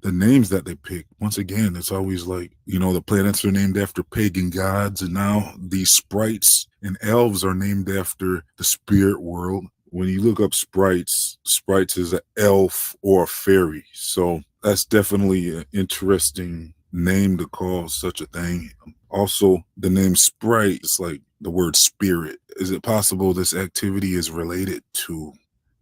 The names that they pick, once again, it's always like, the planets are named after pagan gods, and now these sprites and elves are named after the spirit world. When you look up sprites is an elf or a fairy. So that's definitely an interesting name to call such a thing. Also, the name sprite is like the word spirit. Is it possible this activity is related to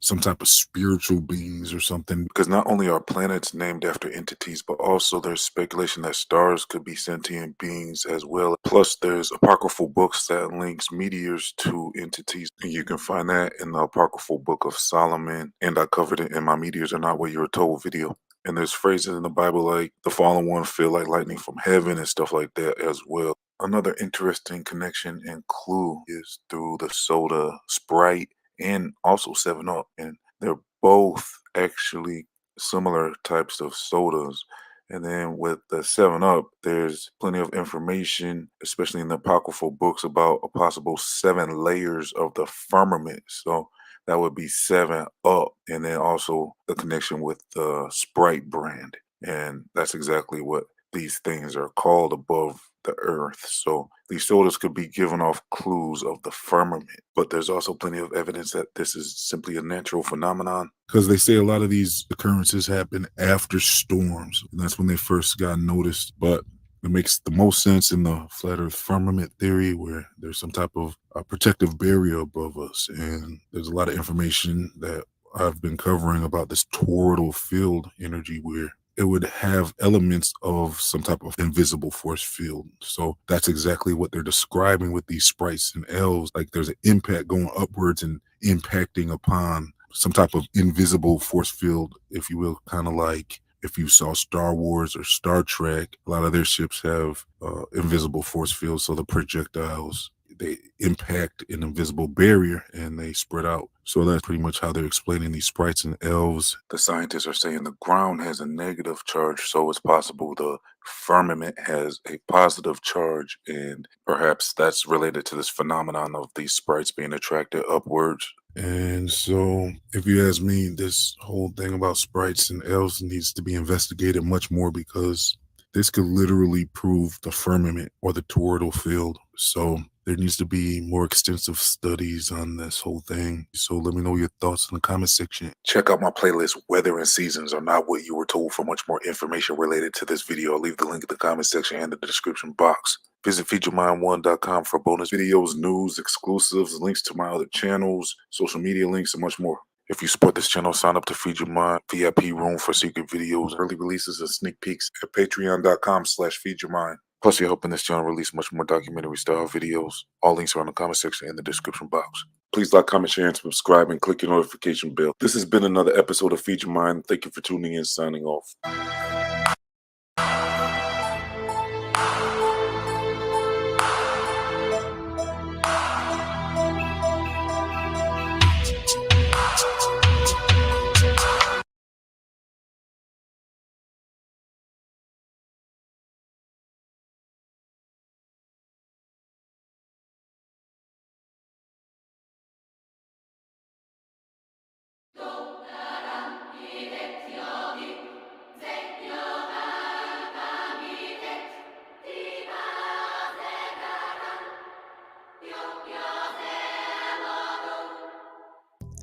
some type of spiritual beings or something? Because not only are planets named after entities, but also there's speculation that stars could be sentient beings as well. Plus, there's apocryphal books that links meteors to entities. And you can find that in the apocryphal book of Solomon. And I covered it in my Meteors Are Not What You Were Told video. And there's phrases in the Bible like the fallen one feel like lightning from heaven and stuff like that as well. Another interesting connection and clue is through the soda Sprite and also 7-Up. And they're both actually similar types of sodas. And then with the 7-Up, there's plenty of information, especially in the apocryphal books, about a possible 7 layers of the firmament. So that would be 7-Up. And then also the connection with the Sprite brand. And that's exactly what these things are called above the earth. So these sodas could be giving off clues of the firmament, but there's also plenty of evidence that this is simply a natural phenomenon, because they say a lot of these occurrences happen after storms, and that's when they first got noticed. But it makes the most sense in the flat earth firmament theory, where there's some type of protective barrier above us. And there's a lot of information that I've been covering about this toroidal field energy, where it would have elements of some type of invisible force field. So that's exactly what they're describing with these sprites and elves. Like there's an impact going upwards and impacting upon some type of invisible force field, if you will, kind of like if you saw Star Wars or Star Trek. A lot of their ships have invisible force fields, so the projectiles, they impact an invisible barrier and they spread out. So that's pretty much how they're explaining these sprites and elves. The scientists are saying the ground has a negative charge, so it's possible the firmament has a positive charge, and perhaps that's related to this phenomenon of these sprites being attracted upwards. And so, if you ask me, this whole thing about sprites and elves needs to be investigated much more, because this could literally prove the firmament or the toroidal field. So there needs to be more extensive studies on this whole thing. So let me know your thoughts in the comment section. Check out my playlist, Weather and Seasons Are Not What You Were Told, for much more information related to this video. I'll leave the link in the comment section and in the description box. Visit FeedYourMind1.com for bonus videos, news, exclusives, links to my other channels, social media links, and much more. If you support this channel, sign up to Feed Your Mind, VIP room for secret videos, early releases, and sneak peeks at patreon.com/feedyourmind. Plus, you're helping this channel release much more documentary style videos. All links are in the comment section and the description box. Please like, comment, share, and subscribe, and click your notification bell. This has been another episode of Feed Your Mind. Thank you for tuning in, signing off.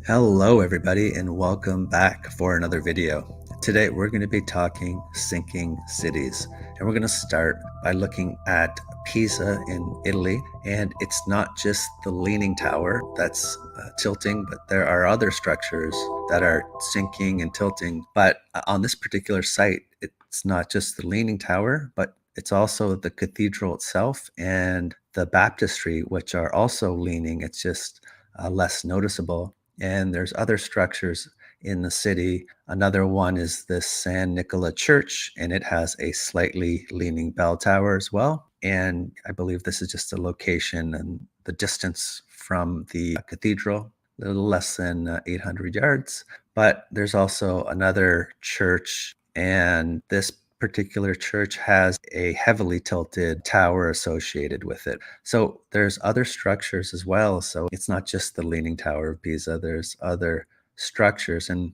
Hello everybody, and welcome back for another video. Today we're going to be talking sinking cities, and we're going to start by looking at Pisa in Italy. And it's not just the Leaning Tower that's tilting, but there are other structures that are sinking and tilting. But on this particular site, it's not just the Leaning Tower, but it's also the cathedral itself and the baptistry, which are also leaning. It's just less noticeable. And there's other structures in the city. Another one is the San Nicola Church, and it has a slightly leaning bell tower as well. And I believe this is just a location and the distance from the cathedral, a little less than 800 yards. But there's also another church, and this particular church has a heavily tilted tower associated with it. So there's other structures as well. So it's not just the Leaning Tower of Pisa. There's other structures. And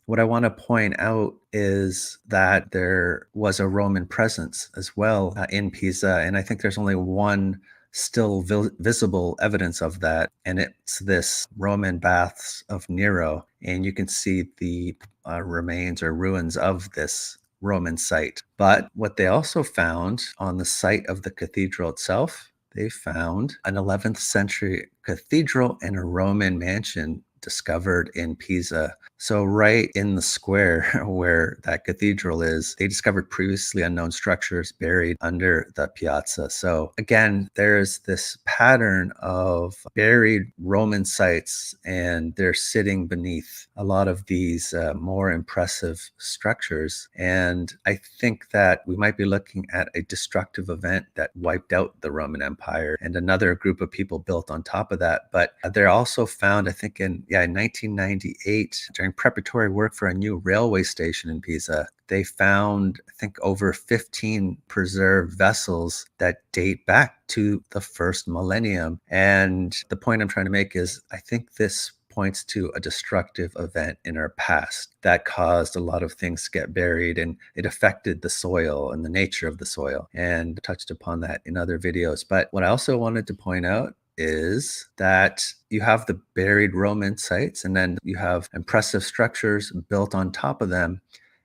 what I want to point out is that there was a Roman presence as well in Pisa. And I think there's only one still visible evidence of that, and it's this Roman Baths of Nero. And you can see the remains or ruins of this Roman site. But what they also found on the site of the cathedral itself, they found an 11th century cathedral and a Roman mansion discovered in Pisa. So right in the square where that cathedral is, they discovered previously unknown structures buried under the piazza. So again, there's this pattern of buried Roman sites, and they're sitting beneath a lot of these more impressive structures. And I think that we might be looking at a destructive event that wiped out the Roman Empire, and another group of people built on top of that. But they're also found, I think in 1998, during preparatory work for a new railway station in Pisa, they found, I think, over 15 preserved vessels that date back to the first millennium. And the point I'm trying to make is, I think this points to a destructive event in our past that caused a lot of things to get buried, and it affected the soil and the nature of the soil, and touched upon that in other videos. But what I also wanted to point out is that you have the buried Roman sites, and then you have impressive structures built on top of them.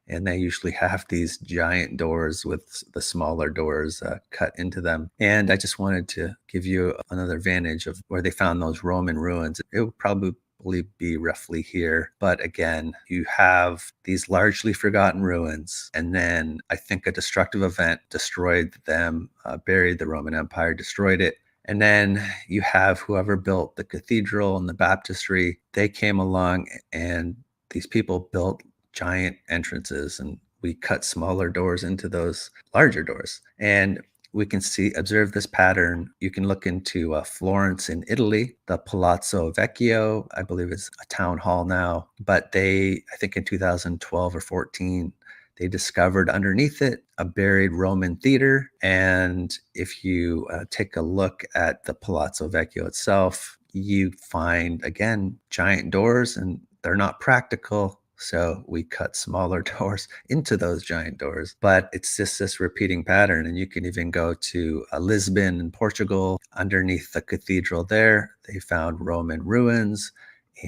And they usually have these giant doors with the smaller doors cut into them. And I just wanted to give you another vantage of where they found those Roman ruins. It would probably be roughly here. But again, you have these largely forgotten ruins. And then I think a destructive event destroyed them, buried the Roman Empire, destroyed it. And then you have whoever built the cathedral and the baptistry. They came along, and these people built giant entrances, and we cut smaller doors into those larger doors. And we can observe this pattern. You can look into Florence in Italy, the Palazzo Vecchio, I believe it's a town hall now, but I think in 2012 or 14, they discovered underneath it a buried Roman theater. And if you take a look at the Palazzo Vecchio itself, you find, again, giant doors, and they're not practical. So we cut smaller doors into those giant doors. But it's just this repeating pattern. And you can even go to Lisbon in Portugal. Underneath the cathedral there, they found Roman ruins.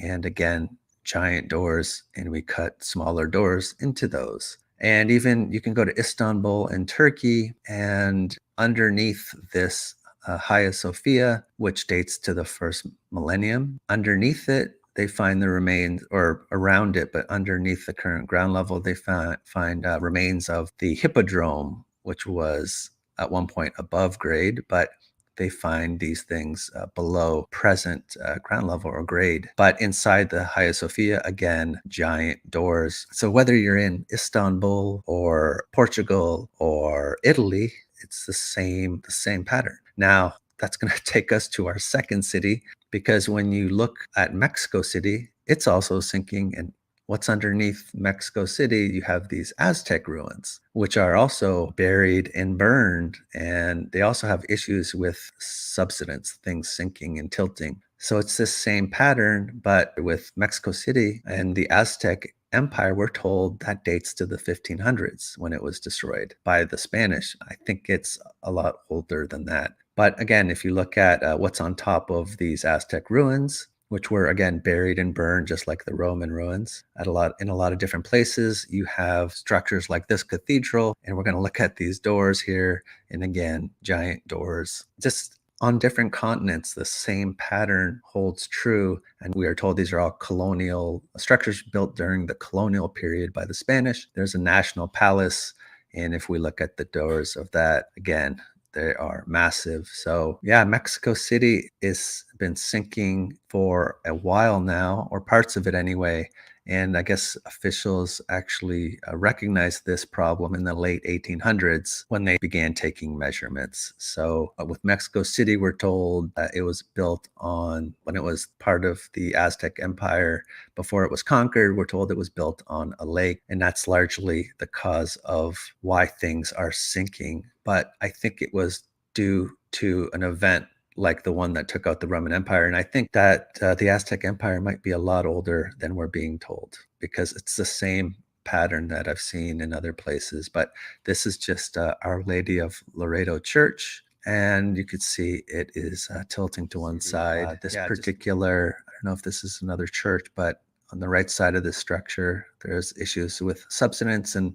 And again, giant doors, and we cut smaller doors into those. And even you can go to Istanbul in Turkey, and underneath this Hagia Sophia, which dates to the first millennium, underneath it, they find the remains, or around it, but underneath the current ground level, they find remains of the hippodrome, which was at one point above grade, but they find these things below present ground level or grade. But inside the Hagia Sophia, again, giant doors. So whether you're in Istanbul or Portugal or Italy, it's the same pattern. Now, that's going to take us to our second city, because when you look at Mexico City, it's also sinking. And what's underneath Mexico City, you have these Aztec ruins, which are also buried and burned. And they also have issues with subsidence, things sinking and tilting. So it's this same pattern, but with Mexico City and the Aztec Empire, we're told that dates to the 1500s when it was destroyed by the Spanish. I think it's a lot older than that. But again, if you look at what's on top of these Aztec ruins, which were, again, buried and burned just like the Roman ruins in a lot of different places, you have structures like this cathedral. And we're going to look at these doors here. And again, giant doors. Just on different continents, the same pattern holds true. And we are told these are all colonial structures built during the colonial period by the Spanish. There's a national palace. And if we look at the doors of that, again, they are massive. So yeah, Mexico City has been sinking for a while now, or parts of it anyway. And I guess officials actually recognized this problem in the late 1800s when they began taking measurements. So with Mexico City, we're told it was built when it was part of the Aztec Empire before it was conquered. We're told it was built on a lake, and that's largely the cause of why things are sinking. But I think it was due to an event like the one that took out the Roman Empire. And I think that the Aztec Empire might be a lot older than we're being told, because it's the same pattern that I've seen in other places. But this is just Our Lady of Laredo Church. And you could see it is tilting to one side. This particular, I don't know if this is another church, but on the right side of the structure, there's issues with subsidence and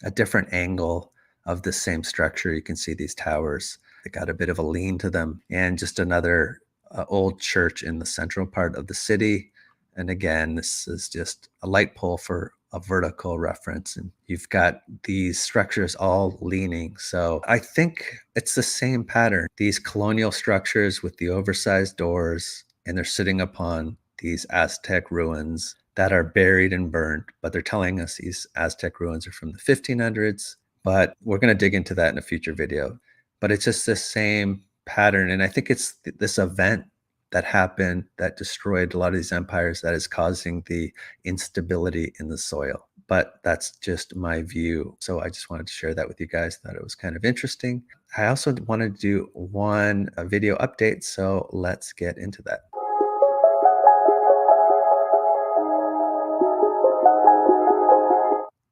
a different angle of the same structure. You can see these towers. They got a bit of a lean to them, and just another old church in the central part of the city. And again, this is just a light pole for a vertical reference, and you've got these structures all leaning. So I think it's the same pattern. These colonial structures with the oversized doors, and they're sitting upon these Aztec ruins that are buried and burned, but they're telling us these Aztec ruins are from the 1500s. But we're going to dig into that in a future video. But it's just the same pattern. And I think it's this event that happened that destroyed a lot of these empires that is causing the instability in the soil. But that's just my view. So I just wanted to share that with you guys. Thought it was kind of interesting. I also wanted to do one video update. So let's get into that.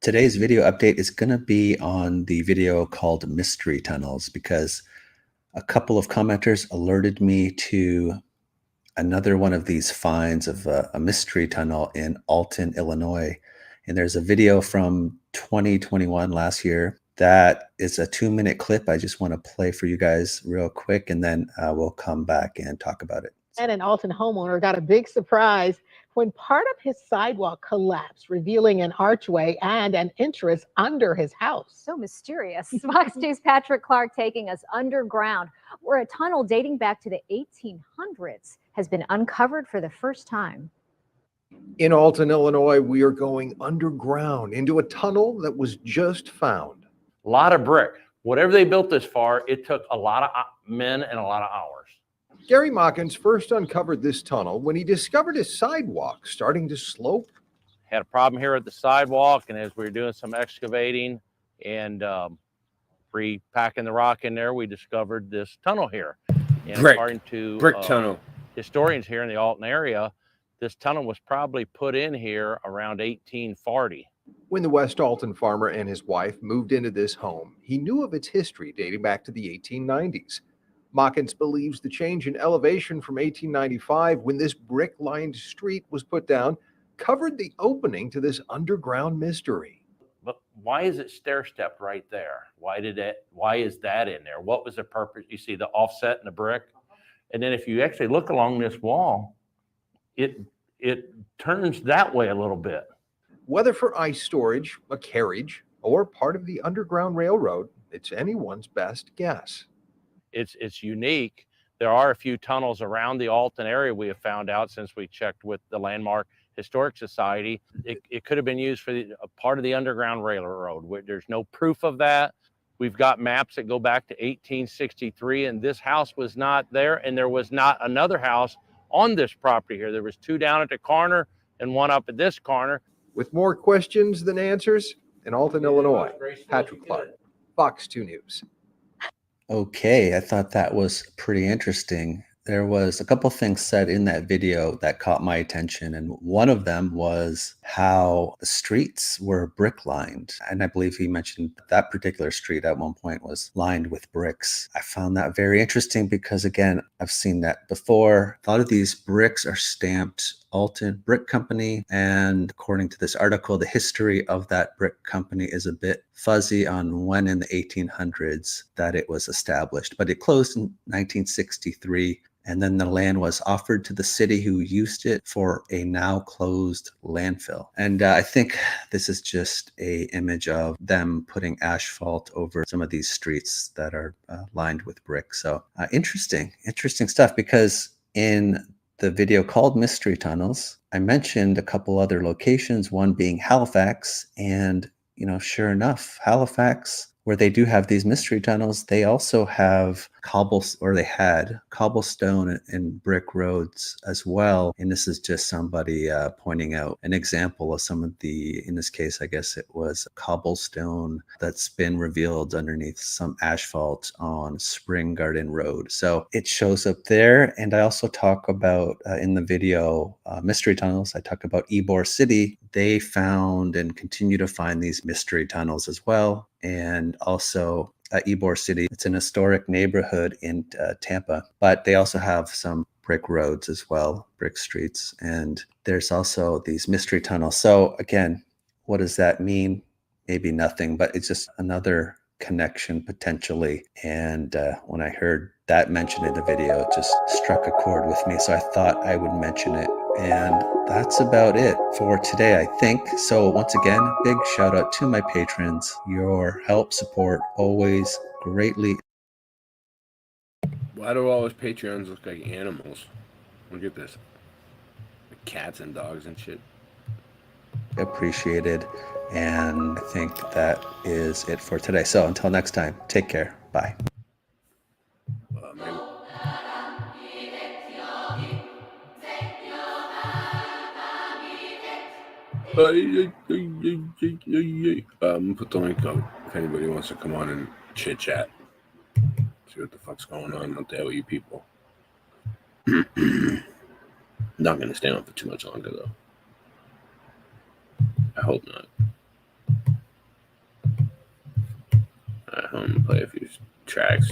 Today's video update is going to be on the video called Mystery Tunnels, because a couple of commenters alerted me to another one of these finds of a mystery tunnel in Alton, Illinois. And there's a video from 2021, last year, that is a 2-minute clip I just want to play for you guys real quick, and then we'll come back and talk about it. And an Alton homeowner got a big surprise when part of his sidewalk collapsed, revealing an archway and an entrance under his house. So mysterious. Fox News' Patrick Clark taking us underground, where a tunnel dating back to the 1800s has been uncovered for the first time. In Alton, Illinois, we are going underground into a tunnel that was just found. A lot of brick. Whatever they built this far, it took a lot of men and a lot of hours. Gary Mockins first uncovered this tunnel when he discovered his sidewalk starting to slope. Had a problem here at the sidewalk, and as we were doing some excavating and repacking the rock in there, we discovered this tunnel here. And according to brick tunnel historians here in the Alton area, this tunnel was probably put in here around 1840. When the West Alton farmer and his wife moved into this home, he knew of its history dating back to the 1890s. Mockins believes the change in elevation from 1895, when this brick-lined street was put down, covered the opening to this underground mystery. But why is it stair-stepped right there? Why is that in there? What was the purpose? You see the offset in the brick? And then if you actually look along this wall, it turns that way a little bit. Whether for ice storage, a carriage, or part of the Underground Railroad, it's anyone's best guess. It's unique. There are a few tunnels around the Alton area we have found out since we checked with the Landmark Historic Society. It could have been used for a part of the Underground Railroad. There's no proof of that. We've got maps that go back to 1863, and this house was not there, and there was not another house on this property here. There was 2 down at the corner and 1 up at this corner. With more questions than answers, in Alton, Illinois, Patrick Clark, Fox 2 News. Okay, I thought that was pretty interesting. There was a couple things said in that video that caught my attention, and one of them was how the streets were brick lined. And I believe he mentioned that particular street at one point was lined with bricks. I found that very interesting because, again, I've seen that before. A lot of these bricks are stamped Alton Brick Company, and according to this article, the history of that brick company is a bit fuzzy on when in the 1800s that it was established, but it closed in 1963. And then the land was offered to the city, who used it for a now closed landfill. And I think this is just an image of them putting asphalt over some of these streets that are lined with brick. So interesting stuff, because in the video called Mystery Tunnels, I mentioned a couple other locations, one being Halifax. And, sure enough, Halifax, where they do have these mystery tunnels, they also have they had cobblestone and brick roads as well. And this is just somebody pointing out an example of some of the, in this case, I guess it was cobblestone that's been revealed underneath some asphalt on Spring Garden Road. So it shows up there. And I also talk about in the video mystery tunnels, I talk about Ybor City. They found and continue to find these mystery tunnels as well. And also Ybor City, it's an historic neighborhood in Tampa, but they also have some brick roads as well, brick streets. And there's also these mystery tunnels. So again, what does that mean? Maybe nothing, but it's just another connection potentially. And when I heard that mentioned in the video, it just struck a chord with me. So I thought I would mention it. And that's about it for today, I think. So once again, big shout out to my patrons. Your help, support, always greatly. Why do all his Patreons look like animals? Look at this. Like cats and dogs and shit. Appreciated. And I think that is it for today. So until next time, take care. Bye. Put the link up if anybody wants to come on and chit chat. See what the fuck's going on out there with you people. Not gonna stay on for too much longer though. I hope not. I'm gonna play a few tracks.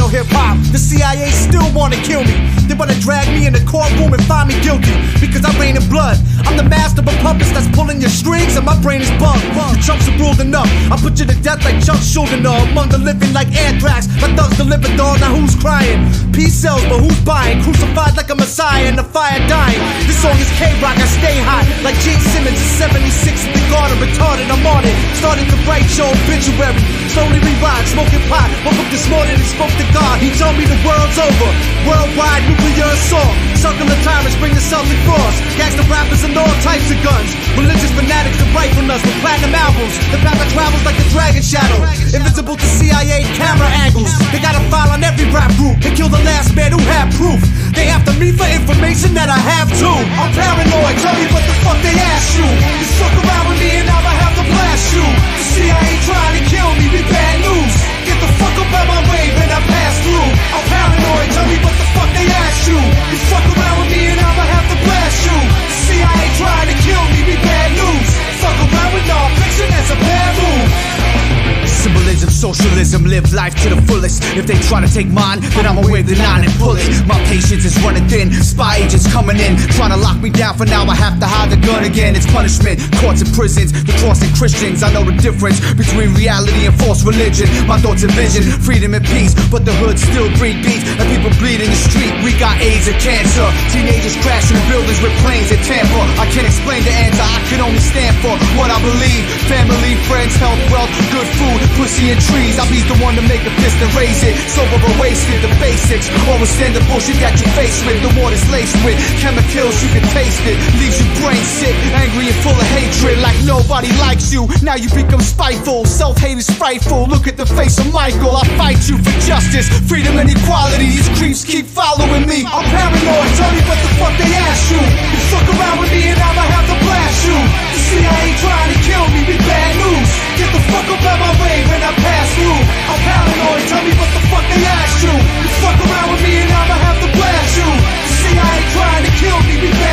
Hip-hop, the CIA still wanna kill me. They wanna drag me in the courtroom and find me guilty because I reign in blood. I'm the master of puppets that's pulling your strings and my brain is bugged. The chumps are ruled enough. I put you to death like Chuck Schuldiner. Among the living like anthrax. My thugs deliver, dog. Now who's crying? Peace sells, but who's buying? Crucified like a messiah in the fire dying. This song is K-Rock, I stay hot like Gene Simmons in 76 in the garden. Retarded, I'm on it. Started to write your obituary. Slowly rewind, smoking pot. Woke up this morning and spoke to God. He told me the world's over. Worldwide nuclear assault. Circle of time and bring the Celtic frost. Gangsta rappers and all types of guns. Religious fanatics that write from us with platinum albums. The path that travels like a dragon shadow. Invisible to CIA camera angles. They got a file on every rap group. They killed the last man who had proof. They after me for information that I have too. I'm paranoid, tell me what the fuck they asked you. You fuck around with me and I'ma have to blast you. The CIA trying to kill me, be bad news. Get the fuck up out my way when I pass through. I'm paranoid, tell me what the fuck they asked you. You fuck around with me and I'ma have to blast you. The CIA trying to kill me, be bad news. Fuck around with non-fiction, that's a bad move. Symbolism, socialism, live life to the fullest. If they try to take mine, then I'ma wave the 9 and pull it. My patience is running thin, spy agents coming in, trying to lock me down. For now I have to hide the gun again. It's punishment, courts and prisons, the cross and Christians. I know the difference between reality and false religion. My thoughts and vision, freedom and peace, but the hood still breed beats and people bleed in the street. We got AIDS and cancer, teenagers crashing buildings with planes in Tampa. I can't explain the answer, I can only stand for what I believe. Family, friends, health, wealth, good food, pussy and trees. I'll be the one to make a fist and raise it. Sober or wasted, the basics. Overstand the bullshit that you face with. The water's laced with chemicals, you can taste it. Leaves you brain sick, angry and full of hatred. Like nobody likes you, now you become spiteful. Self-hate is frightful, look at the face of Michael. I fight you for justice, freedom and equality. These creeps keep following me. I'm paranoid, tell me what the fuck they asked you. You fuck around with me and I'ma have to blast you. The CIA trying to kill me, be bad news. Get the fuck up out my way when I pass through. I'm paranoid, tell me what the fuck they asked you. You fuck around with me and I'ma have to blast you. The CIA trying to kill me, be bad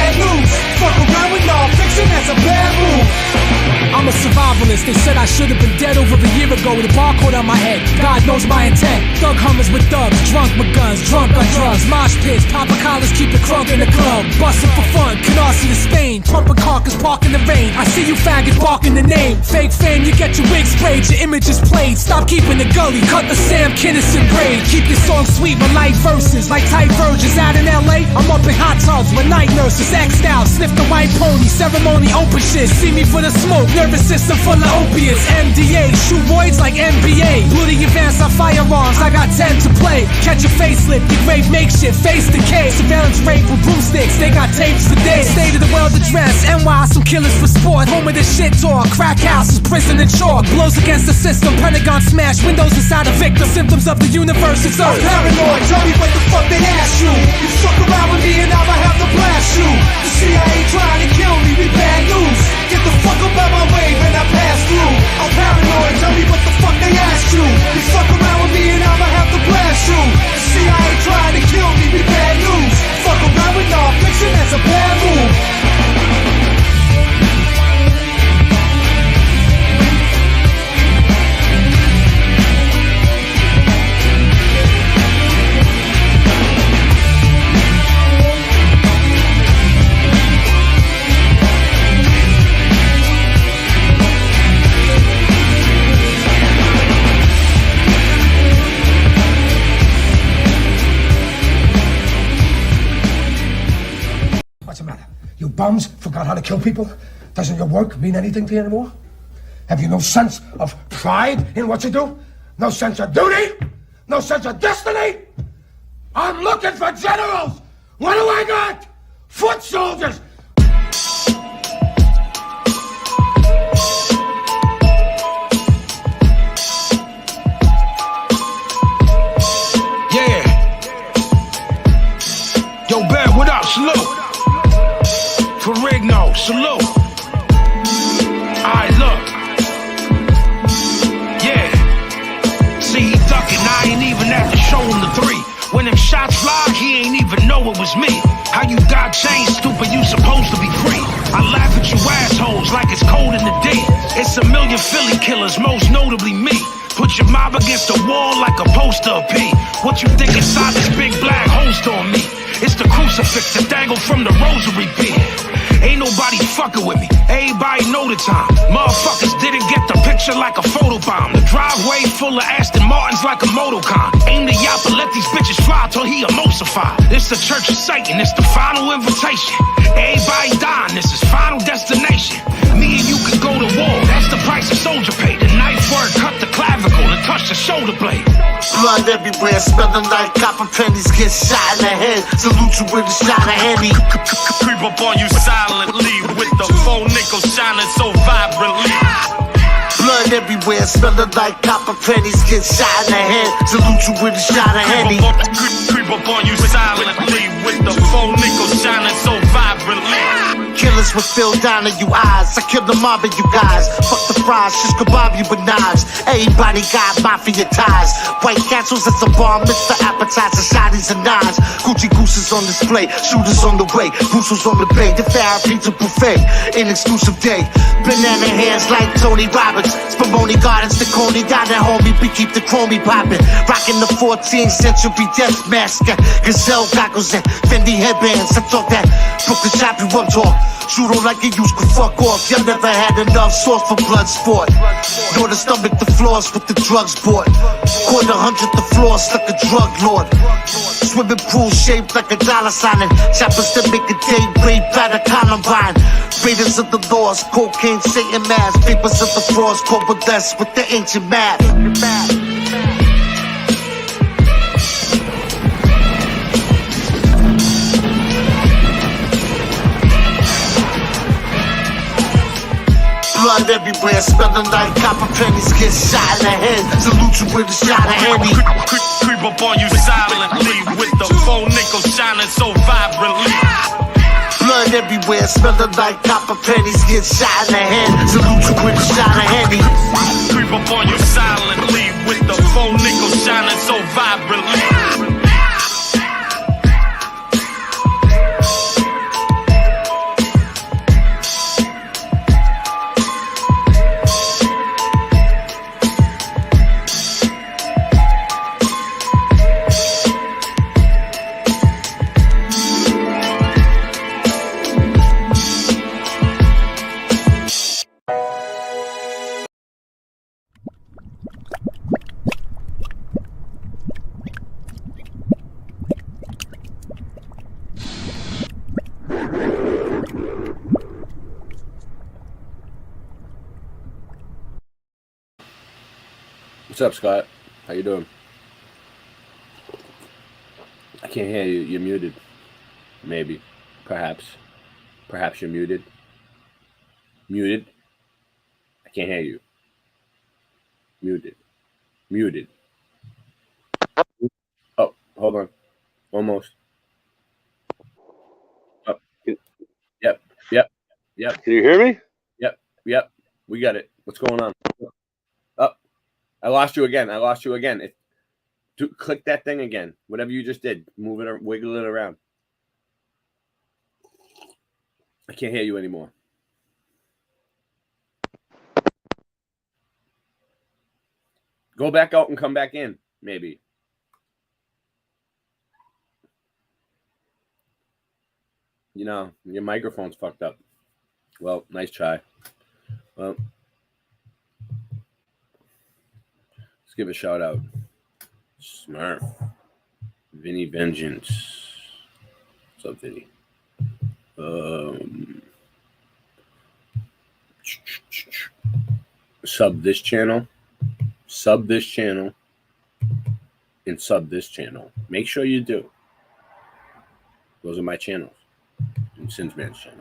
door with a barcode on my head. God knows my intent. Thug hummers with dubs, drunk with guns, drunk on drugs. Mosh pits, popper collars, keep it crunk in the club. Bustin' for fun, Canarsie to Spain. Pumping carcass, park in the rain. I see you faggots barking the name. Fake fame, you get your wig sprayed, your image is played. Stop keeping the gully, cut the Sam Kinison braid. Keep your song sweet with light verses, like tight virgins out in LA. I'm up in hot tubs with night nurses, X'd out, sniff the white pony, ceremony open shit. See me for the smoke, nervous system full of opiates. MDA, shoot voids like NBA. Bloody advance on firearms, I got 10 to play. Catch a facelift, you grave makeshift, face decay. Surveillance rape with broomsticks, they got tapes for days. State of the world address, NY, some killers for sport. Home of the shit talk, crack houses, prison and chalk. Blows against the system, Pentagon smash, windows inside a victim. Symptoms of the universe, it's earth. Paranoid, tell me what the fuck they asked you. You fuck around with me and I'ma have to blast you. The CIA trying to kill me, we bad news. Get the fuck up out my way when I pass through. I'm paranoid, tell me what the fuck they asked you. You fuck around with me and I'ma have to blast you. The CIA trying to kill me, we bad news. Fuck around with non-fiction, that's a bad move. What's the matter? You bums forgot how to kill people? Doesn't your work mean anything to you anymore? Have you no sense of pride in what you do? No sense of duty? No sense of destiny? I'm looking for generals! What do I got? Foot soldiers! Yeah. Yo, Bear, what up? Salute. Ferrigno, salute. Alright, look. Yeah. See, he ducking, I ain't even have to show him the three. When them shots fly, he ain't even know it was me. How you got chains, stupid, you supposed to be free. I laugh at you assholes like it's cold in the day. It's a million Philly killers, most notably me. Put your mob against the wall like a poster of P. What you think inside this big black holster on me? It's the crucifix that dangled from the rosary bead. Ain't nobody fucking with me, everybody know the time. Motherfuckers didn't get the picture like a photobomb. The driveway full of Aston Martins like a Motorcon. Aim the yapper, let these bitches fly till he emulsify. This the church of Satan, it's the final invitation. Everybody dying, this is final destination. Me and you could go to war, that's the price a soldier paid. The knife word cut the clavicle and touch the shoulder blade. Blood everywhere, smelling like copper pennies. Get shot in the head, salute you with a shot of Henny. Creep up on you silently with the 4 nickels shining so vibrantly. Blood everywhere, smelling like copper pennies. Get shot in the head, salute you with a shot of Henny. Creep up on you silently with the 4 nickels shining so vibrantly. Killers with Phil down in you eyes. I killed the mob of you guys. Fuck the fries, just kebab you with knives. Everybody got mafia ties. White castles at the bar, Mr. Appetizer, shotties and knives. Gucci gooses on display, shooters on the way. Bruce's on the bay, the Farrah pizza buffet. In exclusive day, banana hands like Tony Robbins. Spumoni Gardens, the Coney down that homie. We keep the chromie poppin'. Rockin' the 14th century death mask. Gazelle goggles and Fendi headbands. I talk that Brooklyn shop you up talk. Shoot on like you used to fuck off. Y'all never had enough sauce for blood sport. Nor to stomach the floors with the drugs bought. Quarter 100 the floor, stuck a drug lord. Swimming pool shaped like a dollar sign. And choppers that make a day rape out of Columbine. Raiders of the laws, cocaine, Satan mass. Papers of the frauds, coalesce with the ancient math. Blood everywhere, smelling like copper pennies. Get shot in the head, salute you with a shot of Henny. Creep up on you silently with the 4 nickels shining so vibrantly. Blood everywhere, smelling like copper pennies. Get shot in the head, salute you with a shot of Henny. Creep up on you silently with the 4 nickels shining so vibrantly. up, Scott? How you doing? I can't hear you. You're muted. Maybe. Perhaps. Perhaps you're muted. Muted. I can't hear you. Muted. Muted. Oh, hold on. Almost. Oh. Yep. Yep. Yep. Can you hear me? Yep. Yep. We got it. What's going on? Oh, I lost you again. I lost you again. Click that thing again. Whatever you just did. Move it or wiggle it around. I can't hear you anymore. Go back out and come back in, maybe. You know, your microphone's fucked up. Well, nice try. Well, let's give a shout out. Smurf. Vinny Vengeance. What's up, Vinny? Sub this channel. Sub this channel. And sub this channel. Make sure you do. Those are my channels. And Sinsman's channel.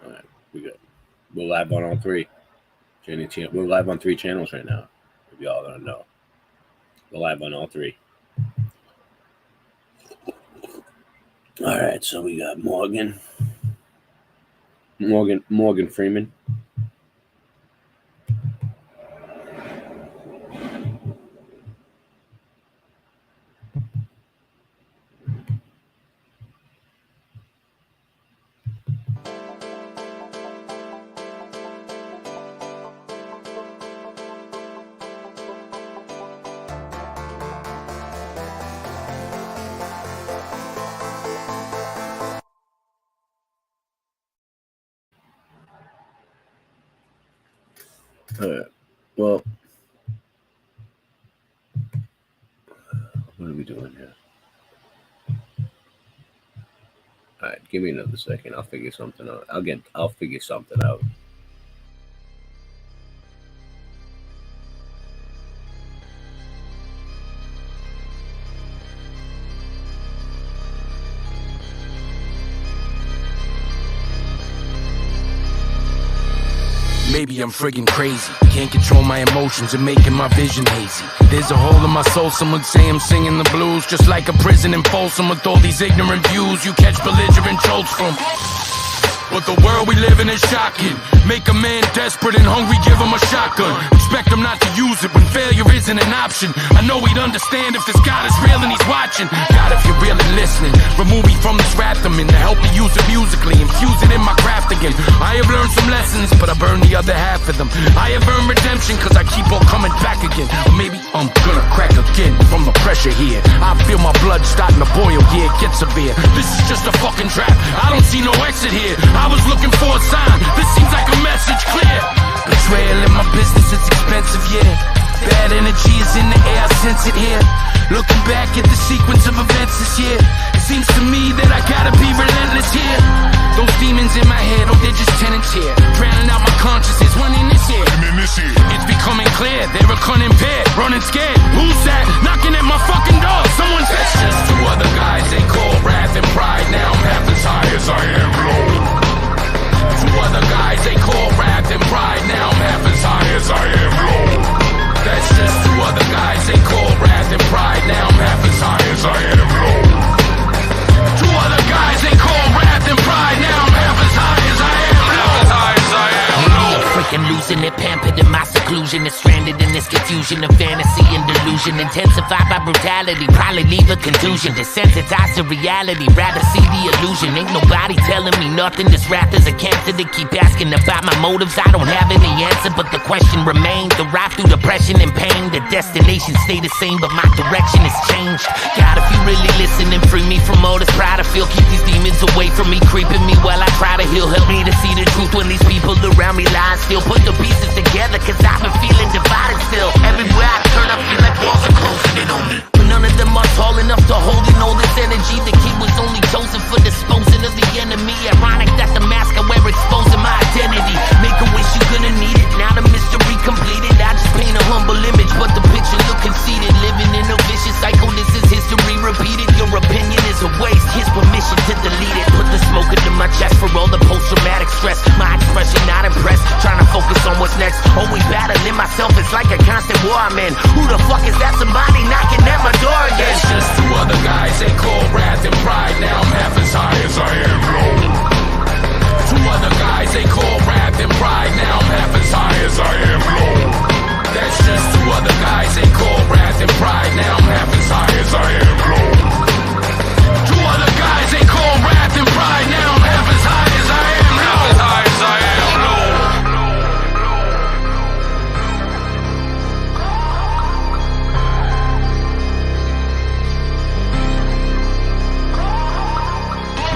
All right, we good. We're live on all three. We're live on 3 channels right now. If y'all don't know. We're live on all 3. All right, so we got Morgan Freeman. Well, what are we doing here? All right, give me another second. I'll figure something out. I'll figure something out. Maybe I'm friggin' crazy. Can't control my emotions and making my vision hazy. There's a hole in my soul. Some would say I'm singing the blues, just like a prison in Folsom with all these ignorant views you catch belligerent jolts from. But the world we live in is shocking. Make a man desperate and hungry, give him a shotgun. Expect him not to use it when failure isn't an option. I know he'd understand if this God is real and he's watching. God, if you're really listening, remove me from this rap I'm in to help me use it musically, infuse it in my craft again. I have learned some lessons, but I burned the other half of them. I have earned redemption cause I keep on coming back again. Or maybe I'm gonna crack again from the pressure here. I feel my blood starting to boil, yeah, it gets severe. This is just a fucking trap, I don't see no exit here. I was looking for a sign, this seems like a message clear. Betrayal in my business, it's expensive, yeah. Bad energy is in the air, I sense it here. Looking back at the sequence of events this year, it seems to me that I gotta be relentless here. Those demons in my head, oh, they're just tenants here. Drowning out my consciousness, one in this ear. It's becoming clear, they're a cunning pair, running scared. Who's that? Knocking at my fucking door. Someone's that's just 2 other guys they call wrath and pride. Now I'm half as high as I am low. 2 other guys they call wrath and pride. Now I'm half as high as I am low. That's just 2 other guys they call wrath and pride. Now I'm half as high as I am low. 2 other guys they call wrath and pride. Now I'm half as high as I am low. Half as high as I am low. Freaking losing it, pampered in my seclusion, is stranded in this confusion of fantasy and delusion, intensified by brutality, probably leave a contusion. Desensitized to reality, rather see the illusion. Ain't nobody telling me nothing. This wrath is a cancer. They keep asking about my motives. I don't have any answer, but the question remains. The ride through depression and pain. The destination stay the same, but my direction has changed. God, if you really listen and free me from all this pride I feel, keep these demons away from me, creeping me while I try to heal. Help me to see the truth when these people around me lie still. Put the pieces together, cause I've been feeling divided still. Everywhere I turn, I feel like walls are closing in on me. But none of them are tall enough to hold in all this energy. The key was only chosen for disposing of the enemy. Ironic that the mask I wear exposing my identity. Make a wish, you're gonna need it. Now the mystery completed, I just paint a humble image. fucking war I'm in. Who the fuck is that? Somebody knocking at my door again. That's just two other guys they call wrath and pride. Now I'm half as high as I am low. Two other guys they call wrath and pride. Now I'm half as high as I am low. That's just two other guys they call wrath and pride. Now I'm half as high as I am low. Two other guys they call wrath and pride. Now I'm half as high as I am low. Half as high as I am low.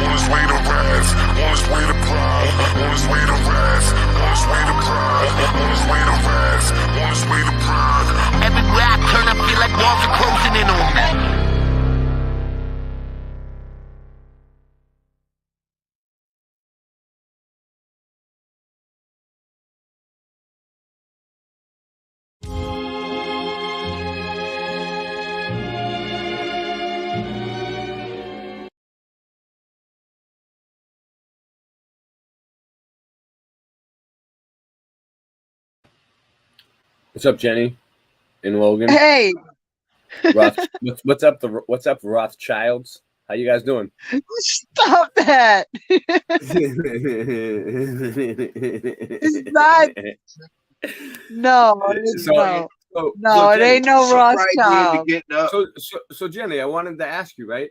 On his way to rise, on his way to pride, on his way to rise, on his way to pride, on his way to rise, on his way to pride. Everywhere I turn, I feel like walls are closing in on me. What's up, Jenny and Logan? Hey. What's up, Rothschilds? How you guys doing? Stop that. It's not. No, it ain't no Rothschild. So Jenny, I wanted to ask you, right?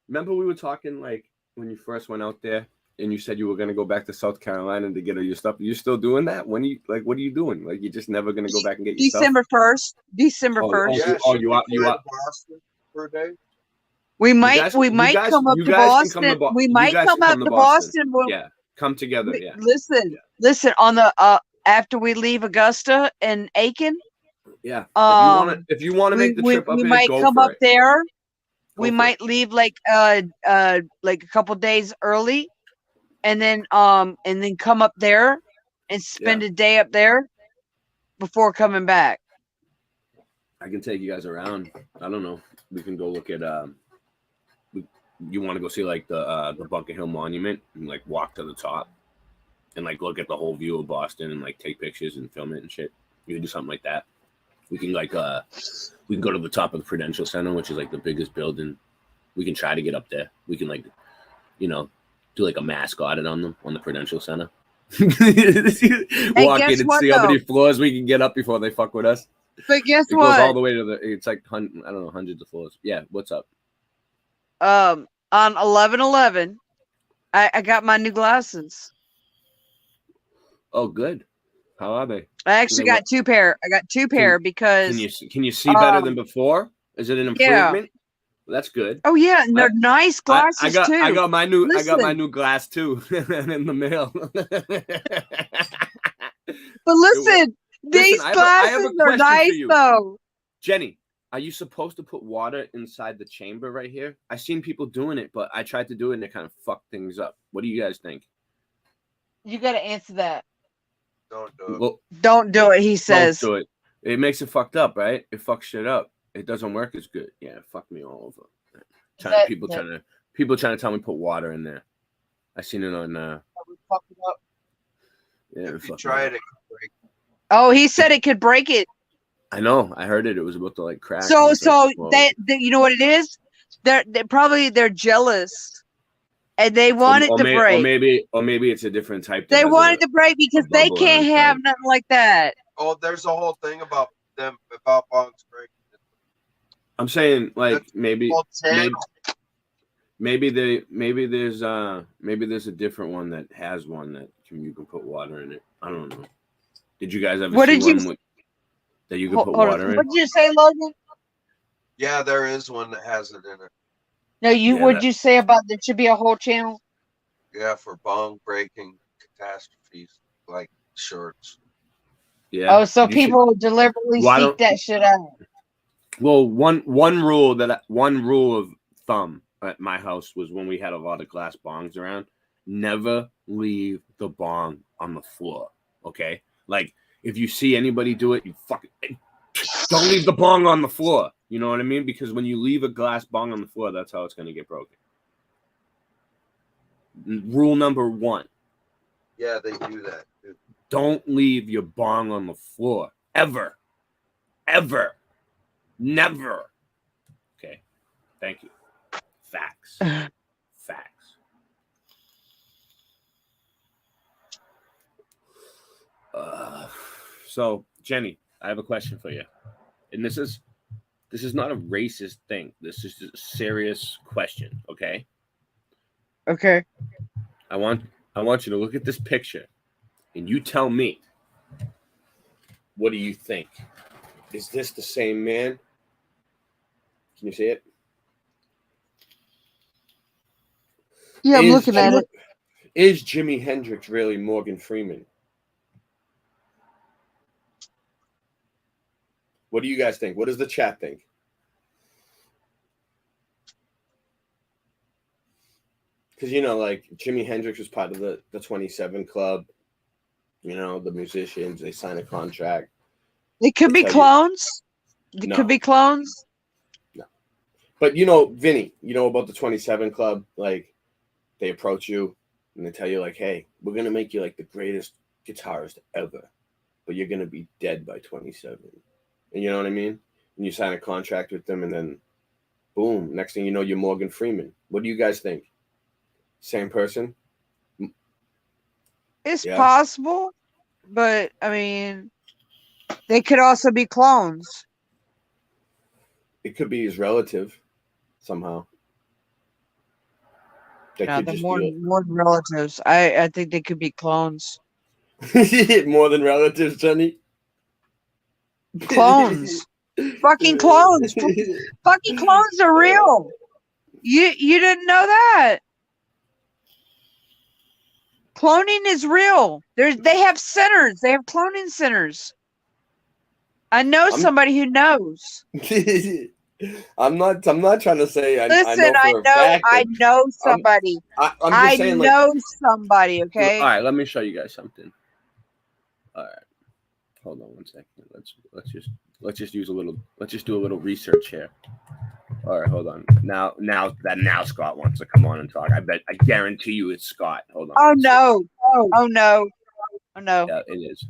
Remember we were talking like when you first went out there and you said you were going to go back to South Carolina to get all your stuff. You're still doing that? When you like, what are you doing? Like, you're just never going to go back and get your December stuff? 1st. December 1st. You out for a day? We might come up to Boston. We might come up to Boston. Yeah, come together. Yeah. Listen. On the after we leave Augusta and Aiken. Yeah. If you want to make the trip up, we might come up there. We might leave like a couple days early, and then come up there and spend a day up there before coming back. I can take you guys around. I don't know. We can go look at you want to go see like the Bunker Hill Monument and like walk to the top and like look at the whole view of Boston and like take pictures and film it and shit. You can do something like that. We can like we can go to the top of the Prudential Center, which is like the biggest building. We can try to get up there. We can like, do like a mask audit on the Prudential Center. Walk in and see how many floors we can get up before they fuck with us. But guess it what? Goes all the way to it's like hundreds of floors. Yeah, what's up? On 11/11, I got my new glasses. Oh, good. How are they? I actually got two pair. I got two pair because can you see better than before? Is it an improvement? Yeah. Well, that's good. Oh yeah, and they're nice glasses too. I got my new glass too in the mail. But listen, these glasses are nice though. Jenny, are you supposed to put water inside the chamber right here? I've seen people doing it, but I tried to do it and it kind of fucked things up. What do you guys think? You got to answer that. Don't do it. Well, don't do it, he says. Don't do it. It makes it fucked up, right? It fucks shit up. It doesn't work as good. Yeah, it fucked me all over. People trying to tell me put water in there. I seen it on yeah, if you try it, it could break. Oh, he said it could break it. I know. I heard it. It was about to like crack. So they you know what it is? They're jealous, and they want it to break. Or maybe it's a different type. They want it to break because they can't have nothing like that. Oh, there's a whole thing about bongs breaking. I'm saying like maybe there's a different one that has one that you can put water in it. I don't know. Did you guys ever see one that you can put water in? What did you say, Logan? Yeah, there is one that has it in it. No, what'd you say about there should be a whole channel? Yeah, for bong breaking catastrophes like shorts. Yeah. Oh, so people deliberately seek that shit out. Well, one rule of thumb at my house was when we had a lot of glass bongs around, never leave the bong on the floor. Okay? Like if you see anybody do it, you fucking don't leave the bong on the floor. You know what I mean? Because when you leave a glass bong on the floor, that's how it's going to get broken. Rule number 1. Yeah, they do that. Don't leave your bong on the floor ever. ever. Never. Okay. Thank you. Facts. Facts. So, Jenny, I have a question for you. And this is not a racist thing. This is just a serious question, okay? Okay. I want you to look at this picture and you tell me, what do you think? Is this the same man? Can you see it? Yeah, I'm looking at it. Is Jimi Hendrix really Morgan Freeman? What do you guys think? What does the chat think? Because, like, Jimi Hendrix was part of the 27 Club. The musicians, they sign a contract. It could be clones. It could be clones. No. But, Vinny, about the 27 Club? Like, they approach you and they tell you, like, hey, we're going to make you, like, the greatest guitarist ever. But you're going to be dead by 27. And you know what I mean? And you sign a contract with them and then, boom, next thing you know, you're Morgan Freeman. What do you guys think? Same person? It's possible, but I mean, they could also be clones. It could be his relative somehow. No, they're more than relatives. I think they could be clones. More than relatives, Jenny? Clones. Fucking clones. Fucking clones are real. You didn't know that? Cloning is real. They have centers. They have cloning centers. I know somebody who knows. I'm not trying to say Listen, I know somebody. I'm just saying, know somebody, okay? All right, let me show you guys something. All right. Hold on one second. Let's just use a little. Let's just do a little research here. All right, hold on. Now Scott wants to come on and talk. I guarantee you it's Scott. Hold on. Oh no. Oh no. Oh no. Yeah, it is.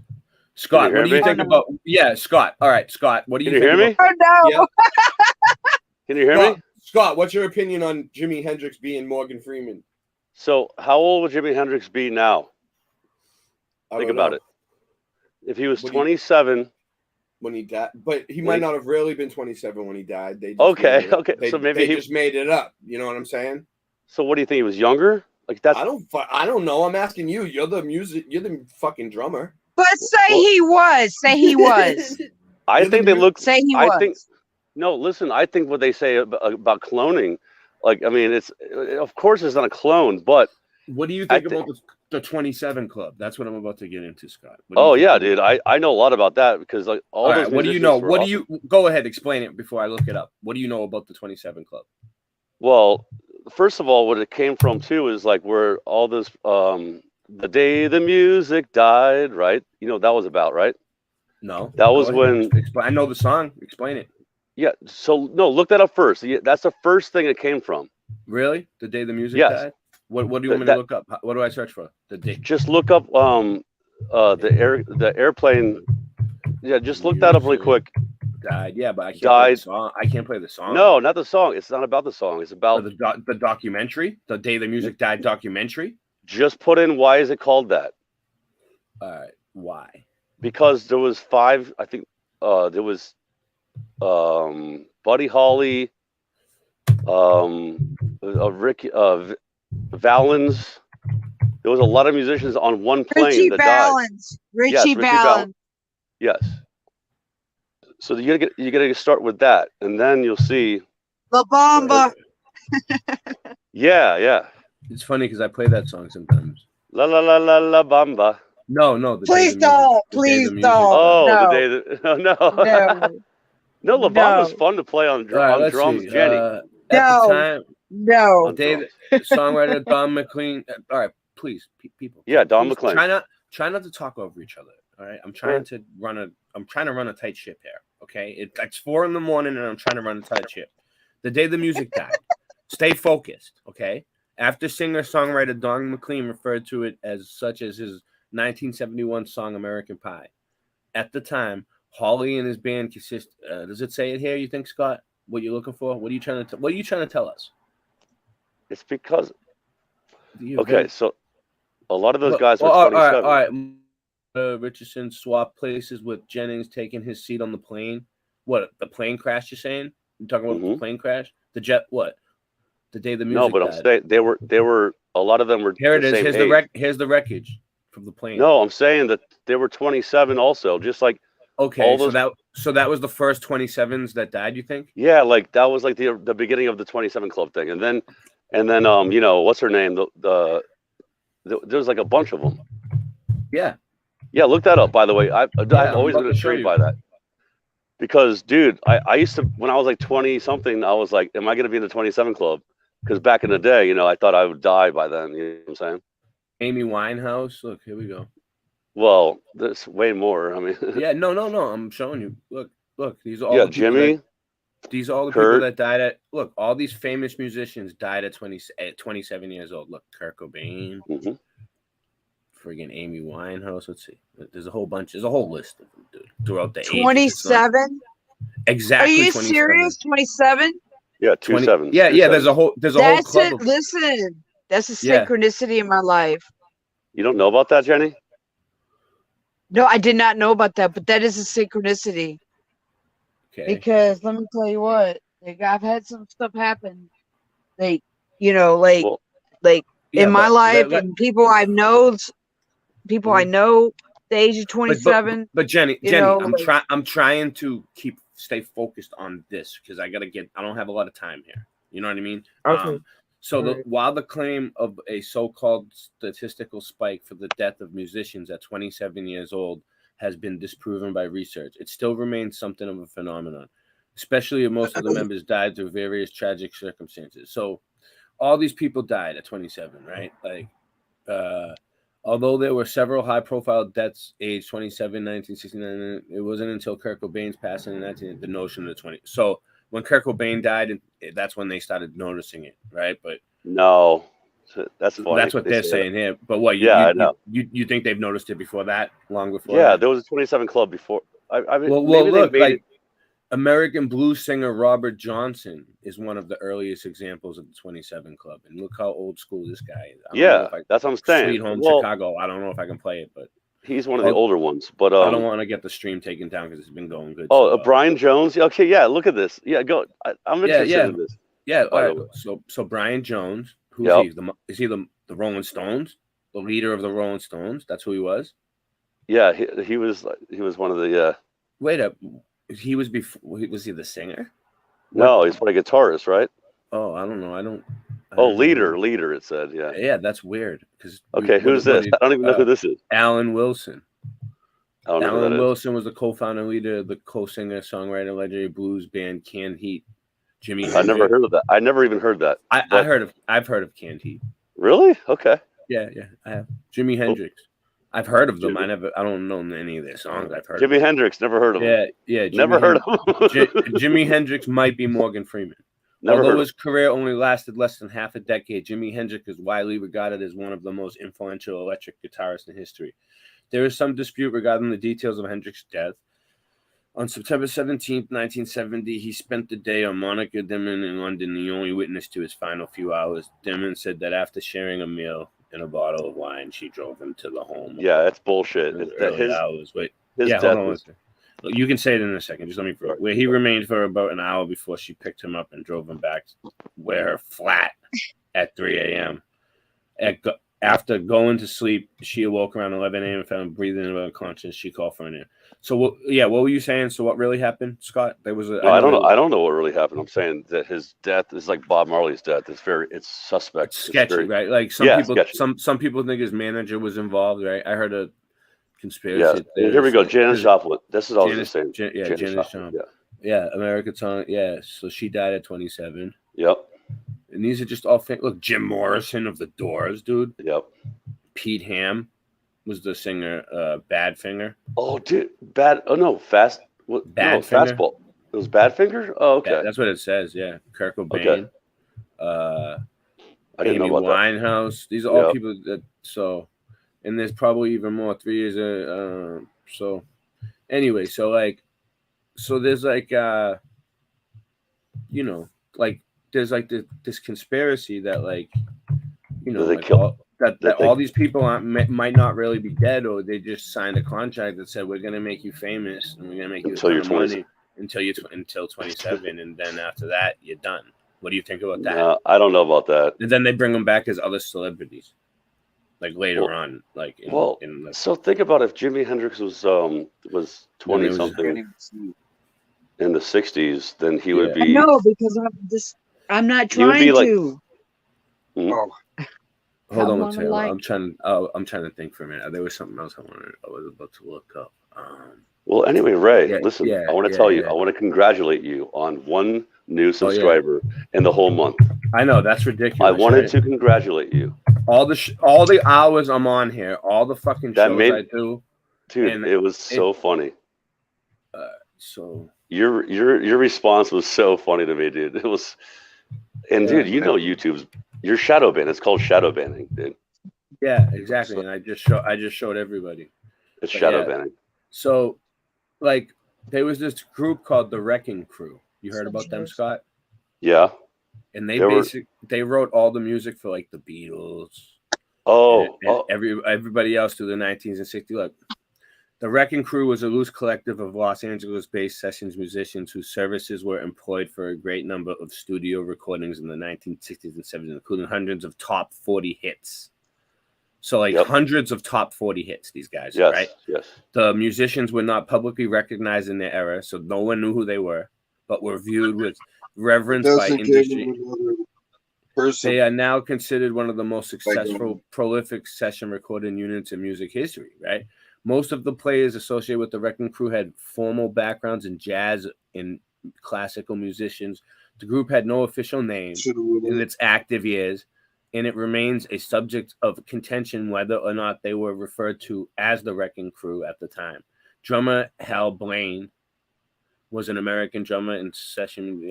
Scott, what do you think about? Yeah, Scott. All right, Scott. What do you think? Can you hear me? Oh no. Yeah. Can you hear me? Scott, what's your opinion on Jimi Hendrix being Morgan Freeman? So, how old would Jimi Hendrix be now? Think about it. If he was 27 when he died, but he might not have really been 27 when he died. They just okay. So maybe they just made it up. You know what I'm saying? So, what do you think? He was younger? Like that's I don't know. I'm asking you. You're the fucking drummer. But say he was. Say he was. I think they look. Say he was. No, listen. I think what they say about cloning, like I mean, of course it's not a clone, but what do you think about the 27 Club? That's what I'm about to get into, Scott. Oh yeah, dude. I know a lot about that because like all those. Right, what do you know? What do you go ahead? Explain it before I look it up. What do you know about the 27 Club? Well, first of all, what it came from too is like where all this the day the music died, right? You know what that was about, right? No, that was when I know the song. Explain it. Yeah, so no, look that up first. That's the first thing it came from. Really? The day the music yes. died? What do you want me to look up? What do I search for? The day. Just look up the airplane. Yeah, just look that up really quick. Died. Yeah, but I can't play the song. I can't play the song. No, not the song. It's not about the song. It's about the documentary. The day the music died documentary. Just put in why is it called that? All right. Why? Because there was 5. I think there was Buddy Holly, Ricky Valens. There was a lot of musicians on one plane Richie that Valens. died. Richie Valens. Yes. So you gotta start with that, and then you'll see. La Bamba. Yeah. It's funny because I play that song sometimes. La la la la la Bamba. No. Please don't. Please don't. Oh, no. the day that no. No, La Bamba's fun to play on drums, Jenny. At the time, no. The songwriter Don McLean. All right, please, people. Yeah, Don McLean. Try not to talk over each other. All right, I'm trying to run a tight ship here. Okay, it's 4 a.m. and I'm trying to run a tight ship. The day the music died. Stay focused. Okay. After singer-songwriter Don McLean referred to it as such as his 1971 song American Pie. At the time, Hawley and his band consist. Does it say it here? You think, Scott? What you're looking for? What are you trying to tell us? It's because okay, so a lot of those guys were all 27. right. Richardson swapped places with Jennings taking his seat on the plane. What, the plane crash? You're saying? You talking about the plane crash? The jet? What? The day the music No, but died. I'm saying they were a lot of them were. Here it is. Same Here's age. here's the wreckage from the plane. No, I'm saying that they were 27 also, just like Okay, all those. so that was the first 27s that died. You think? Yeah, like that was like the beginning of the 27 Club thing, and then you know, what's her name? There's like a bunch of them. Yeah. Yeah, look that up. By the way, I've always about been to show intrigued you. by that. Because, dude, I used to, when I was like 20 something, I was like, am I going to be in the 27 Club? Because back in the day, you know, I thought I would die by then. You know what I'm saying? Amy Winehouse. Look, here we go. Well, there's way more. I mean, Yeah, no. I'm showing you. Look. These are all yeah, the people Jimmy. These are all the Kurt. people that died at. Look, all these famous musicians died at 27 years old. Look, Kurt Cobain. Mm-hmm. Friggin' Amy Winehouse. Let's see. There's a whole bunch. There's a whole list of them, dude. Throughout the ages. 27. Exactly. Are you 27. serious? 27. Yeah, 27. Yeah. There's a whole. There's a whole club. Listen, that's a Yeah. synchronicity in my life. You don't know about that, Jenny? No, I did not know about that, but that is a synchronicity. Okay. Because let me tell you what, like I've had some stuff happen, like you know, like in my life, and people I know, I know, the age of 27. But Jenny, know, I'm trying to stay focused on this because I don't have a lot of time here. You know what I mean? Okay. While the claim of a so-called statistical spike for the death of musicians at 27 years old has been disproven by research, it still remains something of a phenomenon, especially if most of the members died through various tragic circumstances. So all these people died at 27, right? Like, although there were several high-profile deaths aged 27, 1969, it wasn't until Kurt Cobain's passing in 19, the notion of the 20. So when Kurt Cobain died, that's when they started noticing it, right? But no, that's funny. That's what they're saying here. But what? I know. You think they've noticed it before that? Long before? Yeah, that? there was a 27 Club before. I mean, well, look, like American blues singer Robert Johnson is one of the earliest examples of the 27 Club, and look how old school this guy is. That's what I'm saying. Sweet Home Chicago. I don't know if I can play it, but he's one of the older ones. But I don't want to get the stream taken down because it's been going good. Brian Jones. Okay, yeah. Look at this. Yeah, go. I'm interested in this. Yeah. All right. So Brian Jones. Who's he? Is he the Rolling Stones? The leader of the Rolling Stones? That's who he was. Yeah, he was one of the. Wait up. He was before. Was he the singer? No, he's probably a guitarist, right? Oh, I don't know. I don't leader. It said, yeah. Yeah, that's weird. Who's this? I don't even know who this is. Alan Wilson. I don't know who that is. Wilson was the co-founder and leader of the co-singer, songwriter, legendary blues band Canned Heat. Jimmy. I never heard of that. I never even heard that. I've heard of Canned Heat. Really? Okay. Yeah, I have. Jimi Hendrix. I've heard of them. I don't know any of their songs. I've heard Jimi Hendrix. Never heard of him. Yeah. Never heard of him. Jimi Hendrix might be Morgan Freeman. Although his career only lasted less than half a decade, Jimi Hendrix is widely regarded as one of the most influential electric guitarists in history. There is some dispute regarding the details of Hendrix's death. On September 17, 1970, he spent the day on Monica Dimon in London, the only witness to his final few hours. Dimon said that after sharing a meal and a bottle of wine, she drove him to the home. Yeah, that's bullshit. Hold on. You can say it in a second. Just let me. Where he remained for about an hour before she picked him up and drove him back where her flat at 3 a.m. After going to sleep, she awoke around 11 a.m. and found breathing unconscious. She called for an air. So, what were you saying? So, what really happened, Scott? There was I don't know. I don't know what really happened. I'm saying that his death is like Bob Marley's death. It's suspect. It's sketchy, right? Like some people think his manager was involved, right? I heard a conspiracy. Yeah. Here we go. Janis Joplin. This is all the same. Janis Joplin. Yeah, American song. Yeah, so she died at 27. Yep. And these are just all look, Jim Morrison of the Doors, dude. Yep. Pete Ham was the singer, Badfinger. Oh, dude, Fast. Fastball. It was Badfinger. Oh, okay. Yeah, that's what it says. Yeah, Kurt Cobain. I didn't Amy know about Winehouse. that. These are all people that. So, and there's probably even more. 3 years. So, Anyway, so like, so there's like, you know, like there's like this conspiracy that like, you know, like that all these people might not really be dead, or they just signed a contract that said we're gonna make you famous and we're gonna make you a ton of money until 27, and then after that you're done. What do you think about that? No, I don't know about that. And then they bring them back as other celebrities, like later on, like so think about if Jimi Hendrix was 20 something in the 60s, then he would be. No, because I'm not trying to. Hold on, Mateo. I'm trying to think for a minute. There was something else I was about to look up. Well, anyway, Ray, listen. I want to tell you. I want to congratulate you on 1 new subscriber in the whole month. I know that's ridiculous. I wanted to congratulate you. All the hours I'm on here, all the fucking shows I do, dude. It was so funny. So your response was so funny to me, dude. It was, and dude, you know you're shadow banned. It's called shadow banning, dude. Yeah, exactly. And I just showed everybody. It's shadow banning. So, like, there was this group called the Wrecking Crew. You heard about them, Scott? Yeah. And they wrote all the music for like the Beatles. And everybody else through the 19s and 60s. Look, the Wrecking Crew was a loose collective of Los Angeles-based sessions musicians whose services were employed for a great number of studio recordings in the 1960s and 70s, including hundreds of top 40 hits. So like hundreds of top 40 hits, these guys, right? Yes. The musicians were not publicly recognized in their era, so no one knew who they were, but were viewed with reverence by industry. They are now considered one of the most successful, prolific session recording units in music history, right? Most of the players associated with the Wrecking Crew had formal backgrounds in jazz and classical musicians. The group had no official name in its active years, and it remains a subject of contention whether or not they were referred to as the Wrecking Crew at the time. Drummer Hal Blaine was an American drummer in session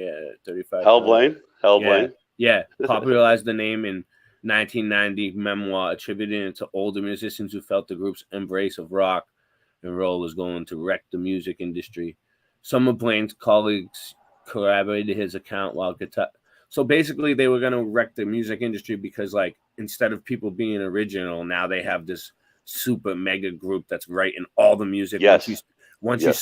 35. Hal Blaine? Blaine? Yeah, popularized the name in 1990 memoir attributing it to older musicians who felt the group's embrace of rock and roll was going to wreck the music industry. Some of Blaine's colleagues corroborated his account while guitar. So basically, they were going to wreck the music industry because, like, instead of people being original, now they have this super mega group that's writing all the music. Yes. Once you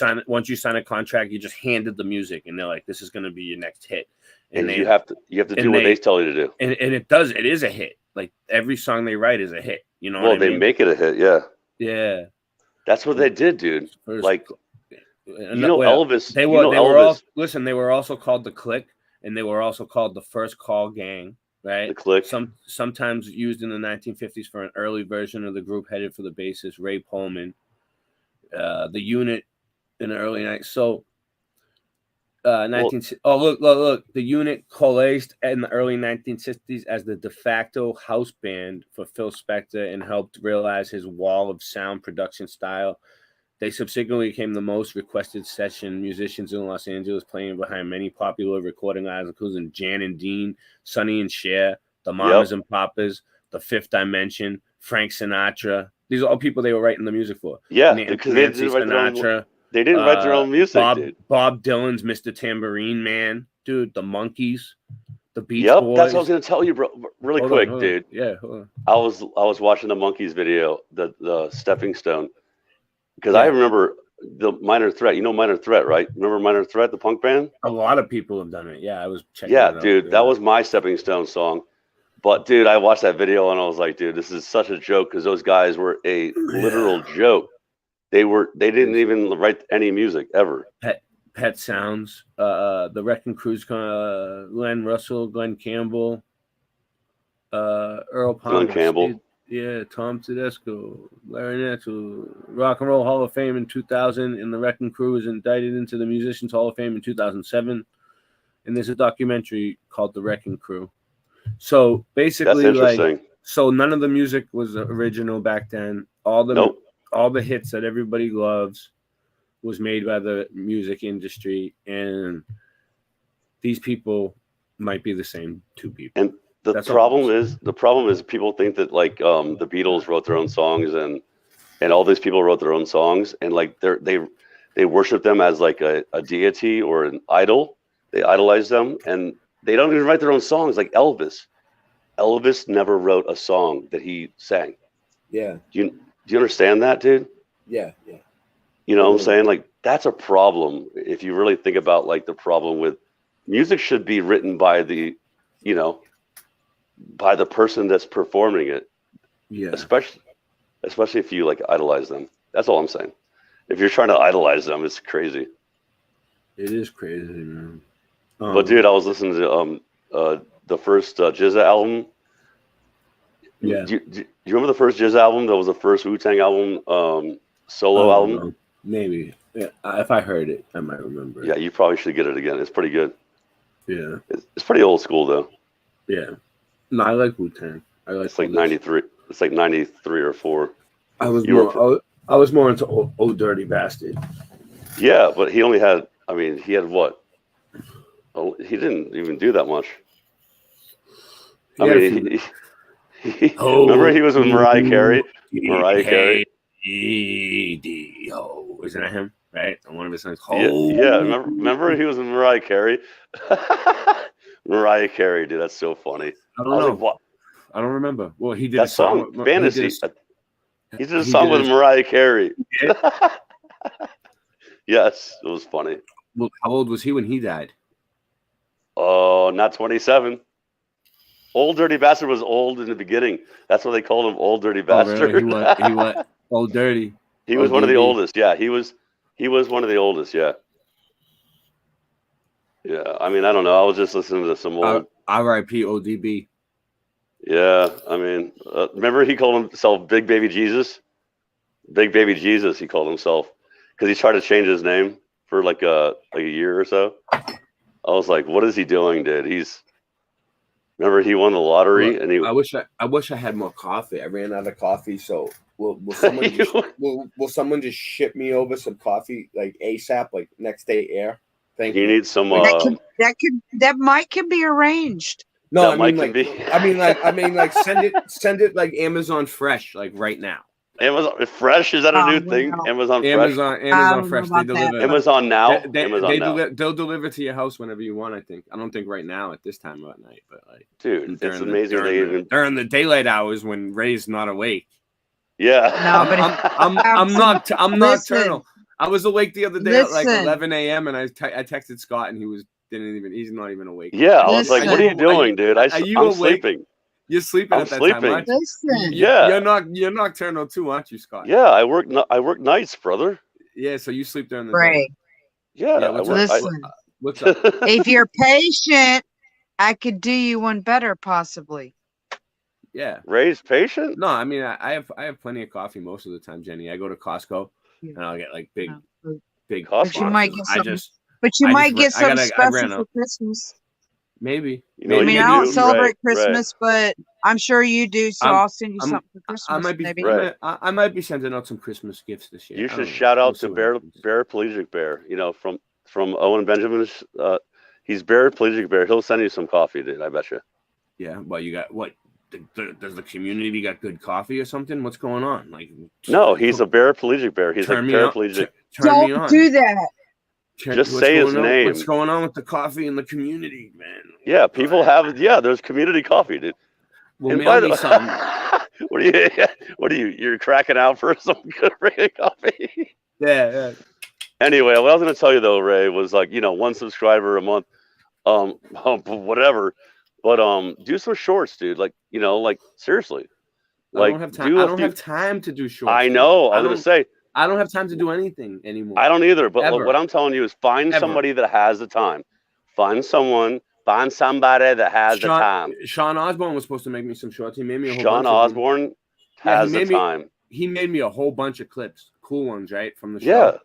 sign a contract, you just handed the music, and they're like, "This is going to be your next hit." And you have to do what they tell you to do. And it is a hit. Like every song they write is a hit. You know. Well, they make it a hit. Yeah. Yeah. That's what they did, dude. Like, Elvis. They were also called the Click, and they were also called the First Call Gang. Right. The Click. Sometimes used in the 1950s for an early version of the group headed for the bassist Ray Pullman. The unit in the early night. So. Look! The unit coalesced in the early 1960s as the de facto house band for Phil Spector and helped realize his wall of sound production style. They subsequently became the most requested session musicians in Los Angeles, playing behind many popular recording artists, including Jan and Dean, Sonny and Cher, the Mamas and Papas, the Fifth Dimension, Frank Sinatra. These are all people they were writing the music for. Yeah, because Nancy Sinatra. They didn't write their own music, dude. Bob Dylan's Mr. Tambourine Man, dude. The Monkees, the Beach Boys. That's what I was gonna tell you, bro. Really quick, dude. Yeah, hold on. I was watching the Monkees video, the Stepping Stone, because I remember the Minor Threat. You know Minor Threat, right? Remember Minor Threat, the punk band? A lot of people have done it. Yeah, I was checking. Yeah, it out. Dude, that was my Stepping Stone song. But dude, I watched that video and I was like, dude, this is such a joke because those guys were a literal joke. They didn't even write any music ever. Pet Sounds, the Wrecking Crew's Glenn Russell, Glenn Campbell, Earl Palmer, Glenn Campbell, Tom Tedesco, Larry Natchell, Rock and Roll Hall of Fame in 2000, and the Wrecking Crew was indicted into the Musicians Hall of Fame in 2007. And there's a documentary called The Wrecking Crew. So basically, so none of the music was original back then. All the hits that everybody loves was made by the music industry, and these people might be the same two people. And the problem is people think that like the Beatles wrote their own songs and all these people wrote their own songs, and like They worship them as like a deity or an idol. They idolize them, and they don't even write their own songs. Like Elvis. Elvis never wrote a song that he sang. Yeah. Do you understand that, dude? Yeah. You know what I'm saying? Like, that's a problem. If you really think about like the problem with music, should be written by the, you know, by the person that's performing it. Yeah. Especially if you like idolize them. That's all I'm saying. If you're trying to idolize them, it's crazy. It is crazy, man. But dude, I was listening to the first Jizza album. Yeah. Do you remember the first Jizza album? That was the first Wu-Tang album, solo album. Know. Maybe. Yeah. If I heard it, I might remember. Yeah, you probably should get it again. It's pretty good. Yeah. It's pretty old school though. Yeah. No, I like Wu-Tang. It's like 93. It's like 93 or 4. I was more into Old Dirty Bastard. Yeah, but he only had. I mean, he had what? Oh, he didn't even do that much. Remember he was with Mariah Carey. Mariah Carey. Isn't that him? Right? On one of his songs. Yeah. Remember he was with Mariah Carey. Mariah Carey, dude, that's so funny. I don't know. Like, I don't remember. Well, he did that a song. Fantasy. He did a song with Mariah Carey. Yes, it was funny. Well, how old was he when he died? Oh, not 27. Old Dirty Bastard was old in the beginning. That's why they called him Old Dirty Bastard. Really? He was Old Dirty. He was one of the oldest. Yeah, he was one of the oldest. Yeah. Yeah, I mean, I don't know. I was just listening to some old R.I.P. ODB. Yeah, I mean, remember he called himself Big Baby Jesus? Big Baby Jesus, he called himself because he tried to change his name for like a year or so. I was like, what is he doing, dude? Remember he won the lottery and he. I wish I had more coffee. I ran out of coffee, so will someone just ship me over some coffee like ASAP, like next day air? Thank you. You need some. That might can be arranged. No, I mean, like send it like Amazon Fresh, like right now. Amazon Fresh, is that a new thing? Amazon Fresh. Amazon Fresh. They deliver. Amazon now. They'll deliver to your house whenever you want. I think. I don't think right now at this time of night, but like, dude, it's amazing. During the daylight hours when Ray's not awake. Yeah. No, but I'm nocturnal. I was awake the other day at like 11 a.m. and I texted Scott and he's not even awake. Yeah, I was like, "What are you doing, dude? I'm sleeping." You're sleeping at that time, aren't you? Yeah. You're nocturnal too, aren't you, Scott? Yeah, I work nights, brother. Yeah, so you sleep during the day. Yeah. What's up? If you're patient, I could do you one better, possibly. Yeah. Ray's patient? No, I mean I have plenty of coffee most of the time, Jenny. I go to Costco and I'll get like big But coffee. you might get some. Special for Christmas. Maybe. I mean, I don't celebrate Christmas, but I'm sure you do. So I'll send you something for Christmas. I might be sending out some Christmas gifts this year. You should shout out to Paraplegic Bear. You know, from Owen Benjamin's. He's Paraplegic Bear. He'll send you some coffee, dude. I bet you. Yeah. Well, you got what? Does the community got good coffee or something? What's going on? Like, no, he's a Paraplegic Bear. He's like paraplegic. Don't do that. Just say his name. What's going on with the coffee in the community, man? Yeah, people have. Yeah, there's community coffee, dude. Well, mail me some. What are you? You're cracking out for some good coffee? Yeah. Anyway, what I was going to tell you though, Ray, was like, one subscriber a month, whatever. But do some shorts, dude. Like, like seriously. Like, I don't have time. I don't have time to do shorts. I know. I was going to say. I don't have time to do anything anymore. I don't either. But what I'm telling you is find somebody that has the time. Find somebody that has the time. Sean Osborne was supposed to make me some shorts. He made me a whole Sean bunch Osborne has the time. He made me a whole bunch of clips, cool ones, right, from the show. Yeah,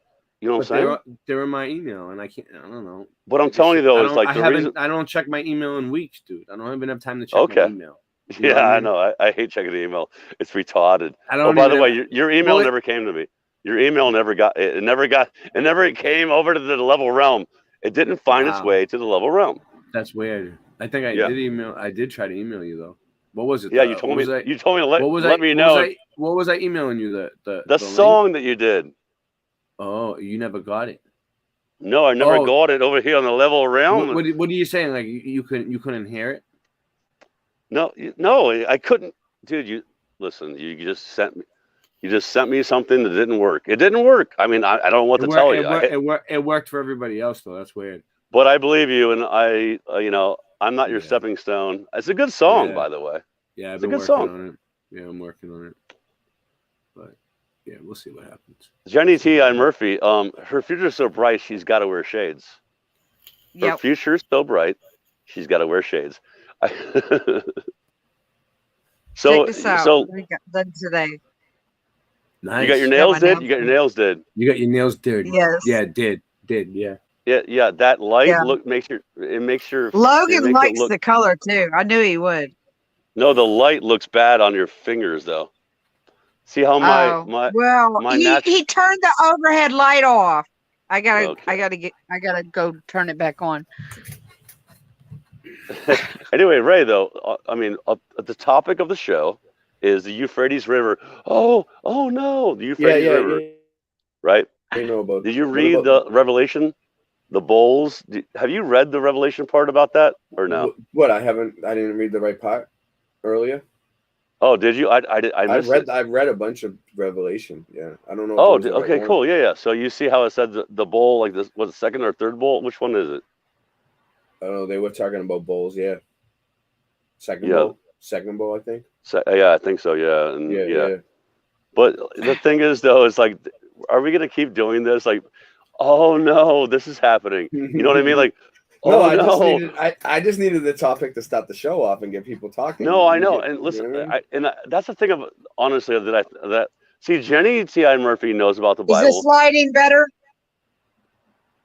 you know what I'm saying? They're in my email, and I don't know. What I'm telling you though is like I don't check my email in weeks, dude. I don't even have time to check my email. Yeah, I know. I hate checking the email. It's retarded. By the way, your email never came to me. Your email never came over to the level realm. It didn't find its way to the level realm. That's weird. I think I did try to email you though. What was it? Yeah, you told me to let me know. What was I emailing you? The song that you did. Oh, you never got it. No, I never got it over here on the level realm. What are you saying? Like you couldn't hear it? No, I couldn't, dude. You listen. You just sent me something that didn't work. It didn't work. I mean, I don't know what to tell you. It worked for everybody else though. That's weird. But I believe you, and I'm not your stepping stone. It's a good song, by the way. Yeah, it's a good song. On it. Yeah, I'm working on it. But yeah, we'll see what happens. Jenny T.I. Murphy, her future's so bright, she's got to wear shades. Her future's so bright, she's got to wear shades. Check this out. What we got done today. Nice. You got your nails did? You got your nails did. You got your nails did. Yes. Yeah, did. Yeah. Yeah. That light makes your. Logan likes the color too. I knew he would. No, the light looks bad on your fingers though. See how he turned the overhead light off. I gotta go turn it back on. Anyway, Ray, though, I mean, the topic of the show is the Euphrates River. Oh no, the Euphrates River, right? I know about. Did you read the Revelation, the bowls? Have you read the Revelation part about that or no? What I didn't read the right part earlier. Oh, did you? I've read a bunch of Revelation. Yeah, I don't know. Oh, okay, cool. Yeah. So you see how it said the bowl, like this was the second or third bowl? Which one is it? I don't know. They were talking about bowls. Yeah. Second bowl, I think. Yeah, I think so. Yeah, and yeah. But the thing is, though, it's like, are we gonna keep doing this? Like, oh no, this is happening. You know what I mean? Like, I just needed the topic to start the show off and get people talking. No, I know. And listen, that's the thing of honestly that see, Jenny T.I. Murphy knows about the Bible. Is this lighting better?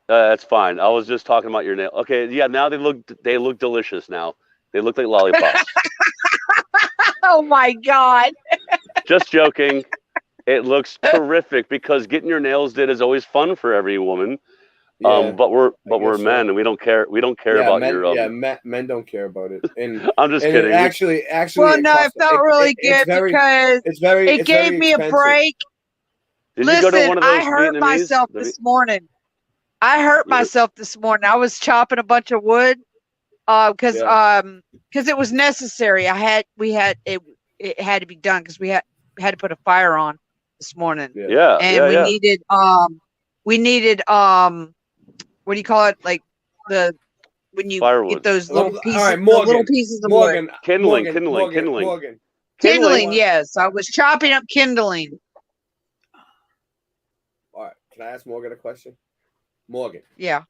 That's fine. I was just talking about your nail. Okay, yeah. Now they look delicious. Now they look like lollipops. Oh my God! Just joking. It looks terrific because getting your nails did is always fun for every woman. Yeah, but we're men and we don't care. We don't care about men, your. Men don't care about it. And I'm just kidding. Actually, well, no, it felt really good because it gave me a break. Listen, I hurt myself this morning. I was chopping a bunch of wood because it was necessary. It had to be done because we had to put a fire on this morning. And we needed what do you call it? Like when you firewood. get those little pieces, all right, Morgan, little pieces of Morgan, wood. Kindling. Kindling, yes. I was chopping up kindling. All right, can I ask Morgan a question? Morgan. Yeah.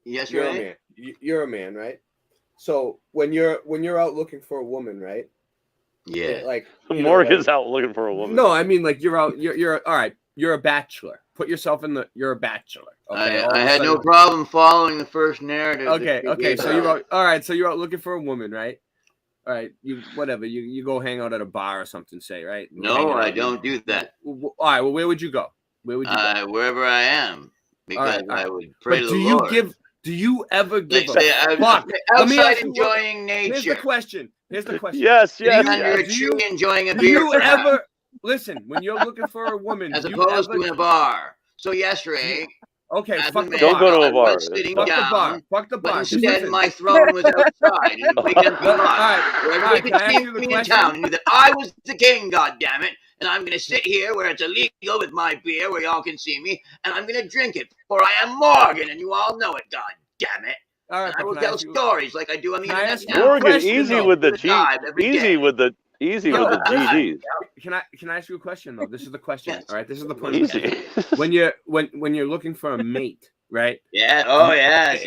Yes, you're a man. You're a man, right? So when you're out looking for a woman, right? Yeah. Like Morgan's out looking for a woman. No, I mean like you're out. You're all right. You're a bachelor. Put yourself in you're a bachelor. Okay. I had no problem following the first narrative. Okay. So you're out. All right. So you're out looking for a woman, right? All right. You go hang out at a bar or something. Say right. No, I don't do that. All right. Well, where would you go? Wherever I am, because I would pray to the Lord. Do you ever give a fuck? Outside enjoying nature. Here's the question. Yes. Under a tree enjoying a beer. Do you ever listen when you're looking for a woman? As opposed to in a bar. So yes, Ray. Okay, don't go to a bar. Fuck the bar. But instead, my throne was outside in a big empty lot. Where everybody could see me in town and knew that I was the king, goddammit. And I'm going to sit here where it's illegal with my beer, where y'all can see me, and I'm going to drink it, for I am Morgan, and you all know it, goddammit. All right, and I will tell stories like I do on the internet now. Morgan, easy with the GDs. Can I ask you a question though? This is the question. Yes. All right, this is the point. Easy. when you're looking for a mate, right? Yeah. Oh yes.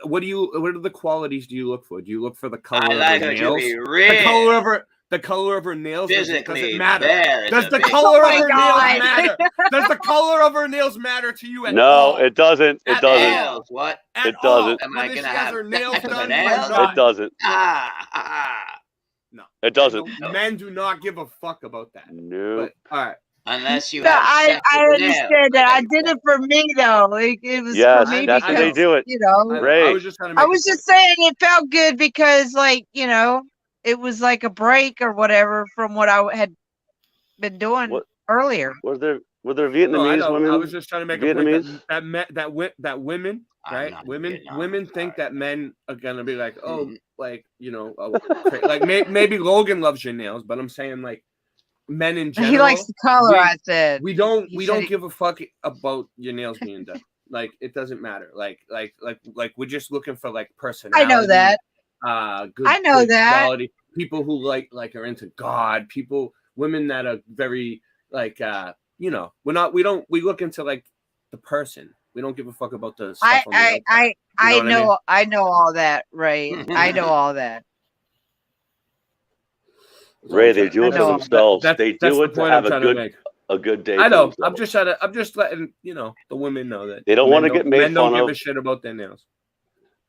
What are the qualities do you look for? Do you look for the color of her nails? The color of her nails. Physically, does it matter? Does the color of her nails matter? Does the color of her nails matter to you at all? No, it doesn't. It doesn't. Nails, what? It doesn't. Am I gonna have her nails done? It doesn't. No. It doesn't. Men do not give a fuck about that. No. All right. Unless you. I understand that. I did it for me though. It was for me that's because how they do it. You know, Ray. I was just saying it felt good because, like, you know, it was like a break or whatever from what I had been doing earlier. Was Were there Vietnamese No, I know. women? I was just trying to make Vietnamese? a point that women, right? Women think that men are gonna be like, oh, like like maybe Logan loves your nails, but I'm saying like men in general. He likes the color. I said we don't he- give a fuck about your nails being done. Like it doesn't matter. Like we're just looking for like personality. I know that. Good. I know good that. quality. People who like are into God. Women that are very like we look into like the person. We don't give a fuck about the stuff on the outside. I know all that, right? I know all that. Ray, they do it for themselves. They do it to have a good day. I know. For I'm just letting the women know that they don't want to get made men don't fun give of. a shit about their nails.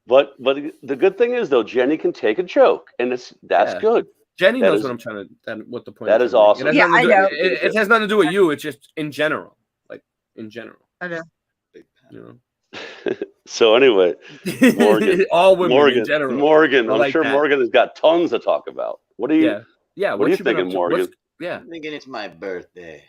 But the good thing is though, Jenny can take a joke, and that's good. Jenny knows what I'm trying to. What the point? That is awesome. Yeah, I know. It has nothing to do with you. It's just in general, like in general. I know. So anyway, Morgan, all women in general. Morgan, I'm like sure that. Morgan has got tons to talk about. What are you? Yeah. What are you thinking, Morgan? I'm thinking it's my birthday.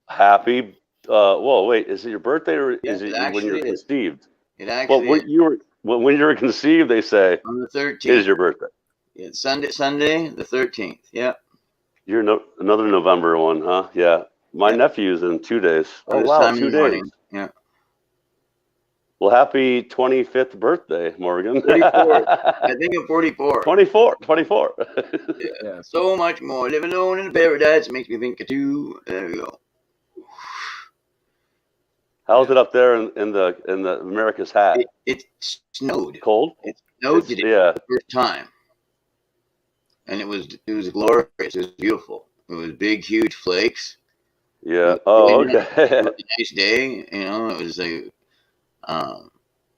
Happy. Whoa, wait. Is it your birthday or is it when you're conceived? It actually. When you were conceived, they say on the 13th is your birthday. Yeah, Sunday, the 13th. Yeah. You're another November one, huh? Yeah. My nephew's in 2 days. Oh wow, 2 days. Yeah. Well, happy 25th birthday, Morgan. 44. I think I'm 44. 24. Yeah. So much more. Living alone in paradise makes me think of you. There we go. How's it up there in the America's hat? It snowed. Cold? It snowed today yeah. for the first time. And it was glorious. It was beautiful. It was big, huge flakes. Yeah. Oh, okay. It was a nice day. It was like, it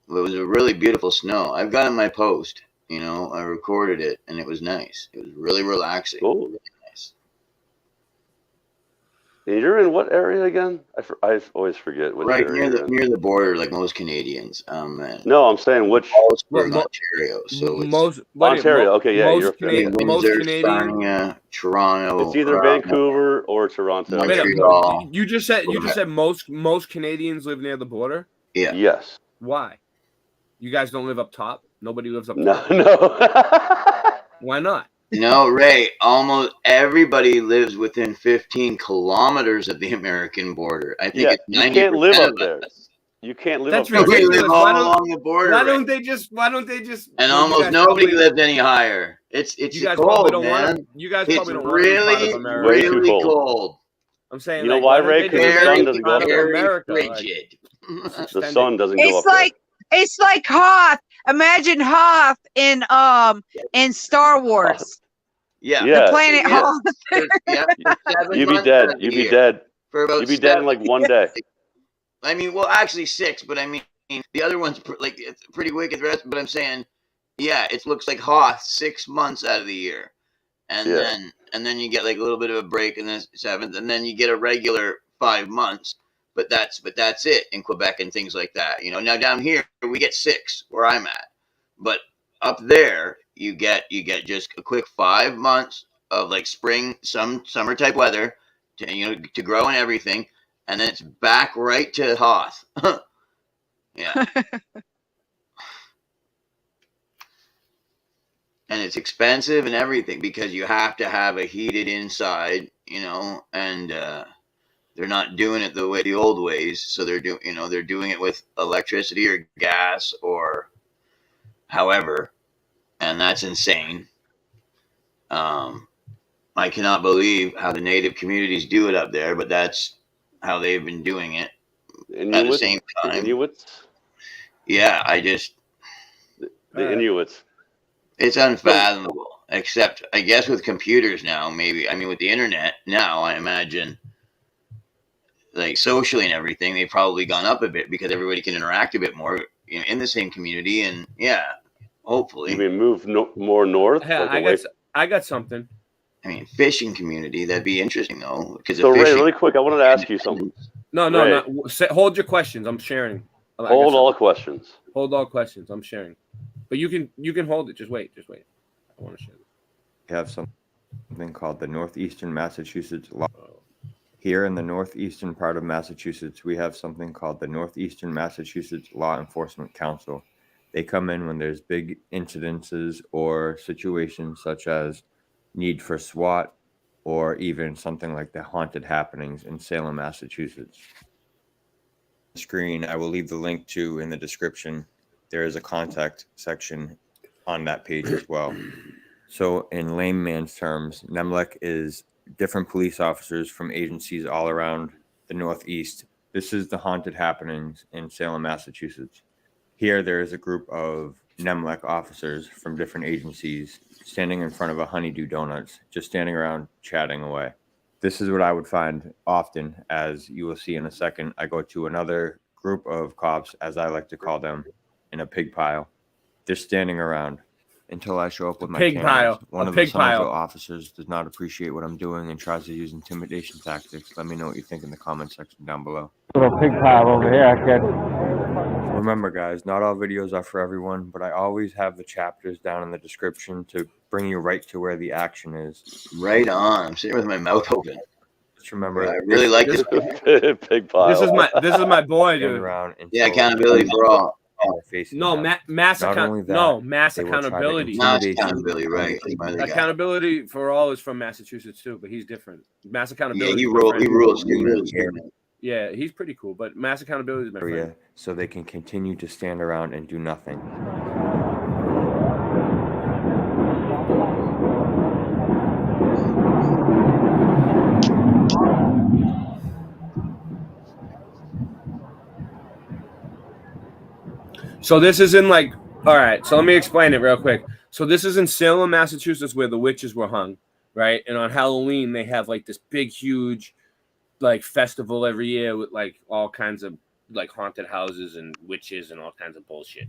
was a really beautiful snow. I've got it in my post. I recorded it, and it was nice. It was really relaxing. Cool. Really nice. And you're in what area again? I always forget which Right area. near the border, like most Canadians. No, I'm saying which. Ontario. So it's Ontario. Okay, yeah, you're Windsor, Sarnia, Toronto. It's either Vancouver or Toronto. Montreal. You just said most Canadians live near the border. Yeah. Yes. Why? You guys don't live up top? Nobody lives up top? No. Why not? No, Ray, almost everybody lives within 15 kilometers of the American border. I think it's 90%. You can't live up there. You can't live up there. We live all along the border. Why don't they just? And almost nobody lived any higher. It's cold, man. You guys probably don't want really, really cold. I'm saying, you know why, Ray? Because the sun doesn't go up there. Frigid. The sun doesn't go up there. It's like Hoth. Imagine Hoth in Star Wars. Yeah. The planet Hoth. You'd be dead. You'd be dead. You'd be dead in like 1 day. I mean, well, actually 6, but I mean, the other one's like it's pretty wicked rest. But I'm saying, yeah, it looks like Hoth 6 months out of the year, and then you get like a little bit of a break in the 7th, and then you get a regular 5 months. But that's it in Quebec and things like that. Now down here we get 6 where I'm at, but up there you get just a quick 5 months of like spring, summer type weather to grow and everything, and then it's back right to Hoth. Yeah. And it's expensive and everything because you have to have a heated inside, and they're not doing it the old ways. So they're doing it with electricity or gas or however, and that's insane. I cannot believe how the native communities do it up there, but that's how they've been doing it. At the same time, Inuits. Yeah, the Inuits. It's unfathomable. Except, I guess, with computers now, maybe. I mean, with the internet now, I imagine, like socially and everything, they've probably gone up a bit because everybody can interact a bit more, in the same community, and hopefully. You mean move more north? Yeah, I got something. I mean, fishing community, that'd be interesting though. So Ray, really quick, I wanted to ask you something. No. Hold your questions. I'm sharing. Hold all questions. Hold all questions. I'm sharing. But you can hold it. Just wait. I want to share. We have something called the Northeastern Massachusetts Law. Here in the northeastern part of Massachusetts, we have something called the Northeastern Massachusetts Law Enforcement Council. They come in when there's big incidences or situations such as need for SWAT or even something like the haunted happenings in Salem, Massachusetts. Screen, I will leave the link to in the description. There is a contact section on that page as well. So in layman's terms, NEMLEC is different police officers from agencies all around the Northeast. This is the haunted happenings in Salem, Massachusetts. Here, there is a group of NEMLEC officers from different agencies standing in front of a Honeydew Donuts, just standing around chatting away. This is what I would find often, as you will see in a second. I go to another group of cops, as I like to call them, in a pig pile. They're standing around until I show up with my Pig cameras. pile. One A of the pig pile. Somerville officers does not appreciate what I'm doing and tries to use intimidation tactics. Let me know what you think in the comment section down below. Little pig pile over here, kid. Remember, guys, not all videos are for everyone, but I always have the chapters down in the description to bring you right to where the action is. Right on. I'm sitting with my mouth open. Just remember, I really like this. Pig pile. This is my boy, dude. Yeah, accountability for all. No, mass accountability. Mass accountability, right? That's my other guy. Accountability for all is from Massachusetts too, but he's different. Mass accountability. Yeah, he rules. Yeah, he's pretty cool, but mass accountability is my friend. So they can continue to stand around and do nothing. So this is in like, all right, so let me explain it real quick. So this is in Salem, Massachusetts, where the witches were hung, right? And on Halloween, they have like this big, huge, like festival every year with like all kinds of like haunted houses and witches and all kinds of bullshit.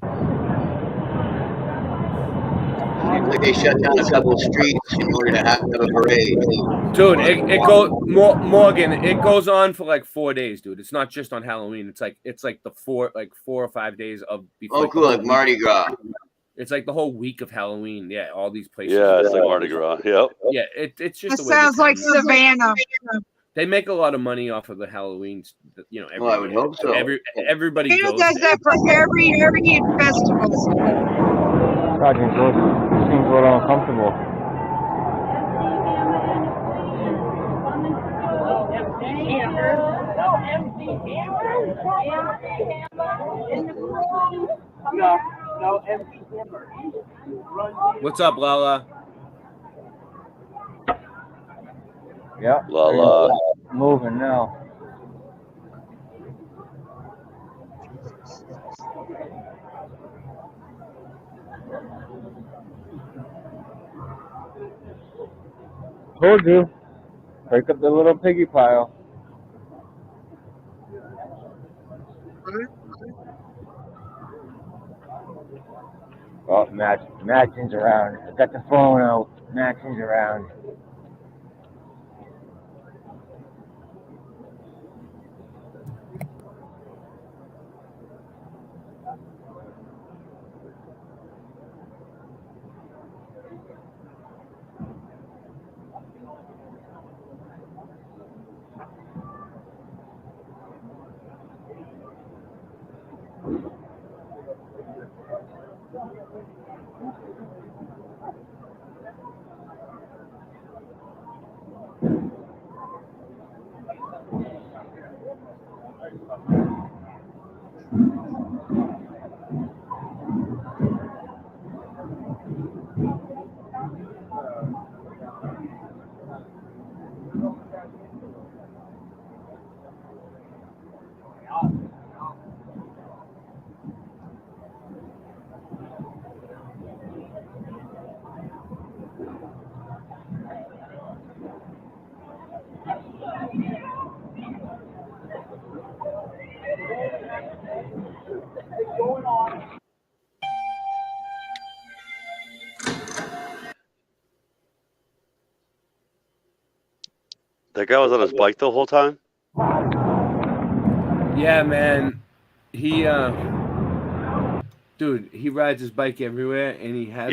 Seems like they shut down a couple of streets in order to have a parade. Dude, it goes Morgan. It goes on for like 4 days, dude. It's not just on Halloween. It's like the 4 or 5 days of before. Oh, cool, like Mardi Gras. It's like the whole week of Halloween. Yeah, all these places. Yeah, it's like Mardi Gras. Yep. Yeah, it's just. That sounds like Savannah. They make a lot of money off of the Halloween. You know, well, I would hope so. Everybody Savannah goes does there. that for every festival. Sergeant, this seems a little uncomfortable. No empty hammer. What's up, Lala? Yeah. Lala. Moving now. Told you. Break up the little piggy pile. Oh, matching's around. I got the phone out. Matching's around. That guy was on his bike the whole time? Yeah, man. He dude, he rides his bike everywhere, and he has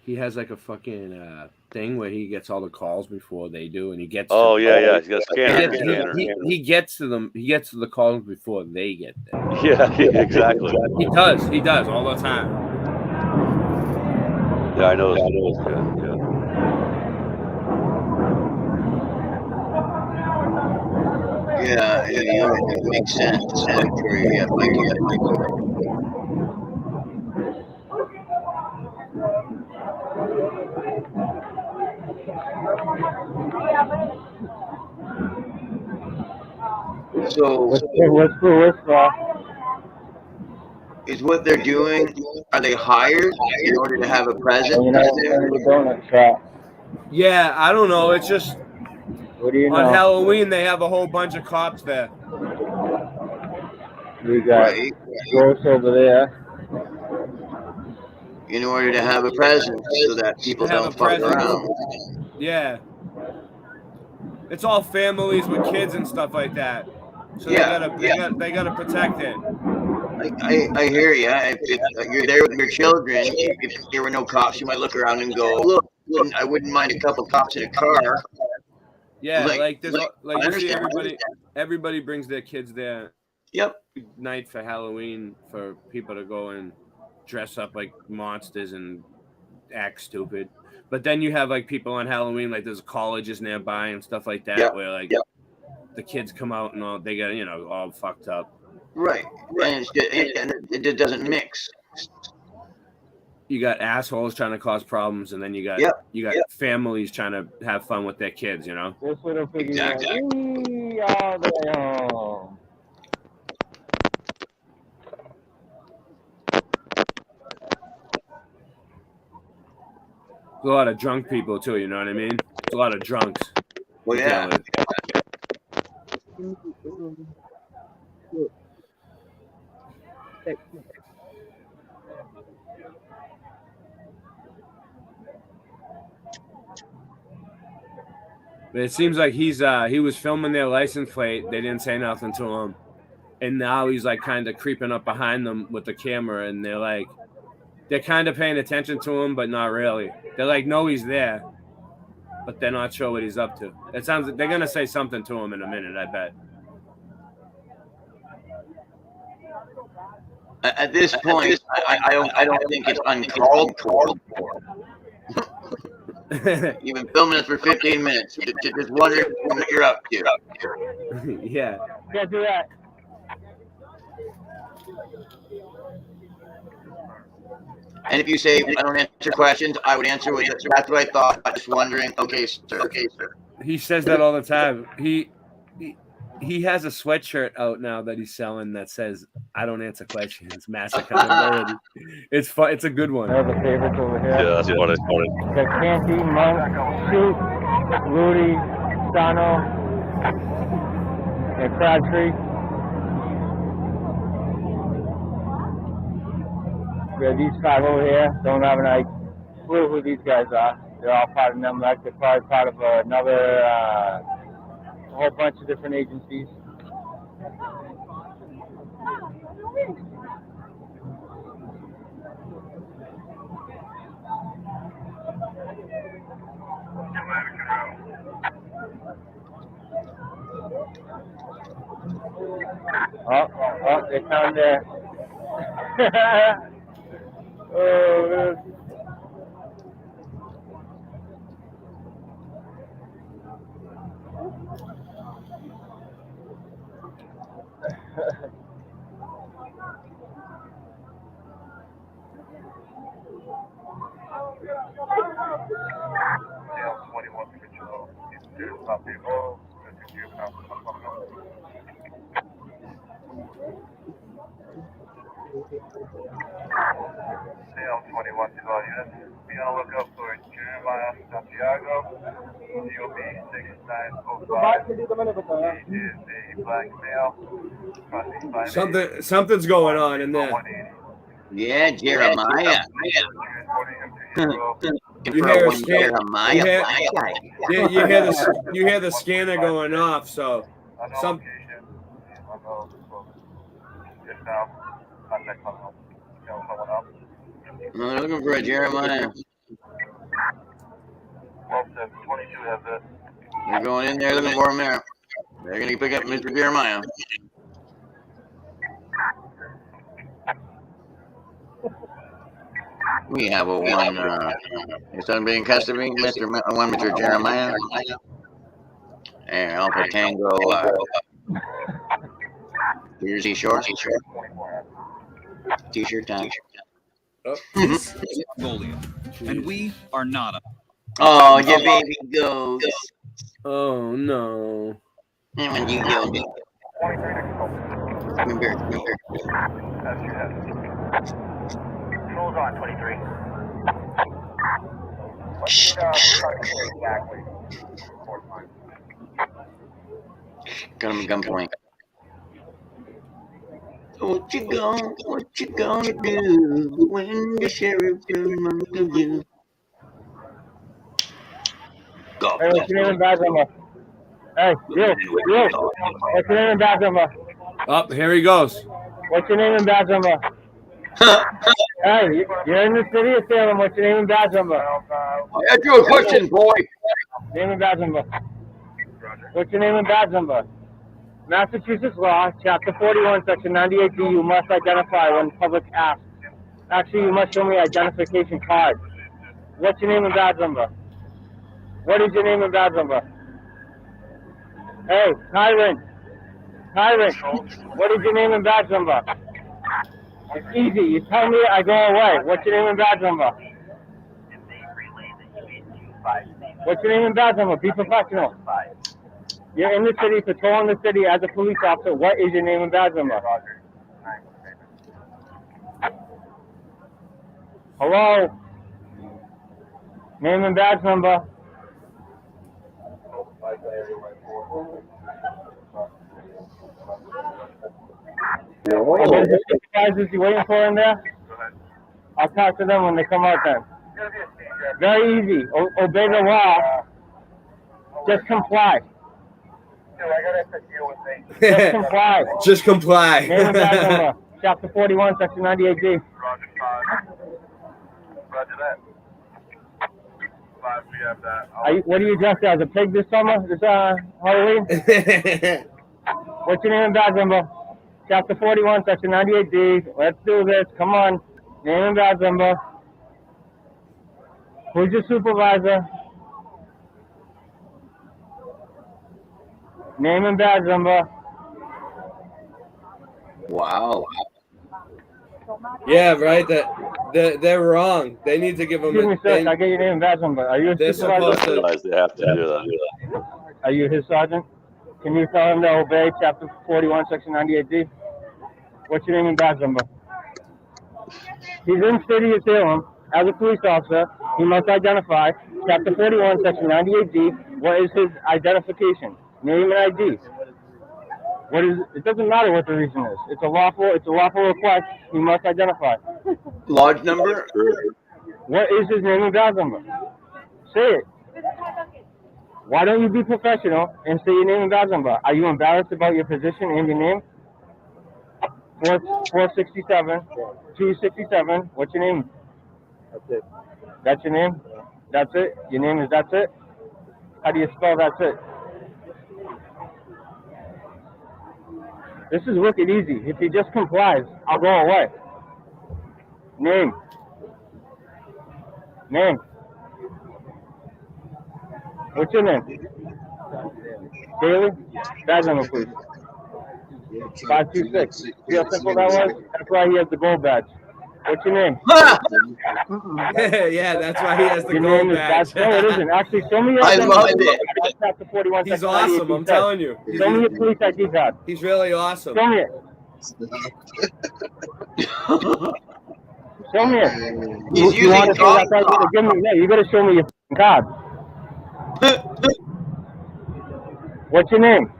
he has like a fucking thing where he gets all the calls before they do, and he gets. Oh to yeah. He's got a scanner. He gets to them. He gets to the calls before they get there. Yeah, exactly. He does. He does all the time. Yeah, I know. Yeah. Yeah, it makes sense. Like for So is what they're doing? Are they hired in order to have a presence there? Yeah, I don't know. It's just What do you on know? Halloween they have a whole bunch of cops there. We got Gross over there. In order to have a presence so that people don't fuck around. Yeah. It's all families with kids and stuff like that. So Yeah, they gotta protect it. I hear you. If you're there with your children, if there were no cops, you might look around and go, "Look, I wouldn't mind a couple cops in a car." Yeah, like there's I you see understand. everybody brings their kids there. Yep. Night for Halloween for people to go and dress up like monsters and act stupid. But then you have like people on Halloween, like there's colleges nearby and stuff like that, where like the kids come out and all they got all fucked up. Right. And it doesn't mix. You got assholes trying to cause problems, and then you got families trying to have fun with their kids. This little piggy Exactly. went all the way home. There's a lot of drunk people too. You know what I mean? There's a lot of drunks. Well, yeah. But it seems like he was filming their license plate. They didn't say nothing to him, and now he's like kind of creeping up behind them with the camera, and they're kind of paying attention to him, but not really. They're like, no, he's there, but they're not sure what he's up to. It sounds like they're gonna say something to him in a minute, I bet. At this point, I don't think it's uncalled for. You've been filming us for 15 minutes. Just wondering what you're up to. Yeah. Can't do that. And if you say I don't answer questions, I would answer that's what I thought. Just wondering. Okay, sir. Okay, sir. He says that all the time. He has a sweatshirt out now that he's selling that says "I don't answer questions." Mass accountability. It's fun. It's a good one. I have a favorite over here. Yeah, that's funny. Got Canty, Monk, Shoot, Rudy, Sano, and Crabtree. We have these five over here. Don't have any clue who these guys are. They're all part of them. They're probably part of another, a whole bunch of different agencies. Oh, they found there. Oh, man. Sale 21 to all units. Be on the lookout for Jeremiah Santiago, DOB 6905. He is a black male. Something's going on in there. Yeah, Jeremiah. You hear a scan. You hear the scanner going off. So some. No, they're looking for a Jeremiah. 22 has it. You're going in there looking for him there. They're going to pick up Mr. Jeremiah. We have a one. Your son being custody, Mr. Jeremiah. And Alpha Tango. Here's T-shirt. T-shirt time. This is Mongolia, and we are not a. Oh, your baby goes. Oh no. And when you go, come here. Controls on 23. Got him at gunpoint. What you gonna do when the sheriff comes after you? Go. Hey, what's your name and badge number? Hey, you. What's your name and badge number? Up, here he goes. What's your name and badge number? Hey, you're in the city of Salem. What's your name and badge number? I asked you a question, boy. Name and badge number. What's your name and badge number? Massachusetts law, chapter 41, section 98D, you must identify when public asks. Actually, you must show me identification card. What's your name and badge number? What is your name and badge number? Hey, Tyrant, what is your name and badge number? It's easy. You tell me, I go away. What's your name and badge number? What's your name and badge number? Be professional. You're in the city, patrolling the city as a police officer. What is your name and badge number? Hello? Name and badge number? What is the supervisors you waiting for in there? I'll talk to them when they come out then. Very easy. Obey the law. Just comply. Just comply. Just comply. Name and badge number. Chapter 41, section 98D. Roger that. 5, we have that. What are you dressed as? A pig this summer? This Halloween? What's your name and badge number? Chapter 41, section 98D. Let's do this. Come on. Name and badge number. Who's your supervisor? Name and badge number. Wow. Yeah, right. They're wrong. They need to give them. Excuse me, sir. I get your name and badge number. Are you a supervisor? They have to do that. Are you his sergeant? Can you tell him to obey Chapter 41, Section 98D? What's your name and badge number? He's in city of Salem. As a police officer, he must identify Chapter 41, Section 98D. What is his identification? Name and ID. What is? It doesn't matter what the reason is. It's a lawful request. He must identify. Large number. What is his name and badge number? Say it. Why don't you be professional and say your name and badge number? Are you embarrassed about your position and your name? 467, 267. What's your name? That's it. That's your name? That's it? Your name is that's it? How do you spell that's it? This is wicked easy. If he just complies, I'll go away. Name. Name. What's your name? Daily? Badge number, please. 526. See how simple that was? That's why he has the gold badge. What's your name? Yeah, that's why he has the your gold name badge. Is no, it isn't. Actually, show me your I ID. love it. Chapter 41, He's Section awesome, 98, I'm telling you. Show me your police ID card. He's really awesome. Show me it. Show me it. He's you want to using say that card? Give me, no, you got to show me your card. What's your name?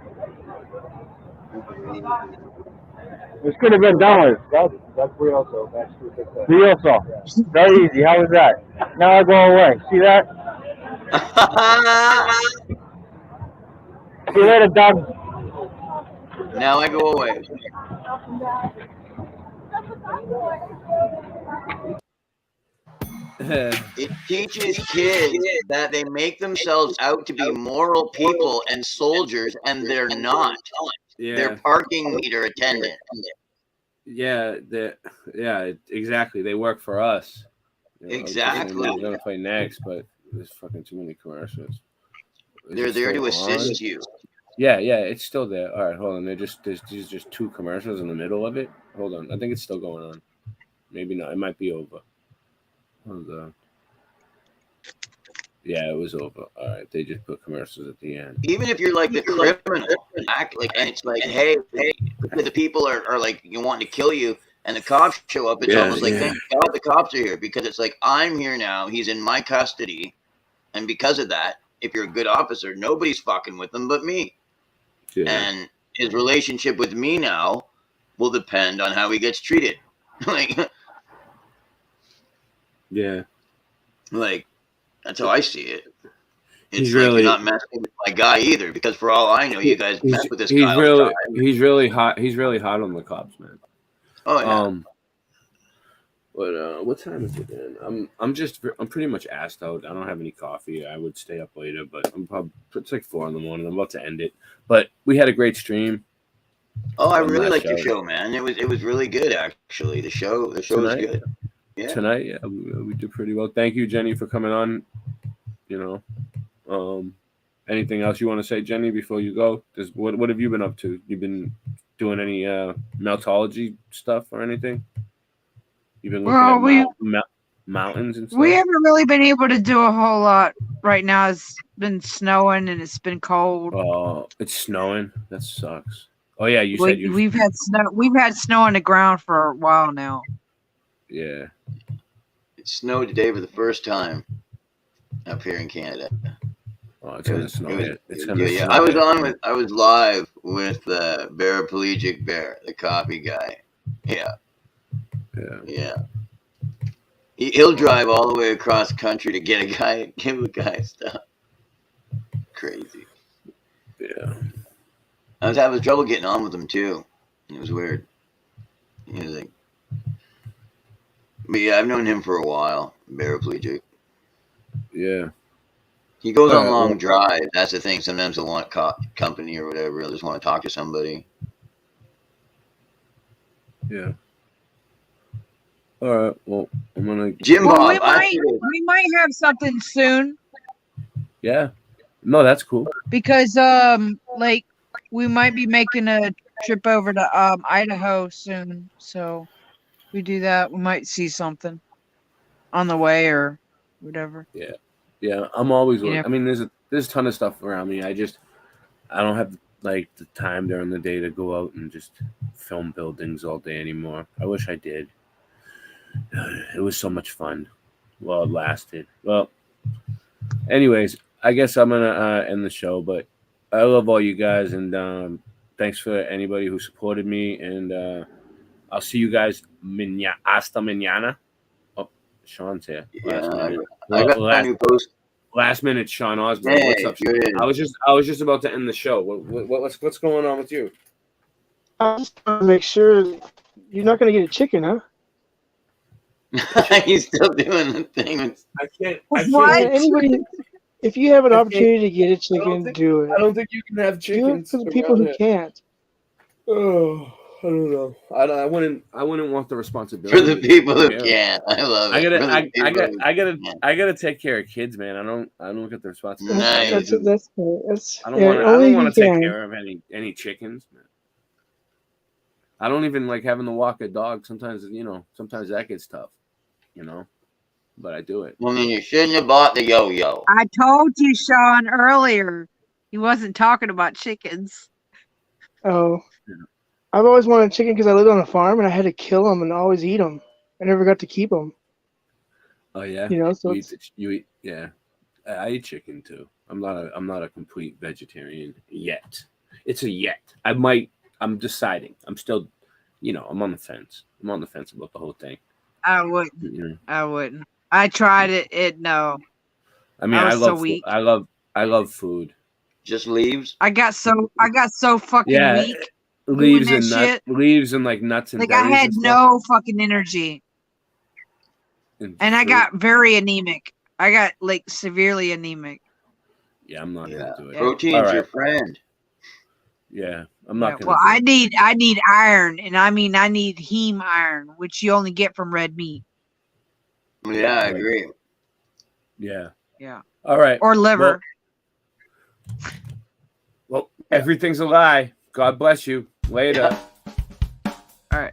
This could have been done with. That's Rioso. That's 267. Rioso. Very easy. How was that? Now I go away. See that? See you later, Doug. Now I go away. It teaches kids that they make themselves out to be moral people and soldiers, and they're not. They're parking meter attendants. Yeah, exactly. They work for us. Exactly. We're gonna play next, but there's fucking too many commercials. They're there to assist you. Yeah, it's still there. All right, hold on. There's just 2 commercials in the middle of it. Hold on, I think it's still going on. Maybe not. It might be over. Hold on. Yeah, it was over. All right, they just put commercials at the end. Even if you're like the criminal, act like, and it's like, hey, the people are like you want to kill you, and the cops show up. It's almost like, thank God the cops are here, because it's like, I'm here now. He's in my custody, and because of that, if you're a good officer, nobody's fucking with him but me. Yeah. And his relationship with me now will depend on how he gets treated. Like that's how I see it. It's like you're not messing with my guy either, because for all I know, you guys mess with this guy all the time. He's really hot. He's really hot on the cops, man. Oh yeah. But what time is it then? I'm pretty much assed out. I don't have any coffee. I would stay up later, but it's like 4 a.m. I'm about to end it. But we had a great stream. Oh, I really liked your show, man. It was really good, actually. The show was good. Yeah. Tonight, yeah, we did pretty well. Thank you, Jenny, for coming on. You know, anything else you want to say, Jenny, before you go? What have you been up to? You been doing any meltology stuff or anything? You've been looking at mountains and stuff? We haven't really been able to do a whole lot right now. It's been snowing and it's been cold. Oh, it's snowing. That sucks. Oh yeah, we've had snow. We've had snow on the ground for a while now. Yeah. It snowed today for the first time up here in Canada. Oh, it's gonna snow. Yeah. I was live with Paraplegic Bear, the coffee guy. Yeah. He'll drive all the way across country to give a guy stuff. Crazy. Yeah. I was having trouble getting on with him too. It was weird. He was like, but yeah, I've known him for a while. Paraplegic. Yeah. He goes on long drives. That's the thing. Sometimes he'll want company or whatever. He'll just want to talk to somebody. Yeah. All right. Well, I'm gonna. Jim Well, Bob. we might have something soon. Yeah. No, that's cool. Because like we might be making a trip over to Idaho soon. So if we do that, we might see something on the way or whatever. Yeah. Yeah. I'm always. Yeah. I mean, there's a ton of stuff around me. I don't have like the time during the day to go out and just film buildings all day anymore. I wish I did. It was so much fun. Well, it lasted. Well, anyways, I guess I'm gonna end the show, but I love all you guys, and thanks for anybody who supported me, and I'll see you guys hasta mañana. Oh, Sean's here. Last minute, Sean Osborne. Hey, what's up, Sean? I was just about to end the show. What's going on with you? I just want to make sure you're not going to get a chicken, huh? He's still doing the thing. I can't. Anybody, if you have an opportunity to get a chicken, do it. I don't think you can have chickens for the people who can't. Oh, I don't know. I wouldn't want the responsibility For the people who can't. I love it. I gotta take care of kids, man. I don't get the responsibility. Nice. That's cool. I don't want to take care of any chickens, man. I don't even like having to walk a dog. Sometimes that gets tough, but I do it. Well, then you shouldn't have bought the yo-yo. I told you, Sean, earlier. He wasn't talking about chickens. Oh. I've always wanted chicken because I lived on a farm and I had to kill them and always eat them. I never got to keep them. Oh yeah. So you eat. Yeah, I eat chicken too. I'm not a complete vegetarian yet. It's a yet. I'm deciding. I'm still, I'm on the fence. I'm on the fence about the whole thing. I wouldn't. I wouldn't. I tried it. No. I mean, I love food. I love food. Just leaves. I got so fucking weak. Leaves and nuts, leaves and like nuts and like I had no fucking energy. And I got very anemic. I got like severely anemic. Yeah, I'm not gonna do it. Protein's your friend. Yeah, I'm not gonna. Well, I need iron, and I mean I need heme iron, which you only get from red meat. Yeah, I agree. Yeah. Yeah. All right. Or liver. Well, everything's a lie. God bless you. Later. All right.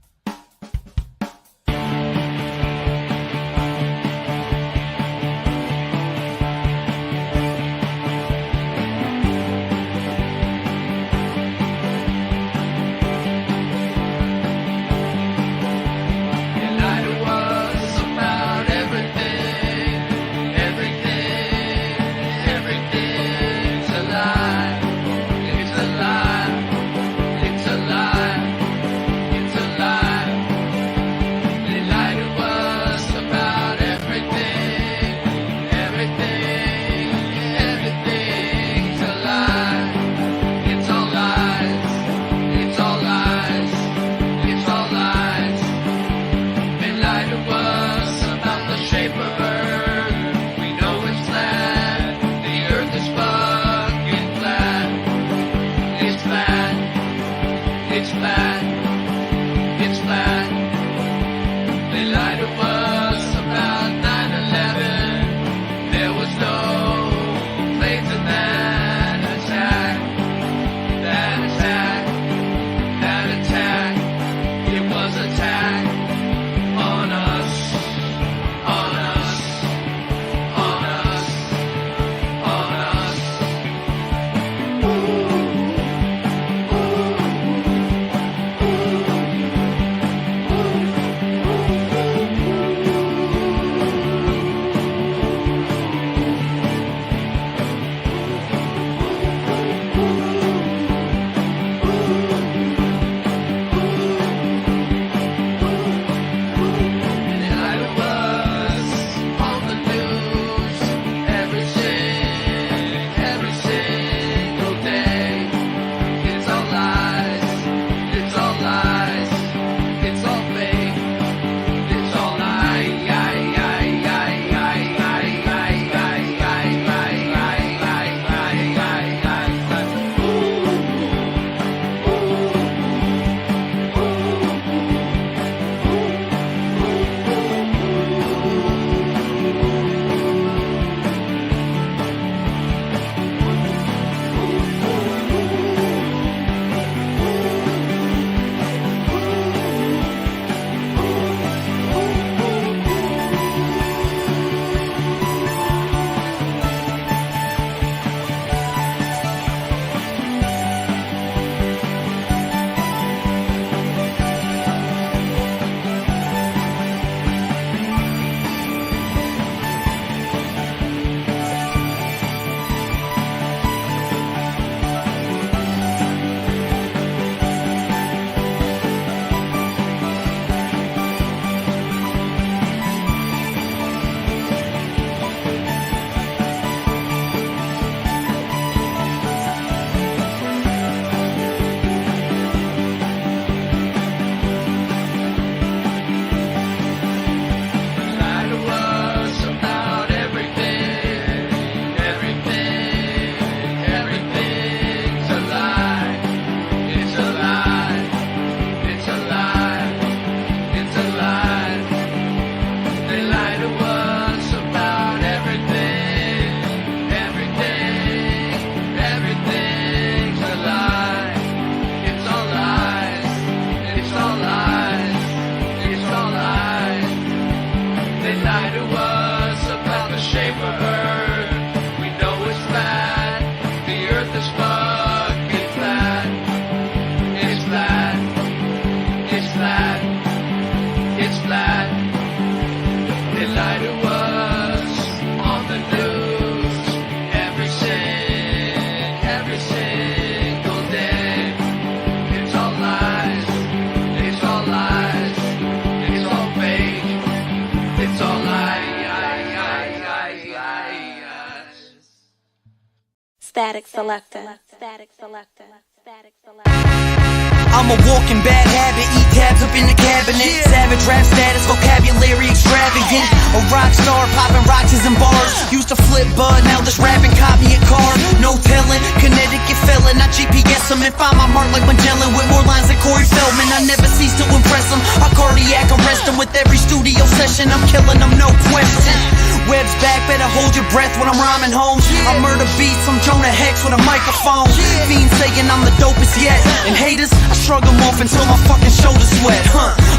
Static selector. Static selector. I'm a walking bad habit, eat tabs up in the cabinet. Savage rap status, vocabulary extravagant. A rock star, popping rocks in bars. Used to flip bud, now this rapping copy a car. No telling, Connecticut felon. I GPS him and find my mark like Magellan with more lines than Corey Feldman. I never cease to impress him. I cardiac arrest him with every studio session. I'm killing them, no question. Web's back, better hold your breath when I'm rhyming home. I murder beats, I'm Jonah Hex with a microphone. Fiends saying I'm the dopest yet. And haters, I shrug them off until my fucking shoulders sweat.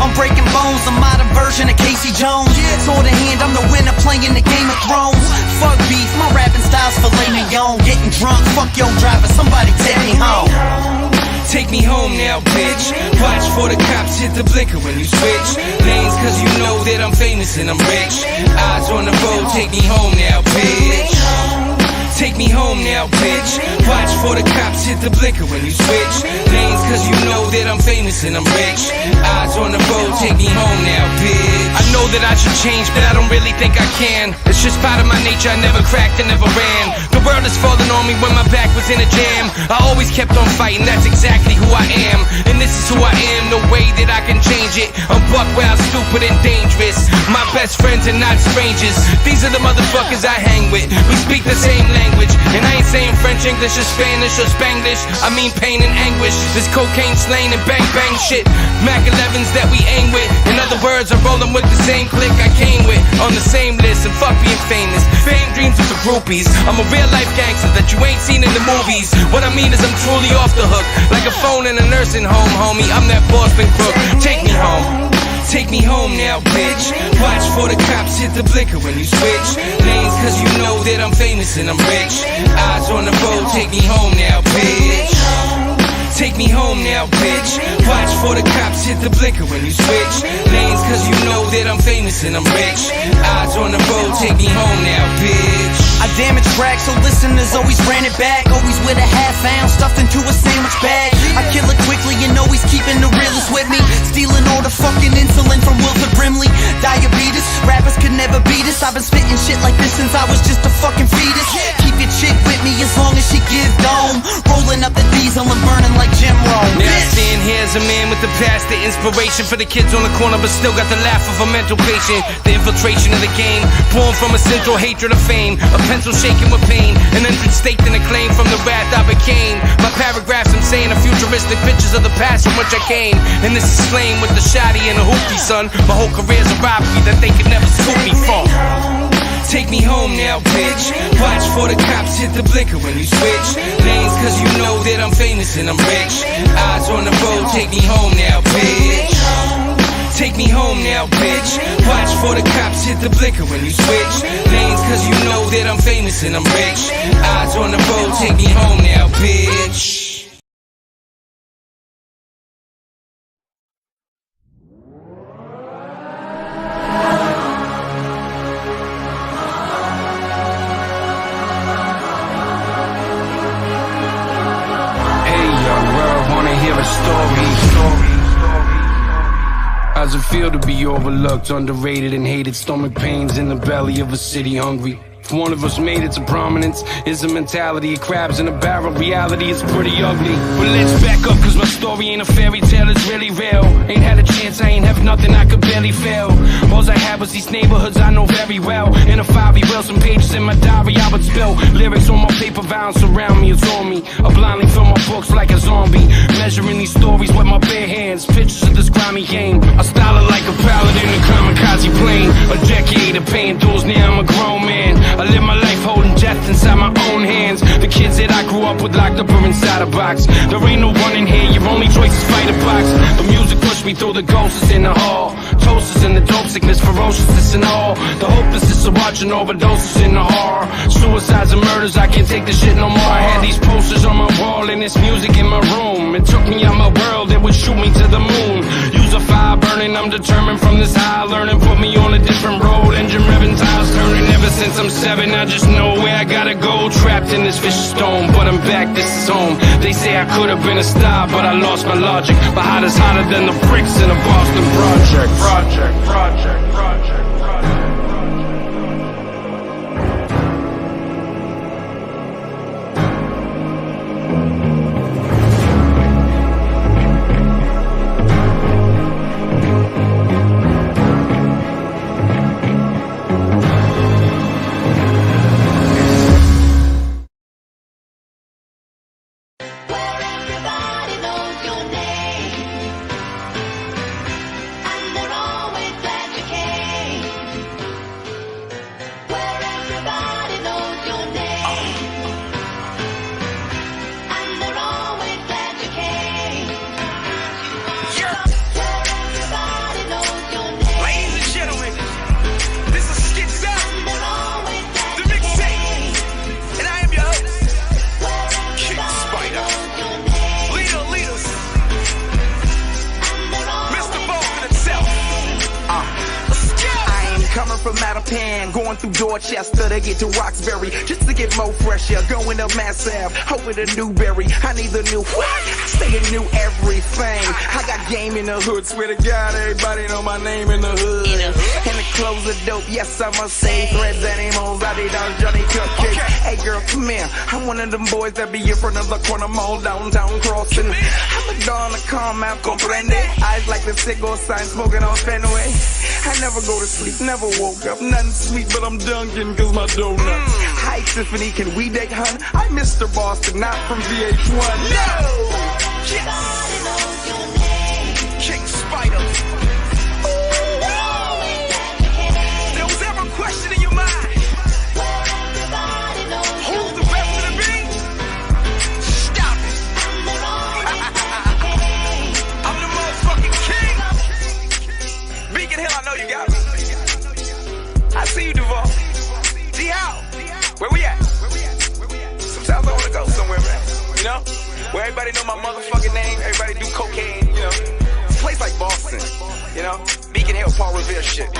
I'm breaking bones, a modern version of Casey Jones. Sword in hand, I'm the winner playing the Game of Thrones. Fuck beef, my rapping style's filet mignon. Getting drunk, fuck your driver, somebody take me home. Take me home now, bitch. Watch for the cops hit the blinker when you switch lanes, cause you know that I'm famous and I'm rich. Eyes on the road, take me home now, bitch. Take me home now, bitch. Watch for the cops hit the blinker when you switch lanes, cause you know that I'm famous and I'm rich. Eyes on the road, take me home now, bitch. I know that I should change, but I don't really think I can. It's just part of my nature, I never cracked and never ran. The world is falling on me when my back was in a jam. I always kept on fighting, that's exactly who I am. And this is who I am, no way that I can change it. I'm buck wild, stupid and dangerous. My best friends are not strangers. These are the motherfuckers I hang with. We speak the same language, and I ain't saying French, English, or Spanish, or Spanglish. I mean pain and anguish. This cocaine slaying and bang bang shit. Mac 11s that we aim with. In other words, I'm rolling with the same clique I came with. On the same list, and fuck being famous. Fame dreams are for groupies. I'm a real life gangster that you ain't seen in the movies. What I mean is I'm truly off the hook, like a phone in a nursing home, homie. I'm that Boston crook. Take me home. Take me home now, bitch. Watch for the cops hit the blinker when you switch lanes, cause you know that I'm famous and I'm rich. Eyes on the road, take me home now, bitch. Take me home now, bitch. Watch for the cops hit the blinker when you switch lanes, cause you know that I'm famous and I'm rich. Eyes on the road, take me home now, bitch. I damage tracks so listeners always ran it back. Always with a half ounce stuffed into a sandwich bag. I kill it quickly and always keeping the realest with me. Stealing all the fucking insulin from Wilford Brimley. Diabetes, rappers could never beat us. I've been spitting shit like this since I was just a fucking fetus. Keep your chick with me as long as she give dome. Rolling up the diesel and burning like Jim Rome. Now I stand here as a man with the past, the inspiration for the kids on the corner, but still got the laugh of a mental patient. The infiltration of the game, born from a central hatred of fame. A pencil shaking with pain, an entrance staked in a claim from the wrath I became. My paragraphs I'm saying are futuristic pictures of the past from which I came. And this is slain with the shoddy and the hoopty, son. My whole career's a robbery that they could never scoop me from. Take me home now, bitch. Watch for the cops hit the blinker when you switch lanes, cause you know that I'm famous and I'm rich. Eyes on the road, take me home now, bitch. Take me home now, bitch. Watch for the cops hit the blinker when you switch lanes, cause you know that I'm famous and I'm rich. Eyes on the road, take me home now, bitch. How's it feel to be overlooked, underrated and hated? Stomach pains in the belly of a city hungry. If one of us made it to prominence, is a mentality of crabs in a barrel. Reality is pretty ugly. But let's back up, cause my story ain't a fairy tale, it's really real. Ain't had a chance, I ain't have nothing, I could barely fail. All I had was these neighborhoods I know very well. In a 5-wheel, some pages in my diary I would spill. Lyrics on my paper, violence around me, it's on me. I blindly fill my books like a zombie. Measuring these stories with my bare hands. Pictures of this grimy game. I style it like a paladin in a kamikaze plane. A decade of paying dues, now I'm a grown man. I live my life holding death inside my own hands. The kids that I grew up with locked up are inside a box. There ain't no one in here, your only choice is fight a box. The music pushed me through the ghosts in the hall. Toasters in the dope sickness, ferociousness and all. The hopelessness of watching overdoses in the horror. Suicides and murders, I can't take this shit no more. I had these posters on my wall and this music in my room. It took me out my world, it would shoot me to the moon. Use a fire burning, I'm determined from this high. Learning put me on a different road. Engine revving, tires turning. Ever since I'm 7, I just know where I gotta go. Trapped in this vicious stone, but I'm back, this is home. They say I could have been a star, but I lost my logic. My heart is hotter than the bricks in a Boston project. going through Dorchester to get to Roxbury, just to get more fresh air. Going up Mass Ave, hoping to Newberry. I need the new what? I stay in new everything. I got game in the hood, swear to God, everybody know my name in the hood. And the clothes are dope, yes I must say. Threads and emos, I did all Johnny Cupcakes. Hey girl, come here. I'm one of them boys that be in front of the corner mall downtown crossing. I'm a dawn to calm out, comprende. Eyes like the cigar sign, smoking on Fenway. I never go to sleep, never woke up. Nothing sweet, but I'm Dunkin' cause my donuts. Hi Tiffany, can we date, hun? I'm Mr. Boston, not from VH1. No! Yes! King Spider. There was ever a question in your mind? Who's the best of the beat? Stop it. I'm the motherfucking king. Beacon Hill, I know you got me. I see you, Duval. See how? Where we at? Sometimes I want to go somewhere, man. You know? Where everybody know my motherfucking name, everybody do cocaine, you know? It's a place like Boston, you know? Beacon Hill, Paul Revere shit.